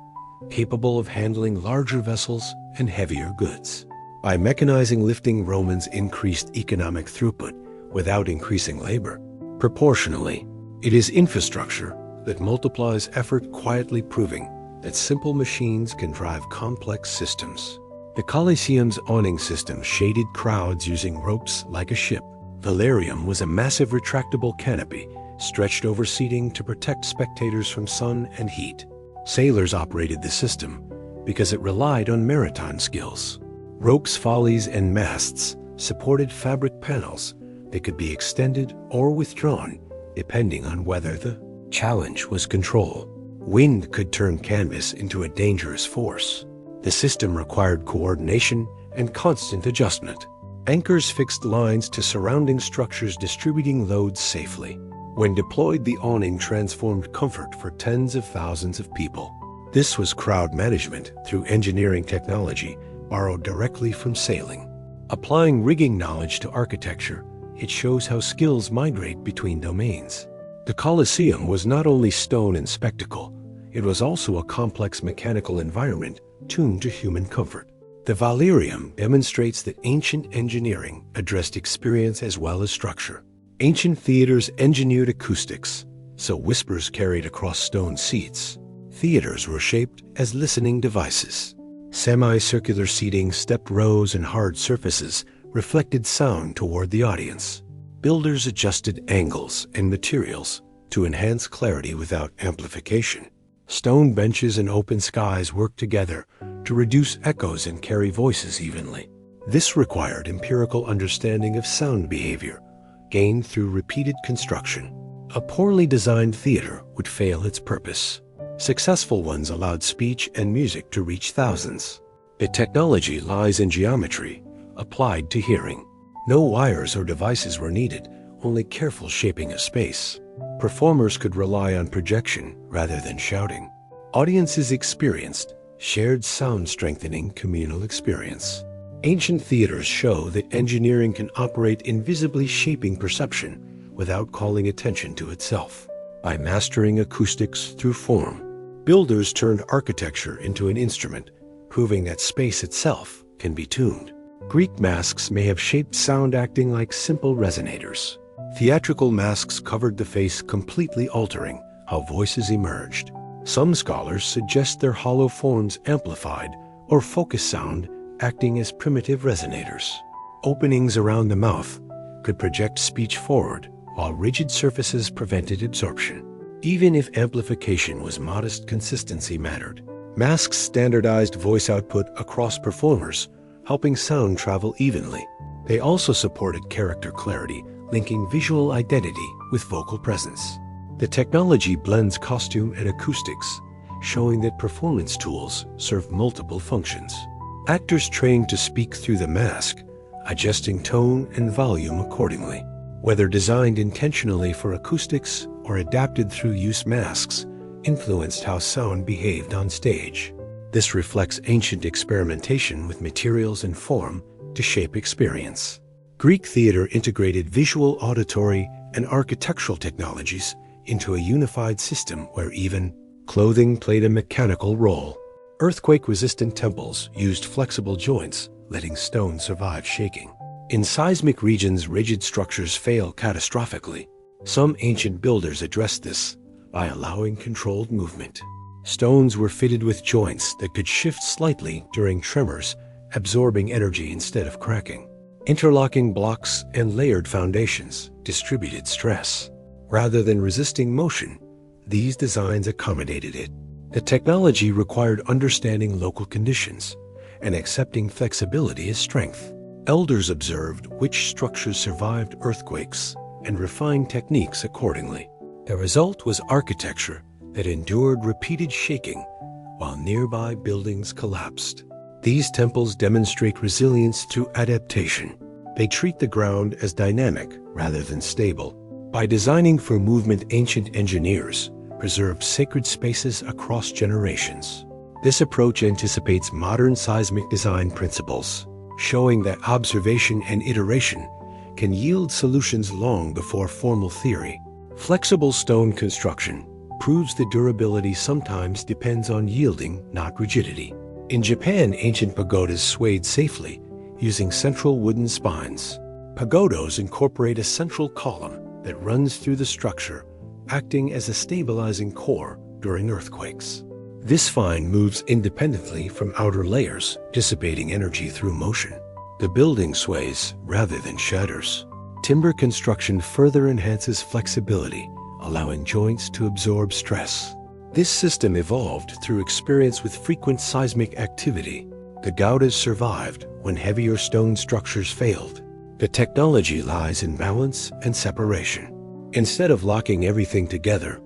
capable of handling larger vessels and heavier goods. By mechanizing lifting, Romans increased economic throughput without increasing labor. proportionally. It is infrastructure that multiplies effort, quietly proving that simple machines can drive complex systems. The Colosseum's awning system shaded crowds using ropes like a ship. Valerium was a massive retractable canopy stretched over seating to protect spectators from sun and heat. Sailors operated the system because it relied on maritime skills. Ropes, follies, and masts supported fabric panels that could be extended or withdrawn depending on whether the challenge was control. Wind could turn canvas into a dangerous force. The system required coordination and constant adjustment. Anchors fixed lines to surrounding structures, distributing loads safely. When deployed, the awning transformed comfort for tens of thousands of people. This was crowd management through engineering technology borrowed directly from sailing. Applying rigging knowledge to architecture, it shows how skills migrate between domains. The Colosseum was not only stone and spectacle, it was also a complex mechanical environment tuned to human comfort. The Valerium demonstrates that ancient engineering addressed experience as well as structure. Ancient theaters engineered acoustics, so whispers carried across stone seats. Theaters were shaped as listening devices. Semicircular seating, stepped rows, and hard surfaces reflected sound toward the audience. Builders adjusted angles and materials to enhance clarity without amplification. Stone benches and open skies worked together to reduce echoes and carry voices evenly. This required empirical understanding of sound behavior, gained through repeated construction. A poorly designed theater would fail its purpose. Successful ones allowed speech and music to reach thousands. The technology lies in geometry, applied to hearing. No wires or devices were needed, only careful shaping of space. Performers could rely on projection rather than shouting. Audiences experienced shared sound, strengthening communal experience. Ancient theaters show that engineering can operate invisibly, shaping perception without calling attention to itself. By mastering acoustics through form, builders turned architecture into an instrument, proving that space itself can be tuned. Greek masks may have shaped sound, acting like simple resonators. Theatrical masks covered the face, completely altering how voices emerged. Some scholars suggest their hollow forms amplified or focused sound, acting as primitive resonators. Openings around the mouth could project speech forward, while rigid surfaces prevented absorption. Even if amplification was modest, consistency mattered. Masks standardized voice output across performers, helping sound travel evenly. They also supported character clarity, linking visual identity with vocal presence. The technology blends costume and acoustics, showing that performance tools serve multiple functions. Actors trained to speak through the mask, adjusting tone and volume accordingly. Whether designed intentionally for acoustics or adapted through use, masks influenced how sound behaved on stage. This reflects ancient experimentation with materials and form to shape experience. Greek theater integrated visual, auditory, and architectural technologies into a unified system where even clothing played a mechanical role. Earthquake-resistant temples used flexible joints, letting stone survive shaking. In seismic regions, rigid structures fail catastrophically. Some ancient builders addressed this by allowing controlled movement. Stones were fitted with joints that could shift slightly during tremors, absorbing energy instead of cracking. Interlocking blocks and layered foundations distributed stress. Rather than resisting motion, these designs accommodated it. The technology required understanding local conditions and accepting flexibility as strength. Elders observed which structures survived earthquakes and refined techniques accordingly. The result was architecture that endured repeated shaking while nearby buildings collapsed. These temples demonstrate resilience through adaptation. They treat the ground as dynamic rather than stable. By designing for movement, ancient engineers preserved sacred spaces across generations. This approach anticipates modern seismic design principles, showing that observation and iteration can yield solutions long before formal theory. Flexible stone construction proves that durability sometimes depends on yielding, not rigidity. In Japan, ancient pagodas swayed safely using central wooden spines. Pagodas incorporate a central column, that runs through the structure, acting as a stabilizing core during earthquakes. This find moves independently from outer layers, dissipating energy through motion. The building sways rather than shatters. Timber construction further enhances flexibility, allowing joints to absorb stress. This system evolved through experience with frequent seismic activity. The Gaudas survived when heavier stone structures failed. The technology lies in balance and separation. Instead of locking everything together,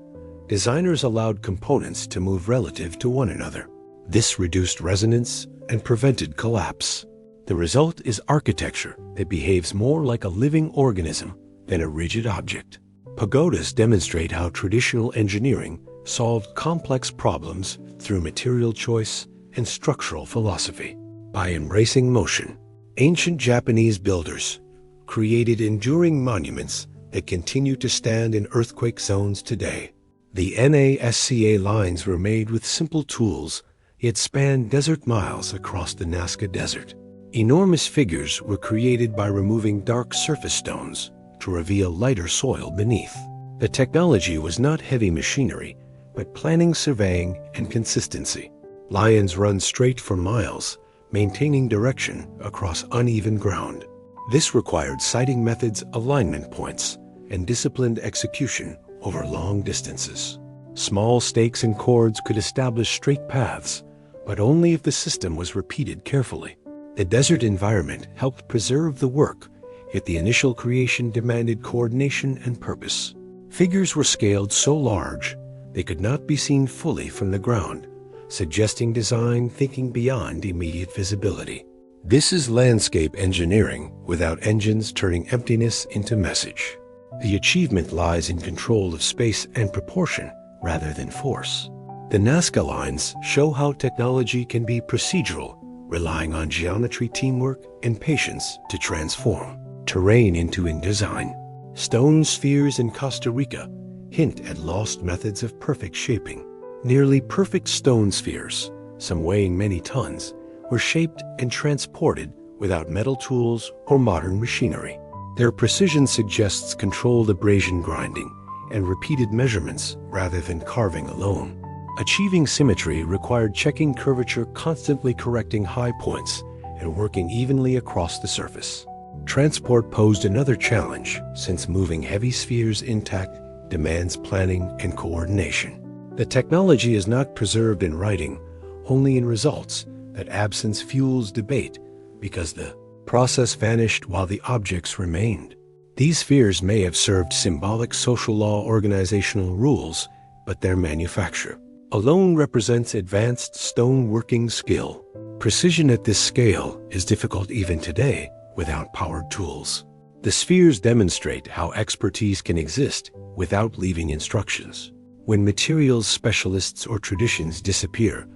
designers allowed components to move relative to one another. This reduced resonance and prevented collapse. The result is architecture that behaves more like a living organism than a rigid object. Pagodas demonstrate how traditional engineering solved complex problems through material choice and structural philosophy. By embracing motion, ancient Japanese builders created enduring monuments that continue to stand in earthquake zones today. The Nazca lines were made with simple tools, yet spanned desert miles across the Nazca Desert. Enormous figures were created by removing dark surface stones to reveal lighter soil beneath. The technology was not heavy machinery, but planning, surveying, and consistency. Lions run straight for miles, maintaining direction across uneven ground. This required sighting methods, alignment points, and disciplined execution over long distances. Small stakes and cords could establish straight paths, but only if the system was repeated carefully. The desert environment helped preserve the work, yet the initial creation demanded coordination and purpose. Figures were scaled so large they could not be seen fully from the ground, suggesting design thinking beyond immediate visibility. This is landscape engineering without engines turning emptiness into message. The achievement lies in control of space and proportion rather than force. The Nazca lines show how technology can be procedural, relying on geometry, teamwork, and patience to transform terrain into design. Stone spheres in Costa Rica hint at lost methods of perfect shaping. Nearly perfect stone spheres, some weighing many tons, were shaped and transported without metal tools or modern machinery. Their precision suggests controlled abrasion grinding and repeated measurements rather than carving alone. Achieving symmetry required checking curvature, constantly correcting high points, and working evenly across the surface. Transport posed another challenge, since moving heavy spheres intact demands planning and coordination. The technology is not preserved in writing, only in results. That absence fuels debate because the process vanished while the objects remained. These spheres may have served symbolic social law organizational rules, but their manufacture alone represents advanced stone working skill. Precision at this scale is difficult even today without powered tools. The spheres demonstrate how expertise can exist without leaving instructions. When materials specialists or traditions disappear,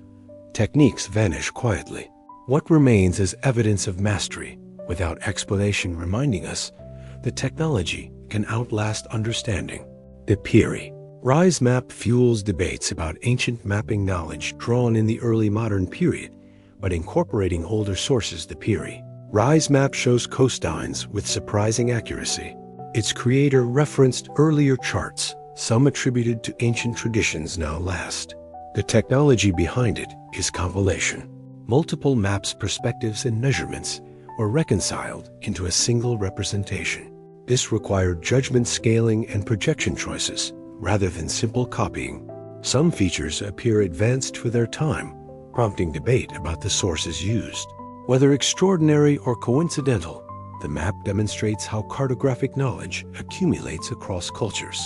techniques vanish quietly. What remains is evidence of mastery, without explanation, reminding us that technology can outlast understanding. The Piri Rise map fuels debates about ancient mapping knowledge drawn in the early modern period, but incorporating older sources. The Piri Rise map shows coastlines with surprising accuracy. Its creator referenced earlier charts, some attributed to ancient traditions now last. The technology behind it is compilation. Multiple maps, perspectives, and measurements were reconciled into a single representation. This required judgment, scaling, and projection choices rather than simple copying. Some features appear advanced for their time, prompting debate about the sources used. Whether extraordinary or coincidental, the map demonstrates how cartographic knowledge accumulates across cultures.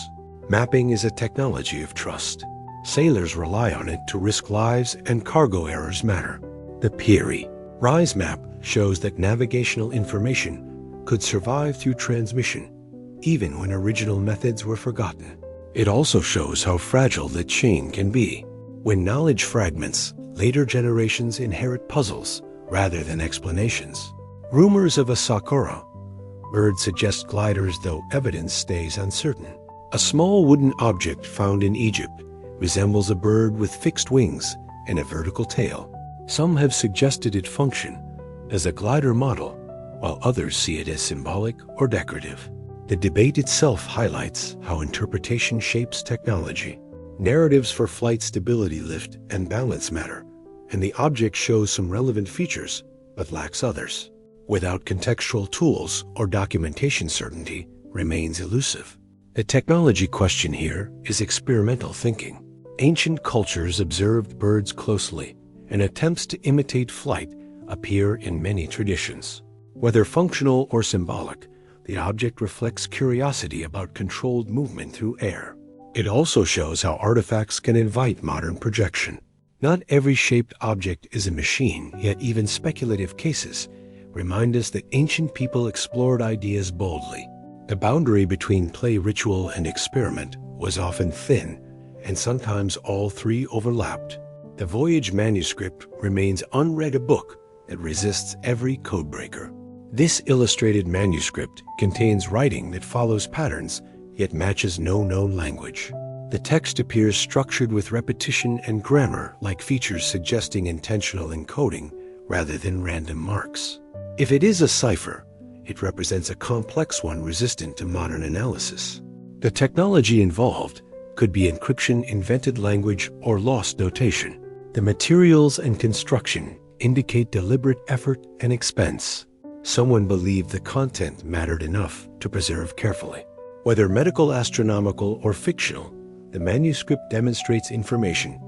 Mapping is a technology of trust. Sailors rely on it to risk lives, and cargo errors matter. The Piri Rise map shows that navigational information could survive through transmission, even when original methods were forgotten. It also shows how fragile the chain can be. When knowledge fragments, later generations inherit puzzles rather than explanations. Rumors of a sakura bird suggest gliders, though evidence stays uncertain. A small wooden object found in Egypt resembles a bird with fixed wings and a vertical tail. Some have suggested it function as a glider model, while others see it as symbolic or decorative. The debate itself highlights how interpretation shapes technology. Narratives for flight stability, lift, and balance matter, and the object shows some relevant features but lacks others. Without contextual tools or documentation, certainty remains elusive. The technology question here is experimental thinking. Ancient cultures observed birds closely, and attempts to imitate flight appear in many traditions. Whether functional or symbolic, the object reflects curiosity about controlled movement through air. It also shows how artifacts can invite modern projection. Not every shaped object is a machine, yet even speculative cases remind us that ancient people explored ideas boldly. The boundary between play, ritual, and experiment was often thin, and sometimes all three overlapped. The Voyage manuscript remains unread, a book that resists every codebreaker. This illustrated manuscript contains writing that follows patterns yet matches no known language. The text appears structured with repetition and grammar-like features suggesting intentional encoding rather than random marks. If it is a cipher, it represents a complex one resistant to modern analysis. The technology involved could be encryption, invented language, or lost notation. The materials and construction indicate deliberate effort and expense. Someone believed the content mattered enough to preserve carefully. Whether medical, astronomical, or fictional, the manuscript demonstrates information,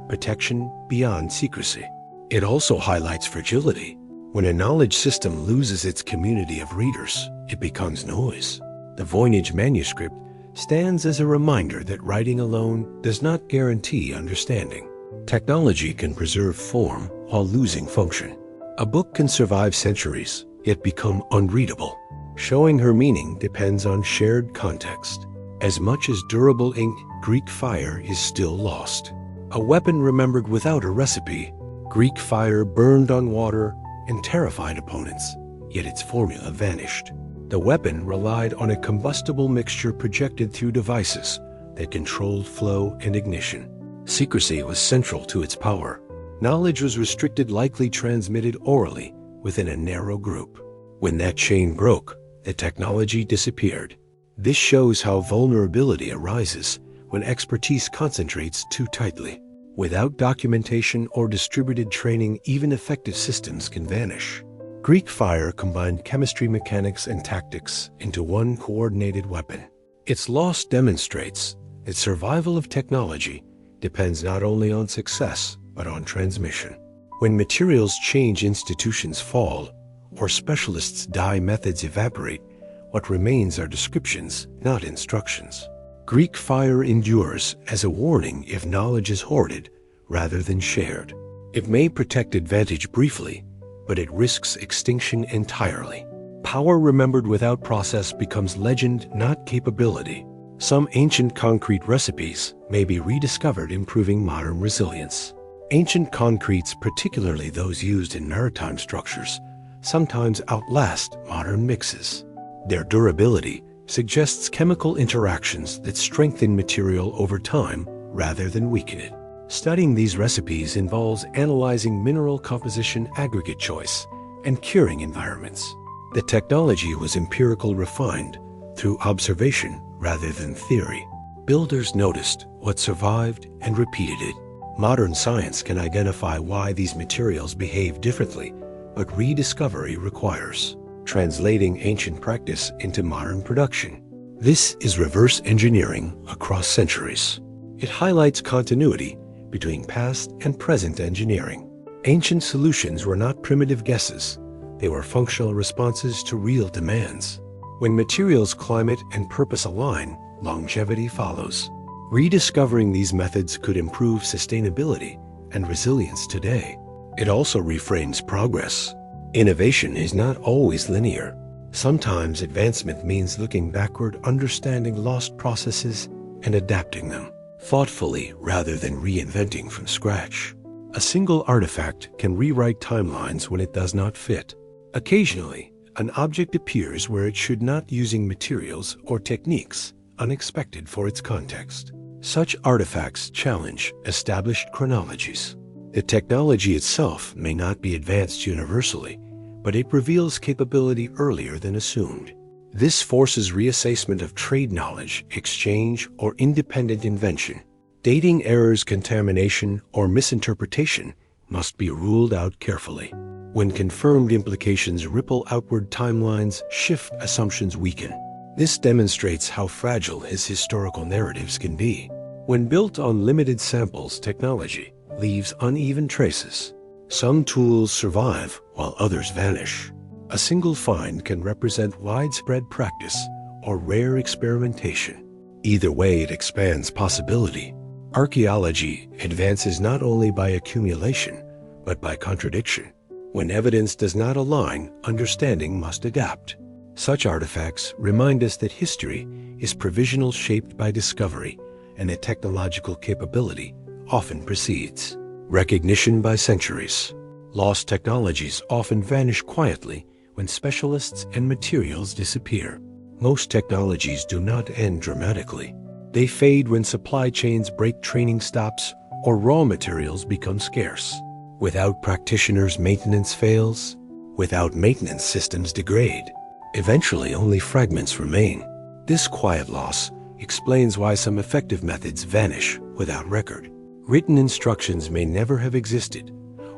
protection beyond secrecy. It also highlights fragility. When a knowledge system loses its community of readers, it becomes noise. The Voynich manuscript stands as a reminder that writing alone does not guarantee understanding. Technology can preserve form while losing function. A book can survive centuries, yet become unreadable. Showing her meaning depends on shared context. As much as durable ink, Greek fire is still lost. A weapon remembered without a recipe. Greek fire burned on water and terrified opponents, yet its formula vanished. The weapon relied on a combustible mixture projected through devices that controlled flow and ignition. Secrecy was central to its power. Knowledge was restricted, likely transmitted orally within a narrow group. When that chain broke, the technology disappeared. This shows how vulnerability arises when expertise concentrates too tightly. Without documentation or distributed training, even effective systems can vanish. Greek fire combined chemistry, mechanics, and tactics into one coordinated weapon. Its loss demonstrates that survival of technology depends not only on success, but on transmission. When materials change, institutions fall, or specialists die, methods evaporate, what remains are descriptions, not instructions. Greek fire endures as a warning if knowledge is hoarded rather than shared. It may protect advantage briefly, but it risks extinction entirely. Power remembered without process becomes legend, not capability. Some ancient concrete recipes may be rediscovered, improving modern resilience. Ancient concretes, particularly those used in maritime structures, sometimes outlast modern mixes. Their durability suggests chemical interactions that strengthen material over time rather than weaken it. Studying these recipes involves analyzing mineral composition, aggregate choice, and curing environments. The technology was empirical, refined through observation rather than theory. Builders noticed what survived and repeated it. Modern science can identify why these materials behave differently, but rediscovery requires translating ancient practice into modern production. This is reverse engineering across centuries. It highlights continuity between past and present engineering. Ancient solutions were not primitive guesses. They were functional responses to real demands. When materials, climate, and purpose align, longevity follows. Rediscovering these methods could improve sustainability and resilience today. It also reframes progress. Innovation is not always linear. Sometimes advancement means looking backward, understanding lost processes, and adapting them thoughtfully rather than reinventing from scratch. A single artifact can rewrite timelines when it does not fit. Occasionally, an object appears where it should not, using materials or techniques unexpected for its context. Such artifacts challenge established chronologies. The technology itself may not be advanced universally, but it reveals capability earlier than assumed. This forces reassessment of trade knowledge, exchange, or independent invention. Dating errors, contamination, or misinterpretation must be ruled out carefully. When confirmed implications ripple outward, timelines shift, assumptions weaken. This demonstrates how fragile his historical narratives can be. When built on limited samples, technology leaves uneven traces. Some tools survive while others vanish. A single find can represent widespread practice or rare experimentation. Either way, it expands possibility. Archaeology advances not only by accumulation, but by contradiction. When evidence does not align, understanding must adapt. Such artifacts remind us that history is provisional, shaped by discovery, and that technological capability often precedes recognition by centuries. Lost technologies often vanish quietly when specialists and materials disappear. Most technologies do not end dramatically. They fade when supply chains break, training stops, or raw materials become scarce. Without practitioners, maintenance fails. Without maintenance, systems degrade. Eventually, only fragments remain. This quiet loss explains why some effective methods vanish without record. Written instructions may never have existed,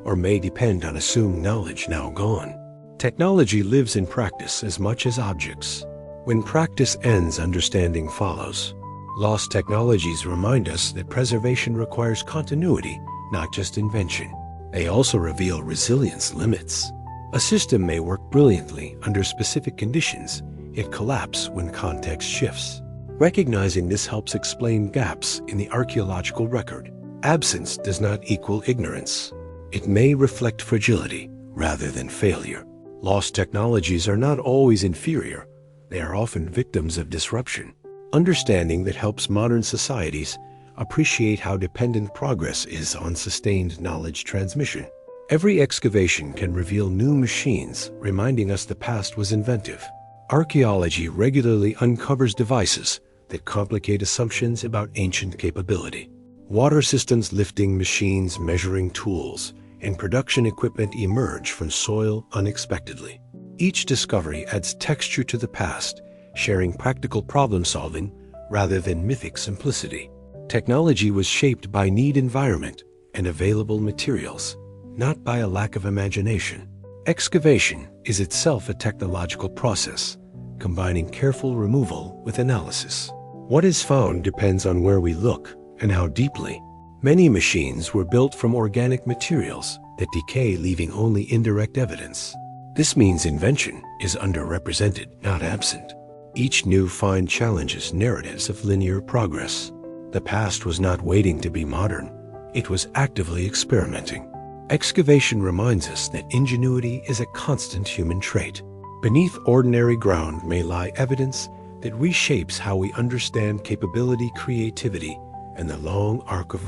or may depend on assumed knowledge now gone. Technology lives in practice as much as objects. When practice ends, understanding follows. Lost technologies remind us that preservation requires continuity, not just invention. They also reveal resilience limits. A system may work brilliantly under specific conditions, yet collapse when context shifts. Recognizing this helps explain gaps in the archaeological record. Absence does not equal ignorance. It may reflect fragility rather than failure. Lost technologies are not always inferior. They are often victims of disruption. Understanding that helps modern societies appreciate how dependent progress is on sustained knowledge transmission. Every excavation can reveal new machines, reminding us the past was inventive. Archaeology regularly uncovers devices that complicate assumptions about ancient capability. Water systems, lifting machines, measuring tools, and production equipment emerge from soil unexpectedly. Each discovery adds texture to the past, sharing practical problem-solving rather than mythic simplicity. Technology was shaped by need, environment, and available materials, not by a lack of imagination. Excavation is itself a technological process, combining careful removal with analysis. What is found depends on where we look and how deeply. Many machines were built from organic materials that decay, leaving only indirect evidence. This means invention is underrepresented, not absent. Each new find challenges narratives of linear progress. The past was not waiting to be modern. It was actively experimenting. Excavation reminds us that ingenuity is a constant human trait. Beneath ordinary ground may lie evidence that reshapes how we understand capability, creativity, and the long arc of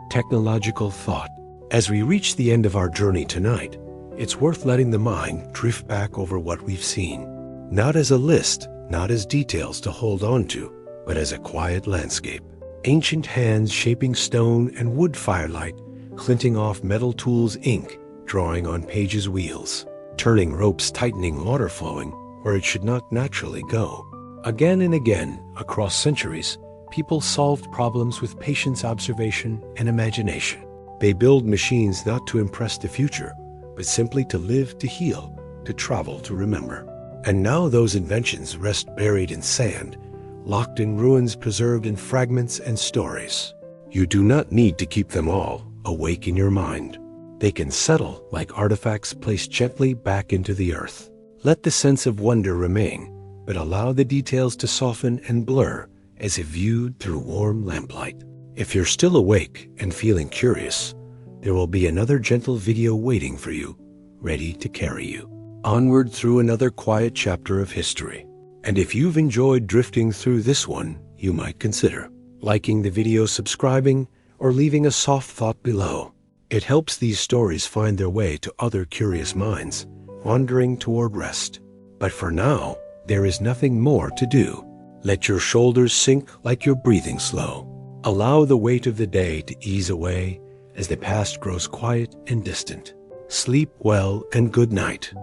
technological thought. As we reach the end of our journey tonight, it's worth letting the mind drift back over what we've seen. Not as a list, not as details to hold on to, but as a quiet landscape. Ancient hands shaping stone and wood, firelight glinting off metal tools, ink drawing on pages, wheels turning, ropes tightening, water flowing where it should not naturally go. Again and again, across centuries, people solved problems with patience, observation, and imagination. They build machines not to impress the future, but simply to live, to heal, to travel, to remember. And now those inventions rest buried in sand, locked in ruins, preserved in fragments and stories. You do not need to keep them all awake in your mind. They can settle like artifacts placed gently back into the earth. Let the sense of wonder remain, but allow the details to soften and blur as if viewed through warm lamplight. If you're still awake and feeling curious, there will be another gentle video waiting for you, ready to carry you onward through another quiet chapter of history. And if you've enjoyed drifting through this one, you might consider liking the video, subscribing, or leaving a soft thought below. It helps these stories find their way to other curious minds, wandering toward rest. But for now, there is nothing more to do. Let your shoulders sink like you're breathing slow. Allow the weight of the day to ease away as the past grows quiet and distant. Sleep well and good night.